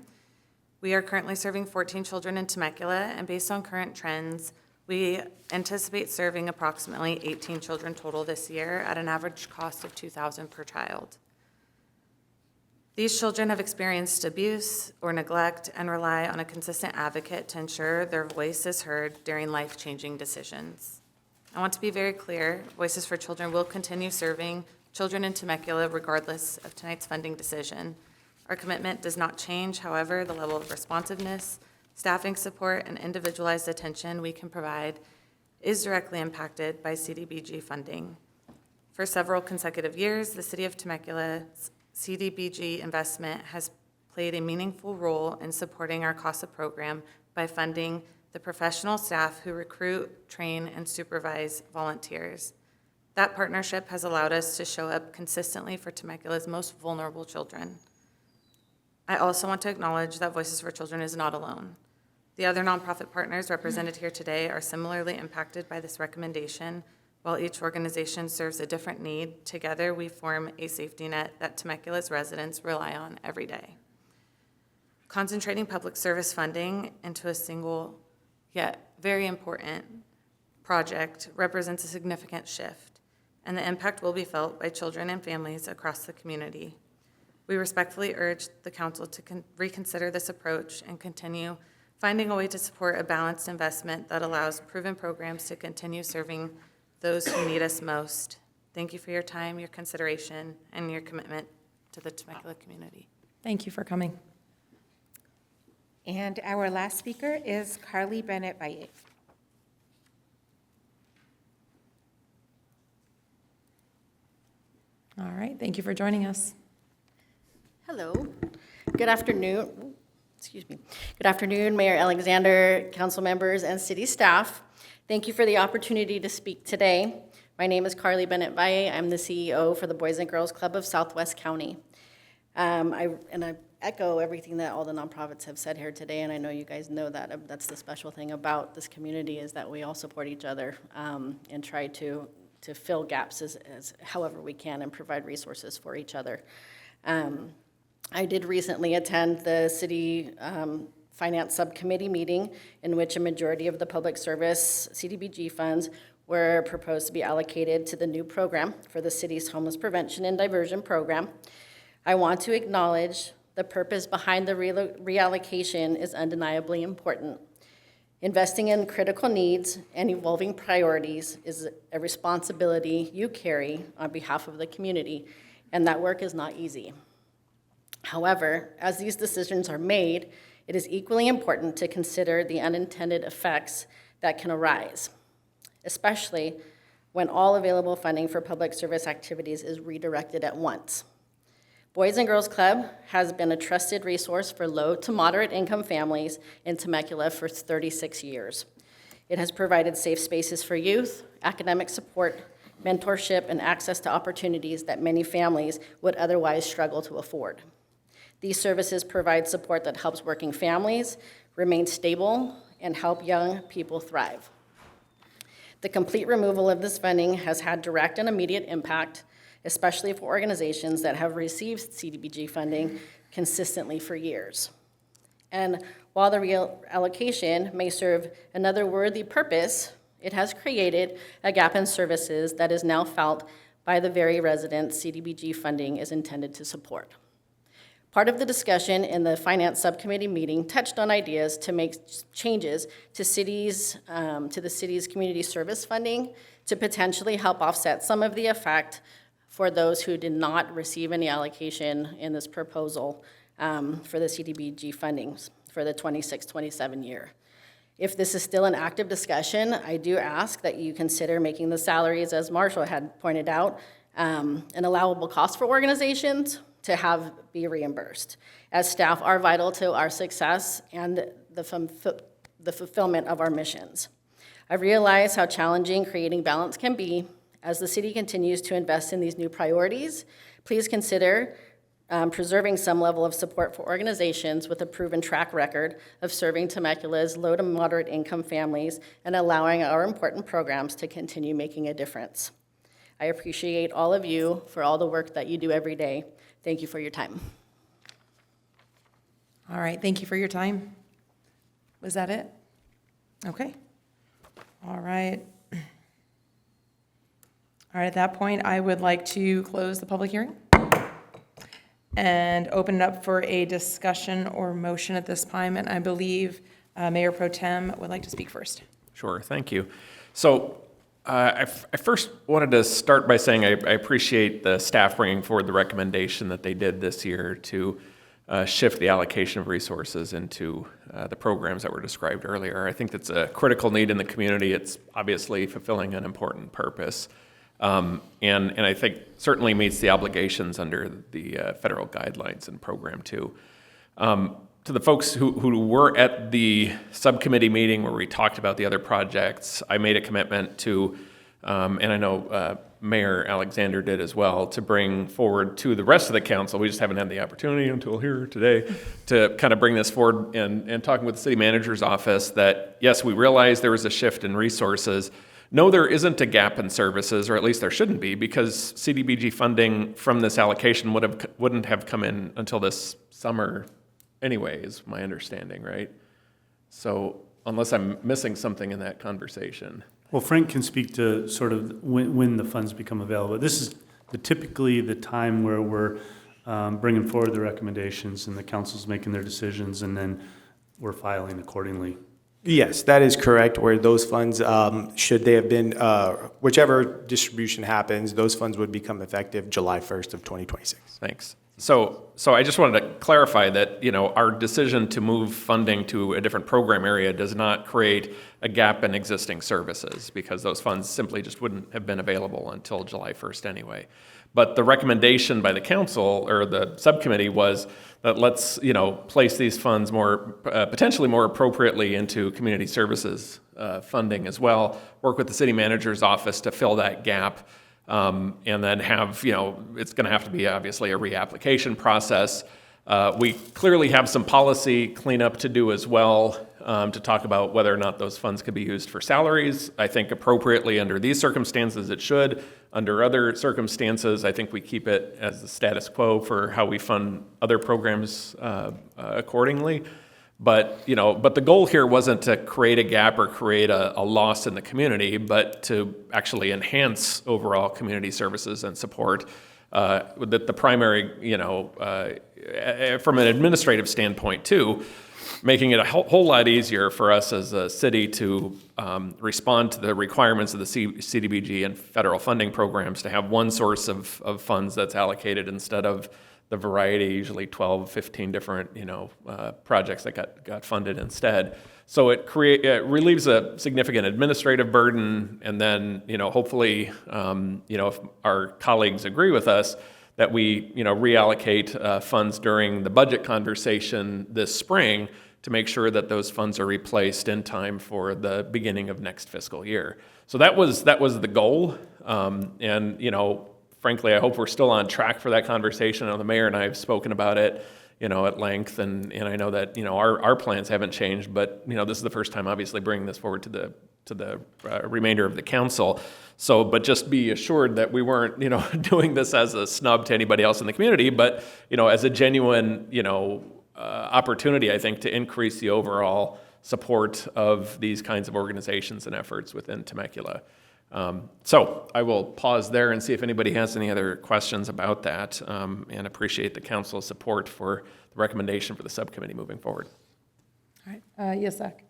We are currently serving 14 children in Temecula, and based on current trends, we anticipate serving approximately 18 children total this year at an average cost of $2,000 per child. These children have experienced abuse or neglect and rely on a consistent advocate to ensure their voice is heard during life-changing decisions. I want to be very clear, Voices for Children will continue serving children in Temecula regardless of tonight's funding decision. Our commitment does not change, however, the level of responsiveness, staffing support, and individualized attention we can provide is directly impacted by CDBG funding. For several consecutive years, the City of Temecula's CDBG investment has played a meaningful role in supporting our CASA program by funding the professional staff who recruit, train, and supervise volunteers. That partnership has allowed us to show up consistently for Temecula's most vulnerable children. I also want to acknowledge that Voices for Children is not alone. The other nonprofit partners represented here today are similarly impacted by this recommendation. While each organization serves a different need, together we form a safety net that Temecula's residents rely on every day. Concentrating public service funding into a single, yet very important project represents a significant shift, and the impact will be felt by children and families across the community. We respectfully urge the council to reconsider this approach and continue finding a way to support a balanced investment that allows proven programs to continue serving those who need us most. Thank you for your time, your consideration, and your commitment to the Temecula community. Thank you for coming. And our last speaker is Carly Bennett Valle. All right, thank you for joining us. Hello. Good afternoon. Excuse me. Good afternoon, Mayor Alexander, council members, and city staff. Thank you for the opportunity to speak today. My name is Carly Bennett Valle. I'm the CEO for the Boys and Girls Club of Southwest County. I echo everything that all the nonprofits have said here today, and I know you guys know that. That's the special thing about this community is that we all support each other and try to fill gaps as however we can and provide resources for each other. I did recently attend the city finance subcommittee meeting in which a majority of the public service CDBG funds were proposed to be allocated to the new program for the city's homeless prevention and diversion program. I want to acknowledge the purpose behind the reallocation is undeniably important. Investing in critical needs and evolving priorities is a responsibility you carry on behalf of the community, and that work is not easy. However, as these decisions are made, it is equally important to consider the unintended effects that can arise, especially when all available funding for public service activities is redirected at once. Boys and Girls Club has been a trusted resource for low to moderate income families in Temecula for 36 years. It has provided safe spaces for youth, academic support, mentorship, and access to opportunities that many families would otherwise struggle to afford. These services provide support that helps working families remain stable and help young people thrive. The complete removal of this funding has had direct and immediate impact, especially for organizations that have received CDBG funding consistently for years. And while the reallocation may serve another worthy purpose, it has created a gap in services that is now felt by the very residents CDBG funding is intended to support. Part of the discussion in the Finance Subcommittee meeting touched on ideas to make changes to the city's community service funding to potentially help offset some of the effect for those who did not receive any allocation in this proposal for the CDBG fundings for the 26-27 year. If this is still an active discussion, I do ask that you consider making the salaries, as Marshall had pointed out, an allowable cost for organizations to have be reimbursed, as staff are vital to our success and the fulfillment of our missions. I realize how challenging creating balance can be as the city continues to invest in these new priorities. Please consider preserving some level of support for organizations with a proven track record of serving Temecula's low to moderate income families and allowing our important programs to continue making a difference. I appreciate all of you for all the work that you do every day. Thank you for your time. All right, thank you for your time. Was that it? Okay. All right. All right, at that point, I would like to close the public hearing and open it up for a discussion or motion at this time. And I believe Mayor Pro Tem would like to speak first. Sure, thank you. So I first wanted to start by saying I appreciate the staff bringing forward the recommendation that they did this year to shift the allocation of resources into the programs that were described earlier. I think that's a critical need in the community. It's obviously fulfilling an important purpose. And I think certainly meets the obligations under the federal guidelines and program too. To the folks who were at the subcommittee meeting where we talked about the other projects, I made a commitment to, and I know Mayor Alexander did as well, to bring forward to the rest of the council. We just haven't had the opportunity until here today to kind of bring this forward and talking with the city manager's office that, yes, we realize there was a shift in resources. No, there isn't a gap in services, or at least there shouldn't be, because CDBG funding from this allocation wouldn't have come in until this summer anyway, is my understanding, right? So unless I'm missing something in that conversation. Well, Frank can speak to sort of when the funds become available. This is typically the time where we're bringing forward the recommendations and the council's making their decisions, and then we're filing accordingly. Yes, that is correct, where those funds, should they have been, whichever distribution happens, those funds would become effective July 1st of 2026. Thanks. So I just wanted to clarify that, our decision to move funding to a different program area does not create a gap in existing services, because those funds simply just wouldn't have been available until July 1st anyway. But the recommendation by the council or the subcommittee was that let's, place these funds potentially more appropriately into community services funding as well, work with the city manager's office to fill that gap. And then have, it's going to have to be obviously a reapplication process. We clearly have some policy cleanup to do as well, to talk about whether or not those funds could be used for salaries. I think appropriately under these circumstances it should. Under other circumstances, I think we keep it as the status quo for how we fund other programs accordingly. But the goal here wasn't to create a gap or create a loss in the community, but to actually enhance overall community services and support. That the primary, from an administrative standpoint too, making it a whole lot easier for us as a city to respond to the requirements of the CDBG and federal funding programs, to have one source of funds that's allocated instead of the variety, usually 12, 15 different, projects that got funded instead. So it relieves a significant administrative burden, and then, hopefully, if our colleagues agree with us, that we, reallocate funds during the budget conversation this spring to make sure that those funds are replaced in time for the beginning of next fiscal year. So that was the goal, and frankly, I hope we're still on track for that conversation. I know the mayor and I have spoken about it, at length, and I know that, our plans haven't changed, but, this is the first time, obviously, bringing this forward to the remainder of the council. So, but just be assured that we weren't, doing this as a snub to anybody else in the community, but, as a genuine, opportunity, I think, to increase the overall support of these kinds of organizations and efforts within Temecula. So I will pause there and see if anybody has any other questions about that, and appreciate the council's support for the recommendation for the subcommittee moving forward. All right, yes, Zach.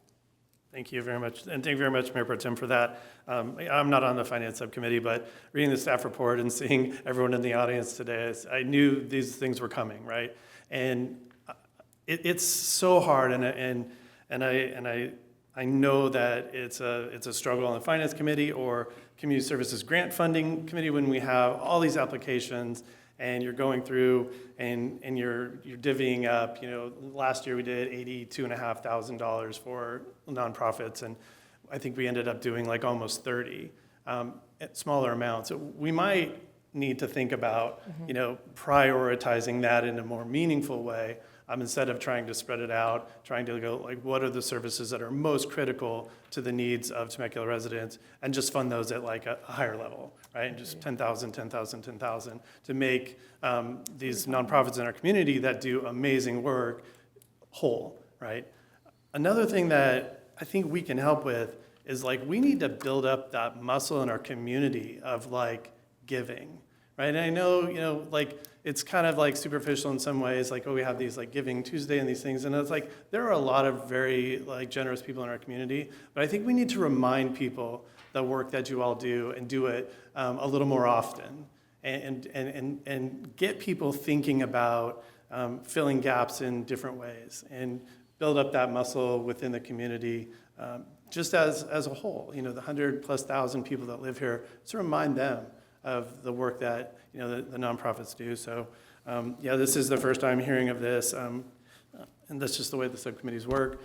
Thank you very much, and thank you very much, Mayor Pro Tem, for that. I'm not on the Finance Subcommittee, but reading the staff report and seeing everyone in the audience today, I knew these things were coming, right? And it's so hard, and I know that it's a struggle on the Finance Committee or Community Services Grant Funding Committee when we have all these applications and you're going through and you're divvying up. You know, last year we did $82,500 for nonprofits, and I think we ended up doing like almost 30 at smaller amounts. So we might need to think about, you know, prioritizing that in a more meaningful way. Instead of trying to spread it out, trying to go like, what are the services that are most critical to the needs of Temecula residents, and just fund those at like a higher level, right? And just 10,000, 10,000, 10,000 to make these nonprofits in our community that do amazing work whole, right? Another thing that I think we can help with is like, we need to build up that muscle in our community of like giving, right? And I know, you know, like, it's kind of like superficial in some ways, like, oh, we have these like Giving Tuesday and these things. And it's like, there are a lot of very like generous people in our community, but I think we need to remind the work that you all do and do it a little more often and get people thinking about filling gaps in different ways and build up that muscle within the community just as a whole. You know, the 100,000+ people that live here, to remind them of the work that, you know, the nonprofits do. So, yeah, this is the first time hearing of this, and that's just the way the subcommittees work.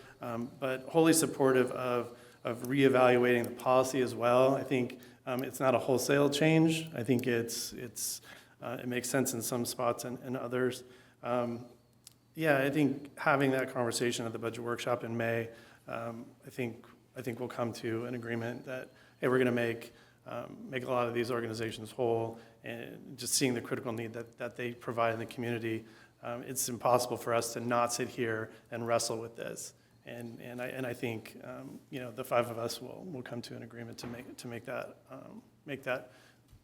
But wholly supportive of reevaluating the policy as well. I think it's not a wholesale change. I think it makes sense in some spots and others. Yeah, I think having that conversation at the budget workshop in May, I think we'll come to an agreement that, hey, we're going to make a lot of these organizations whole, and just seeing the critical need that they provide in the community. It's impossible for us to not sit here and wrestle with this. And I think you know, the five of us will come to an agreement to make that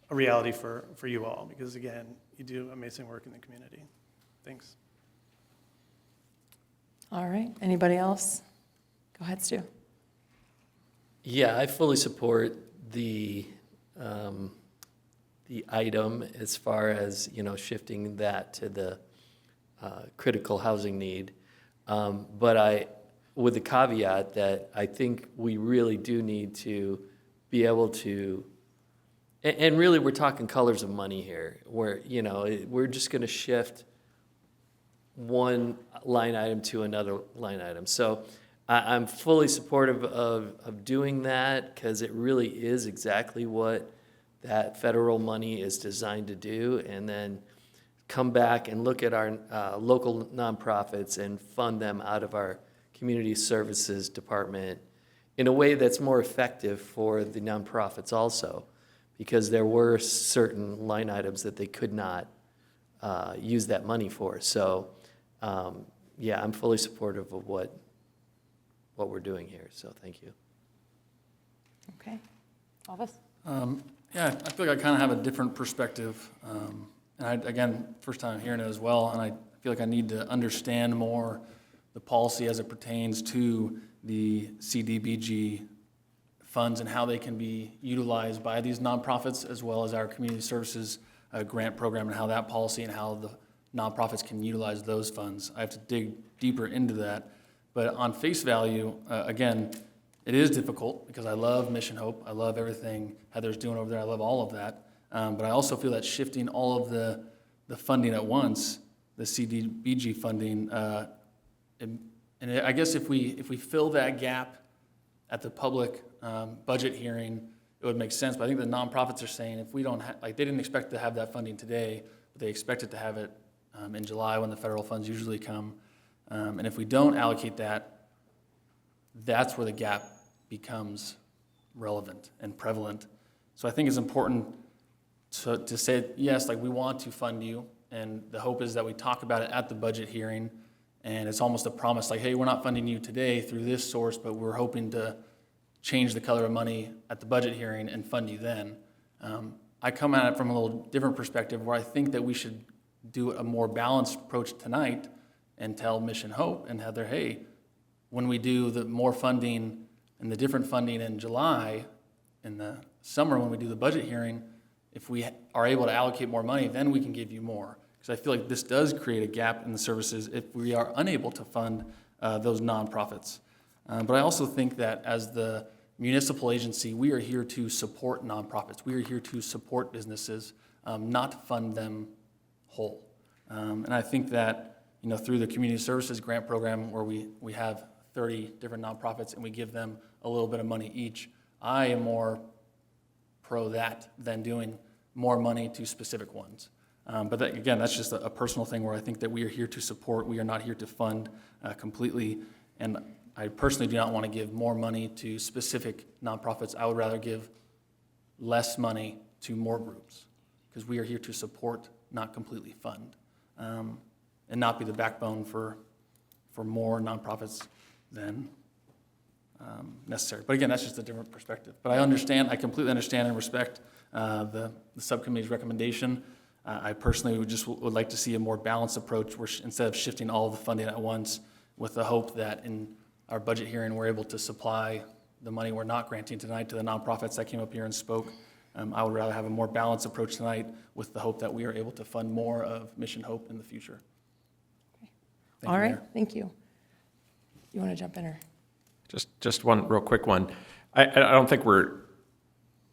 a reality for you all, because again, you do amazing work in the community. Thanks. All right, anybody else? Go ahead, Stu. Yeah, I fully support the item as far as, you know, shifting that to the critical housing need. But with the caveat that I think we really do need to be able to, and really we're talking colors of money here, where, you know, we're just going to shift one line item to another line item. So I'm fully supportive of doing that, because it really is exactly what that federal money is designed to do, and then come back and look at our local nonprofits and fund them out of our community services department in a way that's more effective for the nonprofits also, because there were certain line items that they could not use that money for. So yeah, I'm fully supportive of what we're doing here, so thank you. Okay. Elvis? Yeah, I feel like I kind of have a different perspective. And again, first time hearing it as well, and I feel like I need to understand more the policy as it pertains to the CDBG funds and how they can be utilized by these nonprofits, as well as our community services grant program, and how that policy and how the nonprofits can utilize those funds. I have to dig deeper into that. But on face value, again, it is difficult because I love Mission Hope. I love everything Heather's doing over there. I love all of that. But I also feel that shifting all of the funding at once, the CDBG funding, and I guess if we fill that gap at the public budget hearing, it would make sense. But I think the nonprofits are saying, if we don't like, they didn't expect to have that funding today, but they expected to have it in July when the federal funds usually come. And if we don't allocate that, that's where the gap becomes relevant and prevalent. So I think it's important to say, yes, like, we want to fund you, and the hope is that we talk about it at the budget hearing, and it's almost a promise, like, hey, we're not funding you today through this source, but we're hoping to change the color of money at the budget hearing and fund you then. I come at it from a little different perspective where I think that we should do a more balanced approach tonight and tell Mission Hope and Heather, hey, when we do the more funding and the different funding in July, in the summer when we do the budget hearing, if we are able to allocate more money, then we can give you more. Because I feel like this does create a gap in the services if we are unable to fund those nonprofits. But I also think that as the municipal agency, we are here to support nonprofits. We are here to support businesses, not fund them whole. And I think that, you know, through the community services grant program where we have 30 different nonprofits and we give them a little bit of money each, I am more pro that than doing more money to specific ones. But that, again, that's just a personal thing where I think that we are here to support. We are not here to fund completely. And I personally do not want to give more money to specific nonprofits. I would rather give less money to more groups because we are here to support, not completely fund, and not be the backbone for more nonprofits than necessary. But again, that's just a different perspective. But I completely understand and respect the subcommittee's recommendation. I personally would like to see a more balanced approach where instead of shifting all the funding at once with the hope that in our budget hearing we're able to supply the money we're not granting tonight to the nonprofits that came up here and spoke. I would rather have a more balanced approach tonight with the hope that we are able to fund more of Mission Hope in the future. All right, thank you. You want to jump in or? Just one real quick one. I don't think we're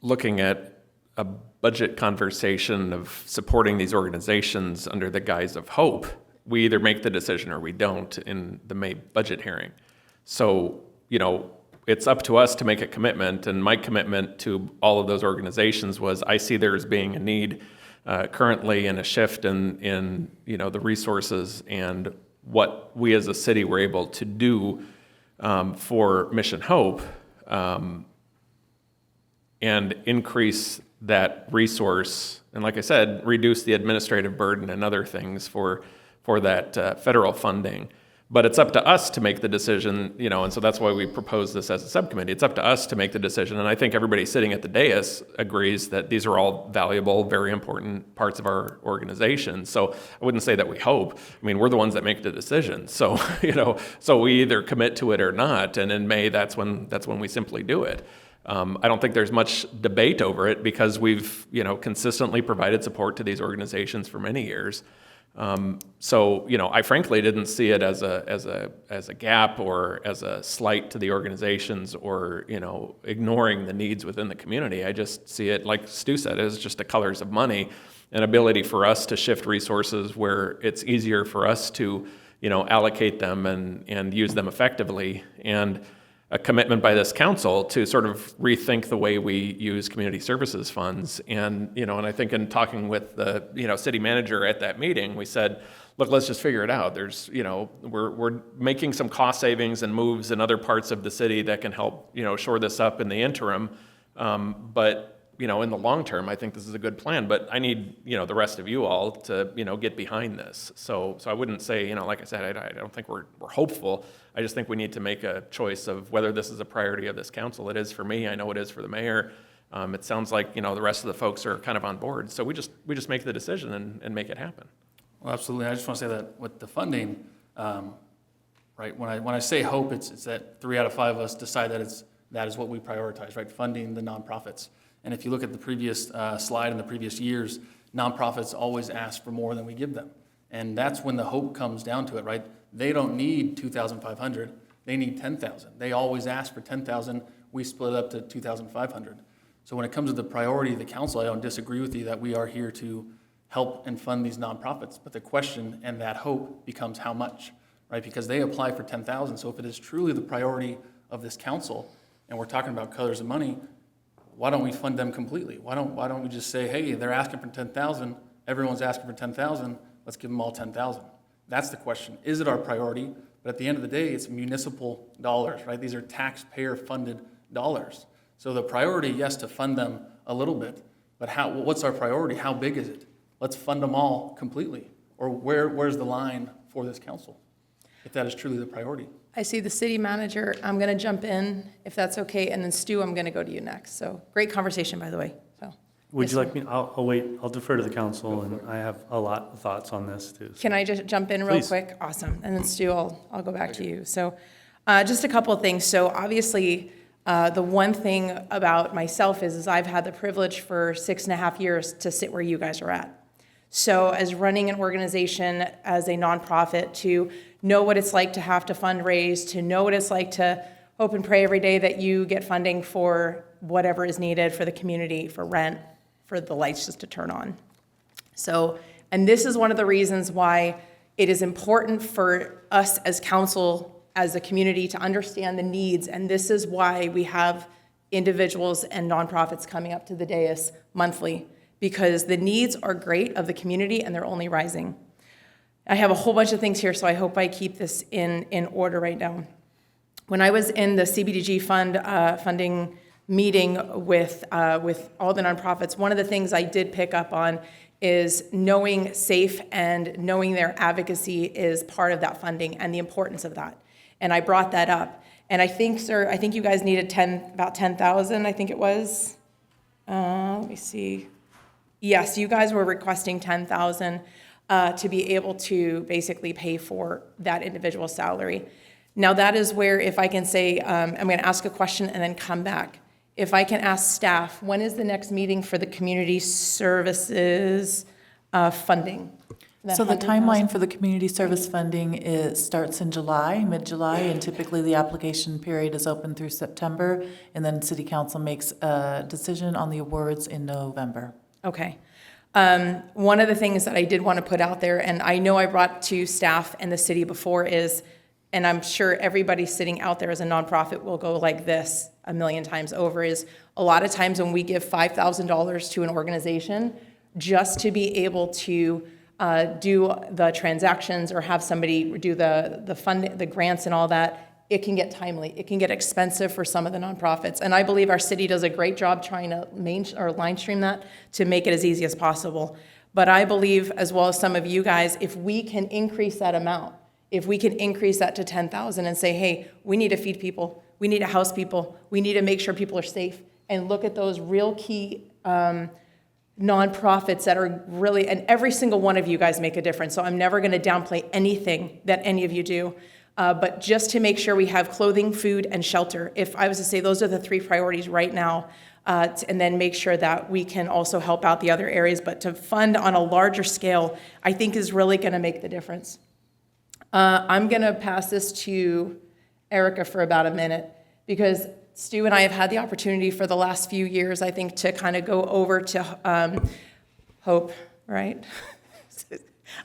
looking at a budget conversation of supporting these organizations under the guise of hope. We either make the decision or we don't in the May budget hearing. So, you know, it's up to us to make a commitment, and my commitment to all of those organizations was I see there as being a need currently and a shift in you know, the resources and what we as a city were able to do for Mission Hope and increase that resource, and like I said, reduce the administrative burden and other things for that federal funding. But it's up to us to make the decision, you know, and so that's why we propose this as a subcommittee. It's up to us to make the decision, and I think everybody sitting at the dais agrees that these are all valuable, very important parts of our organization. So I wouldn't say that we hope. I mean, we're the ones that make the decision. So, you know, so we either commit to it or not, and in May, that's when we simply do it. I don't think there's much debate over it because we've, you know, consistently provided support to these organizations for many years. So, you know, I frankly didn't see it as a gap or as a slight to the organizations or, you know, ignoring the needs within the community. I just see it, like Stu said, as just the colors of money, an ability for us to shift resources where it's easier for us to, you know, allocate them and use them effectively, and a commitment by this council to sort of rethink the way we use community services funds. And, you know, and I think in talking with the, you know, city manager at that meeting, we said, look, let's just figure it out. There's, you know, we're making some cost savings and moves in other parts of the city that can help, you know, shore this up in the interim. But, you know, in the long term, I think this is a good plan, but I need, you know, the rest of you all to, you know, get behind this. So I wouldn't say, you know, like I said, I don't think we're hopeful. I just think we need to make a choice of whether this is a priority of this council. It is for me. I know it is for the mayor. It sounds like, you know, the rest of the folks are kind of on board. So we just make the decision and make it happen. Well, absolutely. I just want to say that with the funding, right, when I say hope, it's that 3 out of 5 of us decide that is what we prioritize, right, funding the nonprofits. And if you look at the previous slide in the previous years, nonprofits always ask for more than we give them. And that's when the hope comes down to it, right? They don't need 2,500, they need 10,000. They always ask for 10,000, we split it up to 2,500. So when it comes to the priority of the council, I don't disagree with you that we are here to help and fund these nonprofits. But the question and that hope becomes how much, right? Because they apply for 10,000. So if it is truly the priority of this council, and we're talking about colors of money, why don't we fund them completely? Why don't we just say, hey, they're asking for 10,000, everyone's asking for 10,000, let's give them all 10,000. That's the question. Is it our priority? But at the end of the day, it's municipal dollars, right? These are taxpayer-funded dollars. So the priority, yes, to fund them a little bit, but what's our priority? How big is it? Let's fund them all completely. Or where's the line for this council, if that is truly the priority? I see the city manager. I'm going to jump in, if that's okay, and then Stu, I'm going to go to you next. So great conversation, by the way. So Would yes, you sir. like me, I'll wait, I'll defer to the council, and I have a lot of thoughts on this too. Can I just jump in real Please. quick? Awesome. And then Stu, I'll go back to you. So just a couple of things. So obviously, the one thing about myself is I've had the privilege for 6.5 years to sit where you guys are at. So as running an organization as a nonprofit, to know what it's like to have to fundraise, to know what it's like to hope and pray every day that you get funding for whatever is needed for the community, for rent, for the lights just to turn on. So, and this is one of the reasons why it is important for us as council, as a community, to understand the needs. And this is why we have individuals and nonprofits coming up to the dais monthly, because the needs are great of the community and they're only rising. I have a whole bunch of things here, so I hope I keep this in order right now. When I was in the CBDG funding meeting with all the nonprofits, one of the things I did pick up on is knowing SAFE and knowing their advocacy is part of that funding and the importance of that. And I brought that up. And I think, sir, I think you guys needed about 10,000, I think it was. Let me see. Yes, you guys were requesting 10,000 to be able to basically pay for that individual salary. Now that is where, if I can say, I'm going to ask a question and then come back. If I can ask staff, when is the next meeting for the community services funding? So the timeline for the community service funding starts in July, mid-July, and typically the application period is open through September, and then City Council makes a decision on the awards in November. Okay. One of the things that I did want to put out there, and I know I brought to staff and the city before, is, and I'm sure everybody sitting out there as a nonprofit will go like this a million times over, is a lot of times when we give $5,000 to an organization just to be able to do the transactions or have somebody do the funding, the grants and all that, it can get timely. It can get expensive for some of the nonprofits. And I believe our city does a great job trying to line stream that to make it as easy as possible. But I believe, as well as some of you guys, if we can increase that amount, if we can increase that to 10,000 and say, hey, we need to feed people, we need to house people, we need to make sure people are safe, and look at those real key nonprofits that are really, and every single one of you guys make a difference. So I'm never going to downplay anything that any of you do. But just to make sure we have clothing, food, and shelter, if I was to say those are the 3 priorities right now, and then make sure that we can also help out the other areas, but to fund on a larger scale, I think is really going to make the difference. I'm going to pass this to Erica for about a minute, because Stu and I have had the opportunity for the last few years, I think, to kind of go over to Hope, right?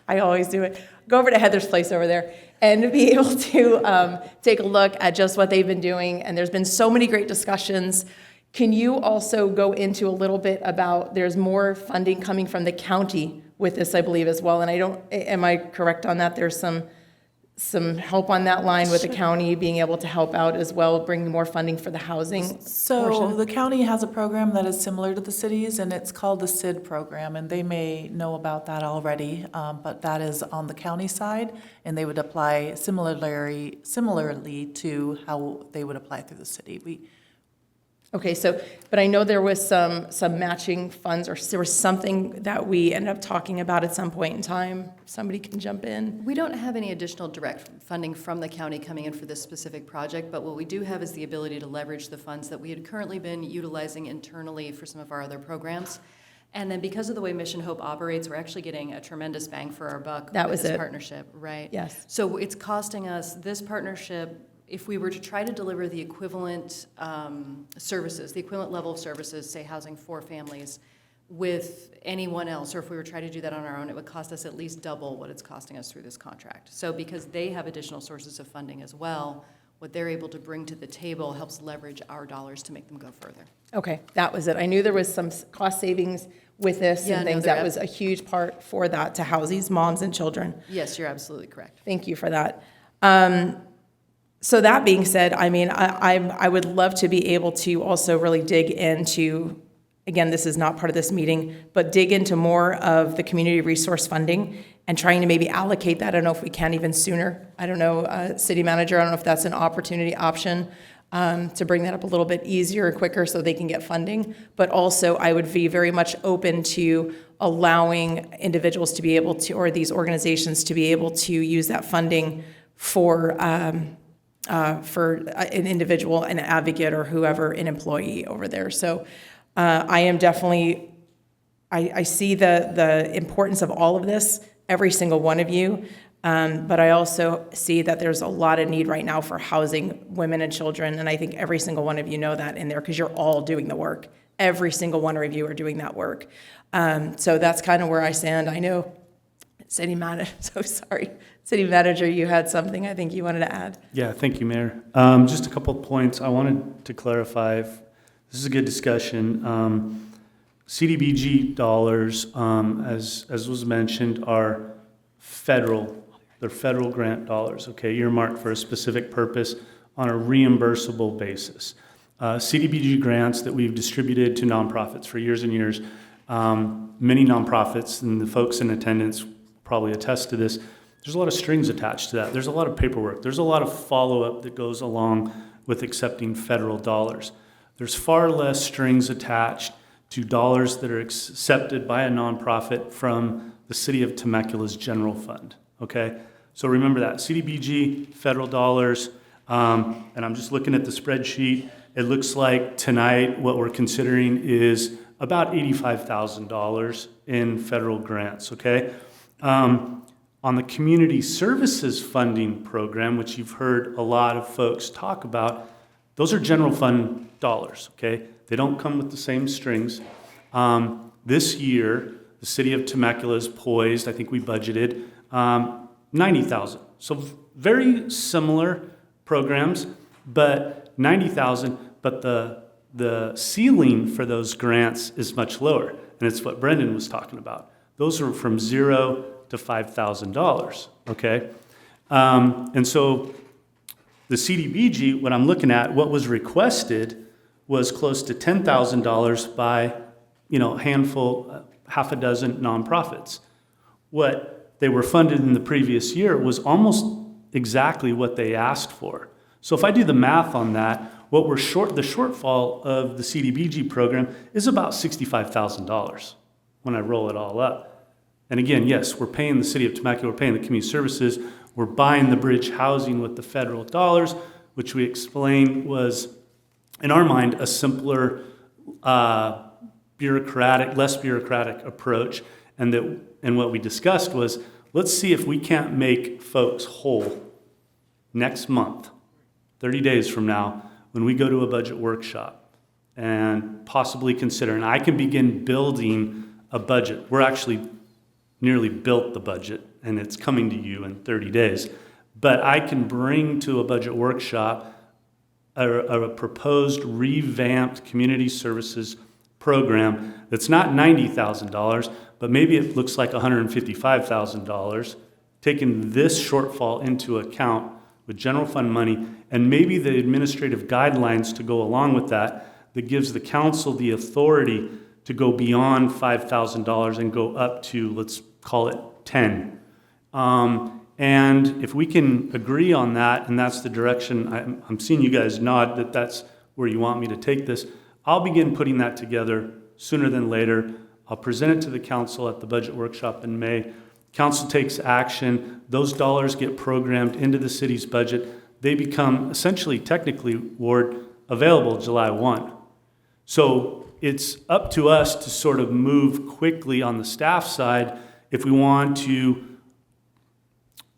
I always do it. Go over to Heather's place over there and be able to take a look at just what they've been doing. And there's been so many great discussions. Can you also go into a little bit about, there's more funding coming from the county with this, I believe, as well. And am I correct on that? There's some help on that line with the county being able to help out as well, bring more funding for the housing So portion? the county has a program that is similar to the cities, and it's called the SID program, and they may know about that already, but that is on the county side, and they would apply similarly to how they would apply through the city. Okay, so, but I know there was some matching funds, or there was something that we ended up talking about at some point in time. Somebody can jump in. We don't have any additional direct funding from the county coming in for this specific project, but what we do have is the ability to leverage the funds that we had currently been utilizing internally for some of our other programs. And then because of the way Mission Hope operates, we're actually getting a tremendous bang for our buck with this partnership, right? Yes. So it's costing us, this partnership, if we were to try to deliver the equivalent services, the equivalent level of services, say housing 4 families, with anyone else, or if we were trying to do that on our own, it would cost us at least double what it's costing us through this contract. So because they have additional sources of funding as well, what they're able to bring to the table helps leverage our dollars to make them go further. Okay, that was it. I knew there was some cost savings with this and things. That was a huge part for that, to house these moms and children. Yes, you're absolutely correct. Thank you for that. So that being said, I mean, I would love to be able to also really dig into, again, this is not part of this meeting, but dig into more of the community resource funding and trying to maybe allocate that. I don't know if we can even sooner. I don't know, city manager, I don't know if that's an option to bring that up a little bit easier and quicker so they can get funding. But also, I would be very much open to allowing individuals to be able to, or these organizations to be able to use that funding for an individual, an advocate, or whoever, an employee over there. So I am definitely, I see the importance of all of this, every single one of you. But I also see that there's a lot of need right now for housing women and children. And I think every single one of you know that in there because you're all doing the work. Every single one of you are doing that work. So that's kind of where I stand. I know City Manager, you had something I think you wanted to add. Yeah, thank you, Mayor. Just a couple of points. I wanted to clarify. This is a good discussion. CDBG dollars, as was mentioned, are federal. They're federal grant dollars, okay, earmarked for a specific purpose on a reimbursable basis. CDBG grants that we've distributed to nonprofits for years and years, many nonprofits, and the folks in attendance probably attest to this, there's a lot of strings attached to that. There's a lot of paperwork. There's a lot of follow-up that goes along with accepting federal dollars. There's far less strings attached to dollars that are accepted by a nonprofit from the City of Temecula's general fund, okay? So remember that, CDBG, federal dollars, and I'm just looking at the spreadsheet. It looks like tonight what we're considering is about $85,000 in federal grants, okay? On the community services funding program, which you've heard a lot of folks talk about, those are general fund dollars, okay? They don't come with the same strings. This year, the City of Temecula is poised, I think we budgeted $90,000. So very similar programs, but $90,000, but the ceiling for those grants is much lower. And it's what Brendan was talking about. Those are from $0 to $5,000, okay? And so the CDBG, what I'm looking at, what was requested was close to $10,000 by, a handful, half a dozen nonprofits. What they were funded in the previous year was almost exactly what they asked for. So if I do the math on that, the shortfall of the CDBG program is about $65,000 when I roll it all up. And again, yes, we're paying the City of Temecula, we're paying the community services, we're buying the bridge housing with the federal dollars, which we explained was, in our mind, a simpler, less bureaucratic approach. And what we discussed was, let's see if we can't make folks whole next month, 30 days from now, when we go to a budget workshop and possibly consider, and I can begin building a budget. We're actually nearly built the budget, and it's coming to you in 30 days. But I can bring to a budget workshop a proposed revamped community services program that's not $90,000, but maybe it looks like $155,000, taking this shortfall into account with general fund money, and maybe the administrative guidelines to go along with that gives the council the authority to go beyond $5,000 and go up to, let's call it 10. And if we can agree on that, and that's the direction, I'm seeing you guys nod that that's where you want me to take this, I'll begin putting that together sooner than later. I'll present it to the council at the budget workshop in May. Council takes action. Those dollars get programmed into the city's budget. They become essentially, technically, Ward, available July 1. So it's up to us to sort of move quickly on the staff side if we want to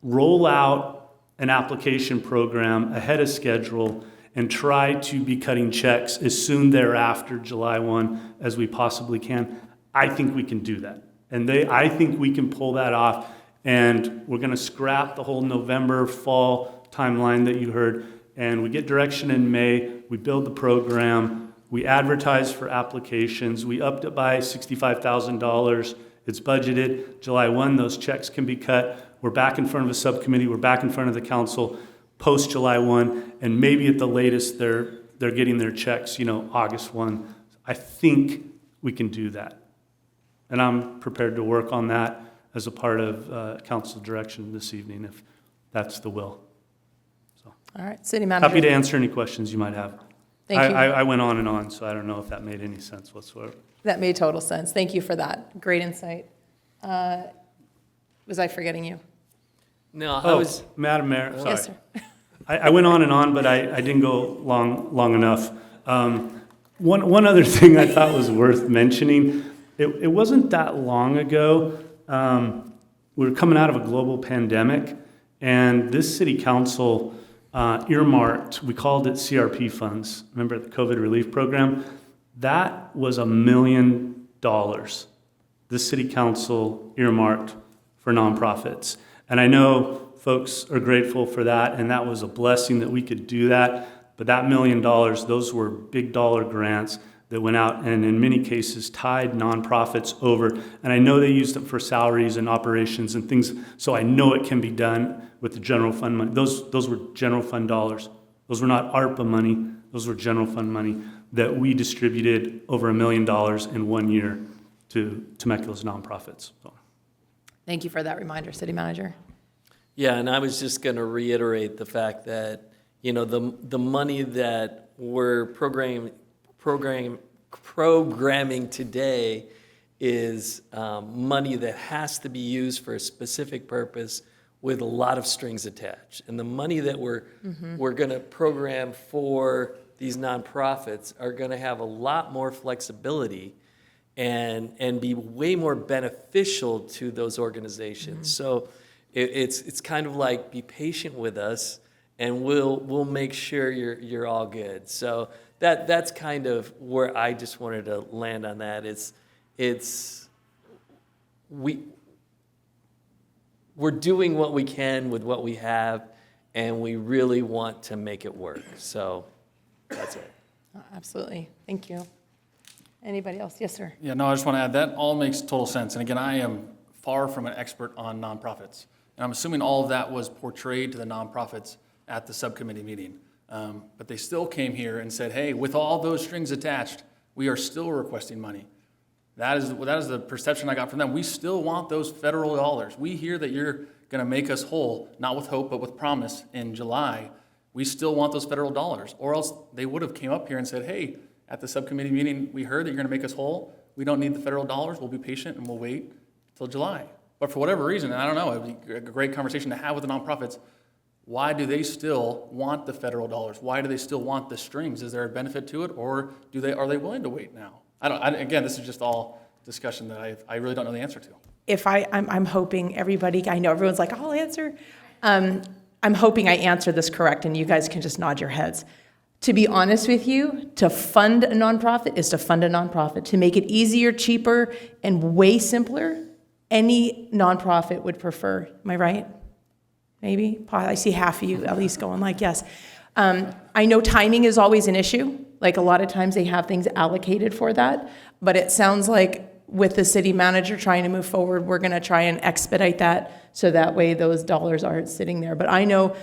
roll out an application program ahead of schedule and try to be cutting checks as soon thereafter, July 1, as we possibly can. I think we can do that. And I think we can pull that off. And we're going to scrap the whole November, fall timeline that you heard. And we get direction in May. We build the program. We advertise for applications. We upped it by $65,000. It's budgeted. July 1, those checks can be cut. We're back in front of a subcommittee. We're back in front of the council post July 1. And maybe at the latest, they're getting their checks, August 1. I think we can do that. And I'm prepared to work on that. as a part of council direction this evening, if that's the will. So, All right, City Manager. happy to answer any questions you might have. Thank you. I went on and on, so I don't know if that made any sense whatsoever. That made total sense. Thank you for that. Great insight. Was I forgetting you? No, I was. Madam Mayor, sorry. Yes, sir. I went on and on, but I didn't go long enough. One other thing I thought was worth mentioning, it wasn't that long ago, we were coming out of a global pandemic, and this city council earmarked, we called it CRP funds, remember the COVID relief program? That was $1 million. This city council earmarked for nonprofits. And I know folks are grateful for that, and that was a blessing that we could do that. But that $1 million, those were big dollar grants that went out and in many cases tied nonprofits over. And I know they used it for salaries and operations and things, so I know it can be done with the general fund money. Those were general fund dollars. Those were not ARPA money, those were general fund money that we distributed over $1 million in 1 year to Temecula's nonprofits. So. Thank you for that reminder, City Manager. Yeah, and I was just going to reiterate the fact that, you know, the money that we're programming today is money that has to be used for a specific purpose with a lot of strings attached. And the money that we're going to program for these nonprofits are going to have a lot more flexibility and be way more beneficial to those organizations. So it's kind of like, be patient with us, and we'll make sure you're all good. So that's kind of where I just wanted to land on that. We're doing what we can with what we have, and we really want to make it work. So that's it. Absolutely. Thank you. Anybody else? Yes, sir. Yeah, no, I just want to add, that all makes total sense. And again, I am far from an expert on nonprofits. And I'm assuming all of that was portrayed to the nonprofits at the subcommittee meeting. But they still came here and said, hey, with all those strings attached, we are still requesting money. That is the perception I got from them. We still want those federal dollars. We hear that you're going to make us whole, not with hope, but with promise in July. We still want those federal dollars. Or else they would have came up here and said, hey, at the subcommittee meeting, we heard that you're going to make us whole. We don't need the federal dollars. We'll be patient and we'll wait till July. But for whatever reason, and I don't know, it would be a great conversation to have with the nonprofits. Why do they still want the federal dollars? Why do they still want the strings? Is there a benefit to it, or are they willing to wait now? Again, this is just all discussion that I really don't know the answer to. I'm hoping everybody, I know everyone's like, I'll answer. I'm hoping I answer this correct, and you guys can just nod your heads. To be honest with you, to fund a nonprofit is to fund a nonprofit. To make it easier, cheaper, and way simpler, any nonprofit would prefer. Am I right? Maybe? I see half of you at least going like, yes. I know timing is always an issue. Like, a lot of times they have things allocated for that. But it sounds like with the city manager trying to move forward, we're going to try and expedite that so that way those dollars aren't sitting there. But I know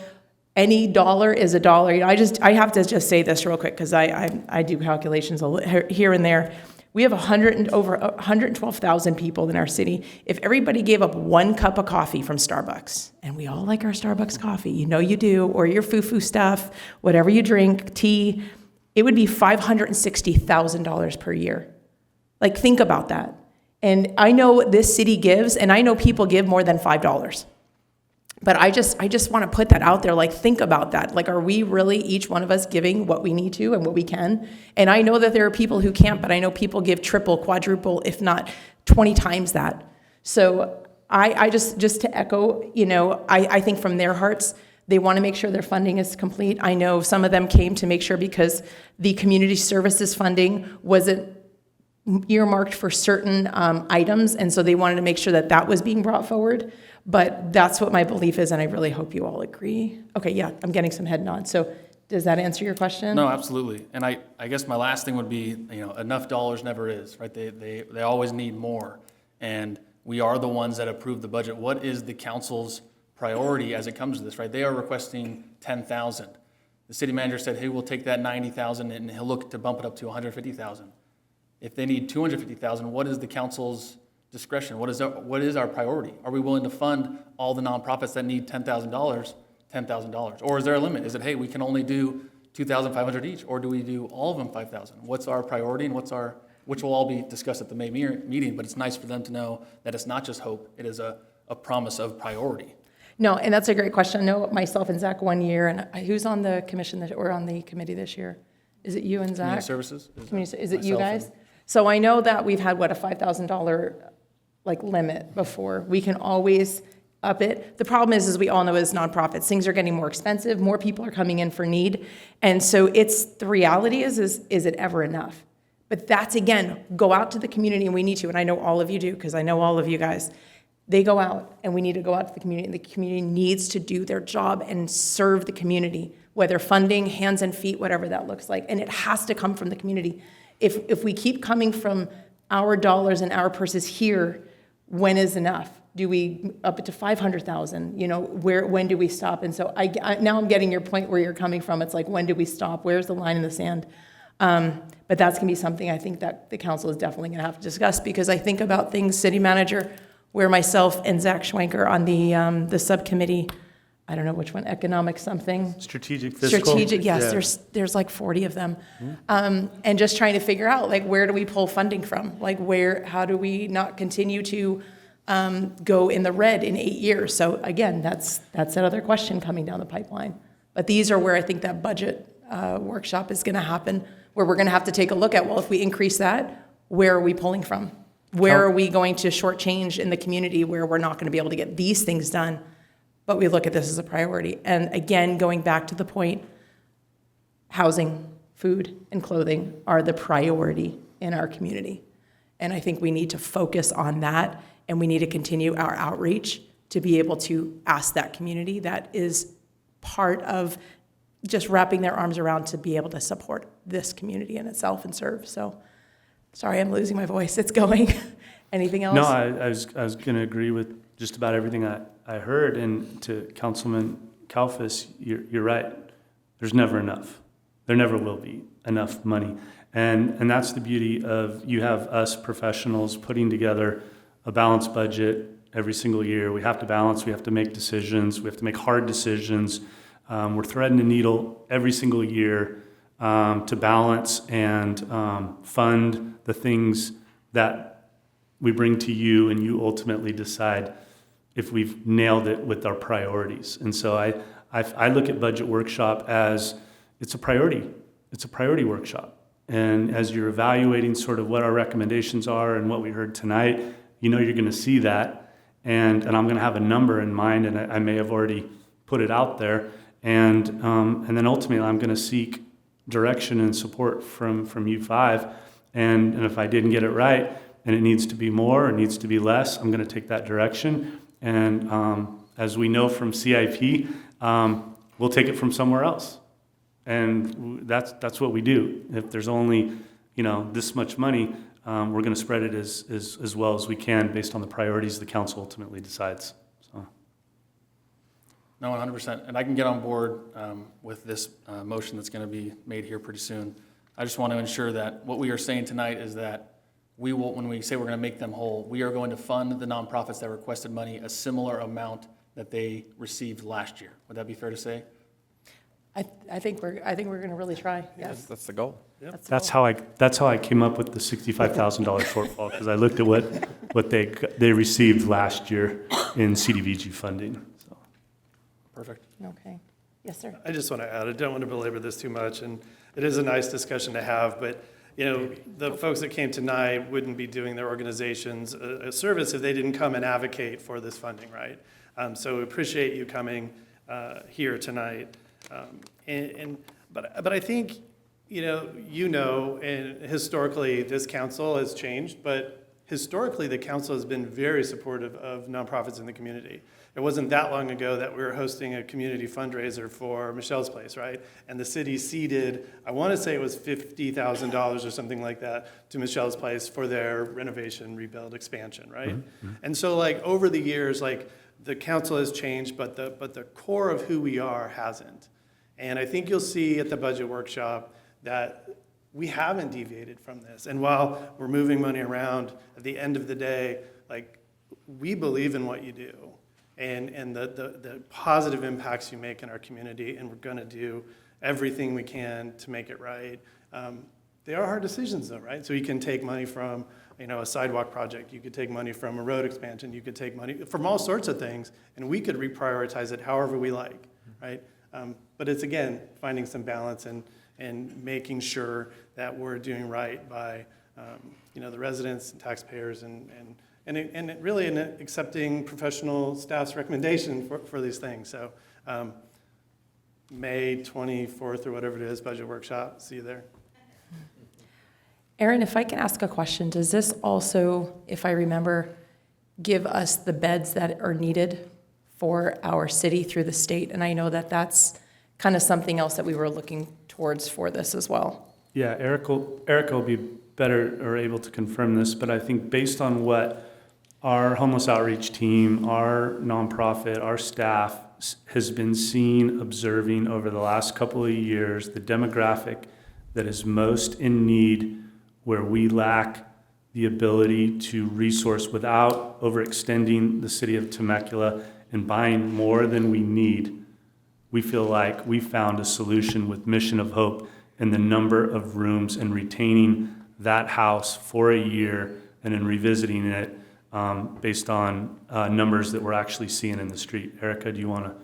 any dollar is a dollar. You know, I have to just say this real quick because I do calculations here and there. We have over 112,000 people in our city. If everybody gave up 1 cup of coffee from Starbucks, and we all like our Starbucks coffee, you know you do, or your foo-foo stuff, whatever you drink, tea, it would be $560,000 per year. Like, think about that. And I know this city gives, and I know people give more than $5. But I just want to put that out there. Like, think about that. Like, are we really, each one of us, giving what we need to and what we can? And I know that there are people who can't, but I know people give triple, quadruple, if not 20 times that. So I just to echo, you know, I think from their hearts, they want to make sure their funding is complete. I know some of them came to make sure because the community services funding wasn't earmarked for certain items, and so they wanted to make sure that that was being brought forward. But that's what my belief is, and I really hope you all agree. Okay, yeah, I'm getting some head nods. So does that answer your question? No, absolutely. And I guess my last thing would be, you know, enough dollars never is, right? They always need more. And we are the ones that approve the budget. What is the council's priority as it comes to this, right? They are requesting 10,000. The city manager said, hey, we'll take that 90,000 and he'll look to bump it up to 150,000. If they need 250,000, what is the council's discretion. What is our priority? Are we willing to fund all the nonprofits that need $10,000, $10,000? Or is there a limit? Is it, hey, we can only do 2,500 each, or do we do all of them 5,000? What's our priority and which will all be discussed at the May meeting, but it's nice for them to know that it's not just hope, it is a promise of priority. No, and that's a great question. I know myself and Zach 1 year, and who's on the commission or on the committee this year? Is it you and Zach? Community services? Is it you Myself guys? and- So I know that we've had, what, a $5,000 limit before. We can always up it. The problem is we all know as nonprofits, things are getting more expensive, more people are coming in for need. And so the reality is it ever enough? But that's, again, go out to the community, and we need to, and I know all of you do, because I know all of you guys. They go out, and we need to go out to the community, and the community needs to do their job and serve the community, whether funding, hands and feet, whatever that looks like. And it has to come from the community. If we keep coming from our dollars and our purses here, when is enough? Do we up it to 500,000? When do we stop? And so now I'm getting your point where you're coming from. It's like, when do we stop? Where's the line in the sand? But that's going to be something I think that the council is definitely going to have to discuss, because I think about things, city manager, where myself and Zach Schwenker on the subcommittee, I don't know which one, economic something. Strategic fiscal. Strategic, yes, Yeah. there's like 40 of them. And just trying to figure out, like, where do we pull funding from? Like, how do we not continue to go in the red in 8 years? So again, that's another question coming down the pipeline. But these are where I think that budget workshop is going to happen, where we're going to have to take a look at, well, if we increase that, where are we pulling from? Where are we going to shortchange in the community where we're not going to be able to get these things done? But we look at this as a priority. And again, going back to the point, housing, food, and clothing are the priority in our community. And I think we need to focus on that, and we need to continue our outreach to be able to ask that community that is part of just wrapping their arms around to be able to support this community in itself and serve. So, sorry, I'm losing my voice. It's going. Anything else? No, I was going to agree with just about everything I heard. And to Councilman Kalfas, you're right. There's never enough. There never will be enough money. And that's the beauty of, you have us professionals putting together a balanced budget every single year. We have to balance, we have to make decisions, we have to make hard decisions. We're threading the needle every single year to balance and fund the things that we bring to you, and you ultimately decide if we've nailed it with our priorities. And so I look at budget workshop as it's a priority. It's a priority workshop. And as you're evaluating sort of what our recommendations are and what we heard tonight, you're going to see that. And I'm going to have a number in mind, and I may have already put it out there. And then ultimately, I'm going to seek direction and support from you five. And if I didn't get it right, and it needs to be more, or it needs to be less, I'm going to take that direction. And as we know from CIP, we'll take it from somewhere else. And that's what we do. If there's only this much money, we're going to spread it as well as we can based on the priorities the council ultimately decides. So. No, 100%. And I can get on board with this motion that's going to be made here pretty soon. I just want to ensure that what we are saying tonight is that we will, when we say we're going to make them whole, we are going to fund the nonprofits that requested money a similar amount that they received last year. Would that be fair to say? I think we're going to really try. Yes, That's the goal. That's the That's goal. how I came up with the $65,000 shortfall, because I looked at what they received last year in CDBG funding. So. Perfect. Okay. Yes, sir. I just want to add, I don't want to belabor this too much, and it is a nice discussion to have, but the folks that came tonight wouldn't be doing their organizations a service if they didn't come and advocate for this funding, right? So we appreciate you coming here tonight. But I think, and historically this council has changed, but historically the council has been very supportive of nonprofits in the community. It wasn't that long ago that we were hosting a community fundraiser for Michelle's Place, right? And the city seeded, I want to say it was $50,000 or something like that to Michelle's Place for their renovation, rebuild, expansion, right? Mm-hmm. And so over the years, the council has changed, but the core of who we are hasn't. And I think you'll see at the budget workshop that we haven't deviated from this. And while we're moving money around, at the end of the day, like, we believe in what you do and the positive impacts you make in our community, and we're going to do everything we can to make it right. They are hard decisions though, right? So you can take money from, a sidewalk project, you could take money from a road expansion, you could take money from all sorts of things, and we could reprioritize it however we like, right? But it's, again, finding some balance and making sure that we're doing right by, the residents and taxpayers and really in accepting professional staff's recommendation for these things. So May 24th or whatever it is, budget workshop, see you there. Aaron, if I can ask a question, does this also, if I remember, give us the beds that are needed for our city through the state? And I know that that's kind of something else that we were looking towards for this as well. Yeah, Erica will be better or able to confirm this, but I think based on what our homeless outreach team, our nonprofit, our staff has been seeing, observing over the last couple of years, the demographic that is most in need, where we lack the ability to resource without overextending the city of Temecula and buying more than we need. We feel like we found a solution with Mission of Hope and the number of rooms and retaining that house for a year and then revisiting it based on numbers that we're actually seeing in the street. Erica, do you want to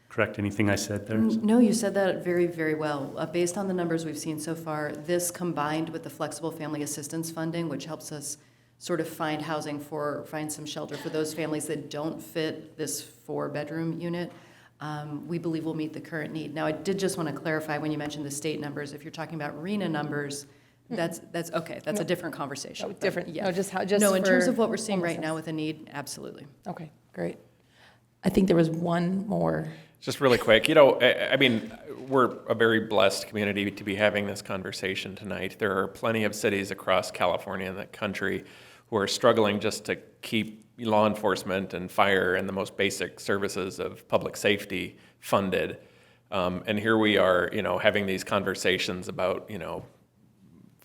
correct anything I said there? No, you said that very, very well. Based on the numbers we've seen so far, this combined with the flexible family assistance funding, which helps us sort of find some shelter for those families that don't fit this 4-bedroom unit, we believe will meet the current need. Now, I did just want to clarify when you mentioned the state numbers, if you're talking about RENA numbers, that's okay. That's a different conversation. No, different. Yeah. No, just in terms for of what we're seeing right now with a need, absolutely. Okay, great. I think there was one more. Just really quick, I mean, we're a very blessed community to be having this conversation tonight. There are plenty of cities across California and the country who are struggling just to keep law enforcement and fire and the most basic services of public safety funded. And here we are, having these conversations about,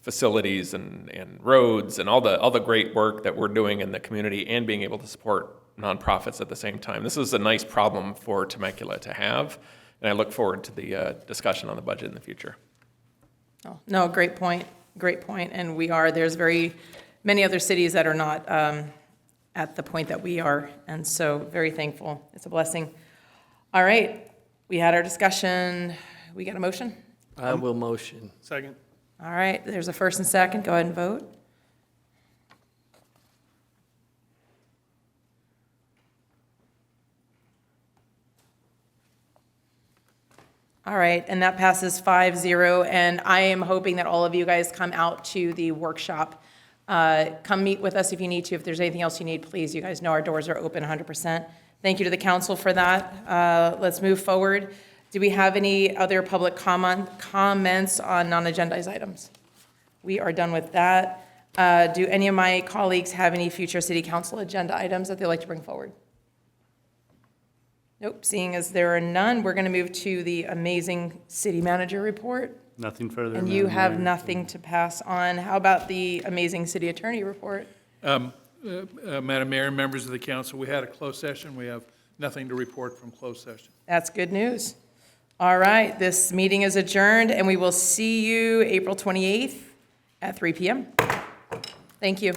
facilities and roads and all the great work that we're doing in the community and being able to support nonprofits at the same time. This is a nice problem for Temecula to have, and I look forward to the discussion on the budget in the future. Oh, no, great point. And there's very many other cities that are not at the point that we are, and so very thankful. It's a blessing. All right, we had our discussion. We got a motion? I will motion. Second. All right, there's a first and second. Go ahead and vote. All right, and that passes 5-0, and I am hoping that all of you guys come out to the workshop. Come meet with us if you need to. If there's anything else you need, please, you guys know our doors are open 100%. Thank you to the council for that. Let's move forward. Do we have any other public comments on non-agendized items? We are done with that. Do any of my colleagues have any future city council agenda items that they'd like to bring forward? Nope, seeing as there are none, we're going to move to the amazing city manager report. Nothing further. And you have Mayor. nothing to pass on. How about the amazing city attorney report? Madam Mayor, members of the council, we had a closed session. We have nothing to report from closed session. That's good news. All right, this meeting is adjourned, and we will see you April 28th at 3 p.m. Thank you.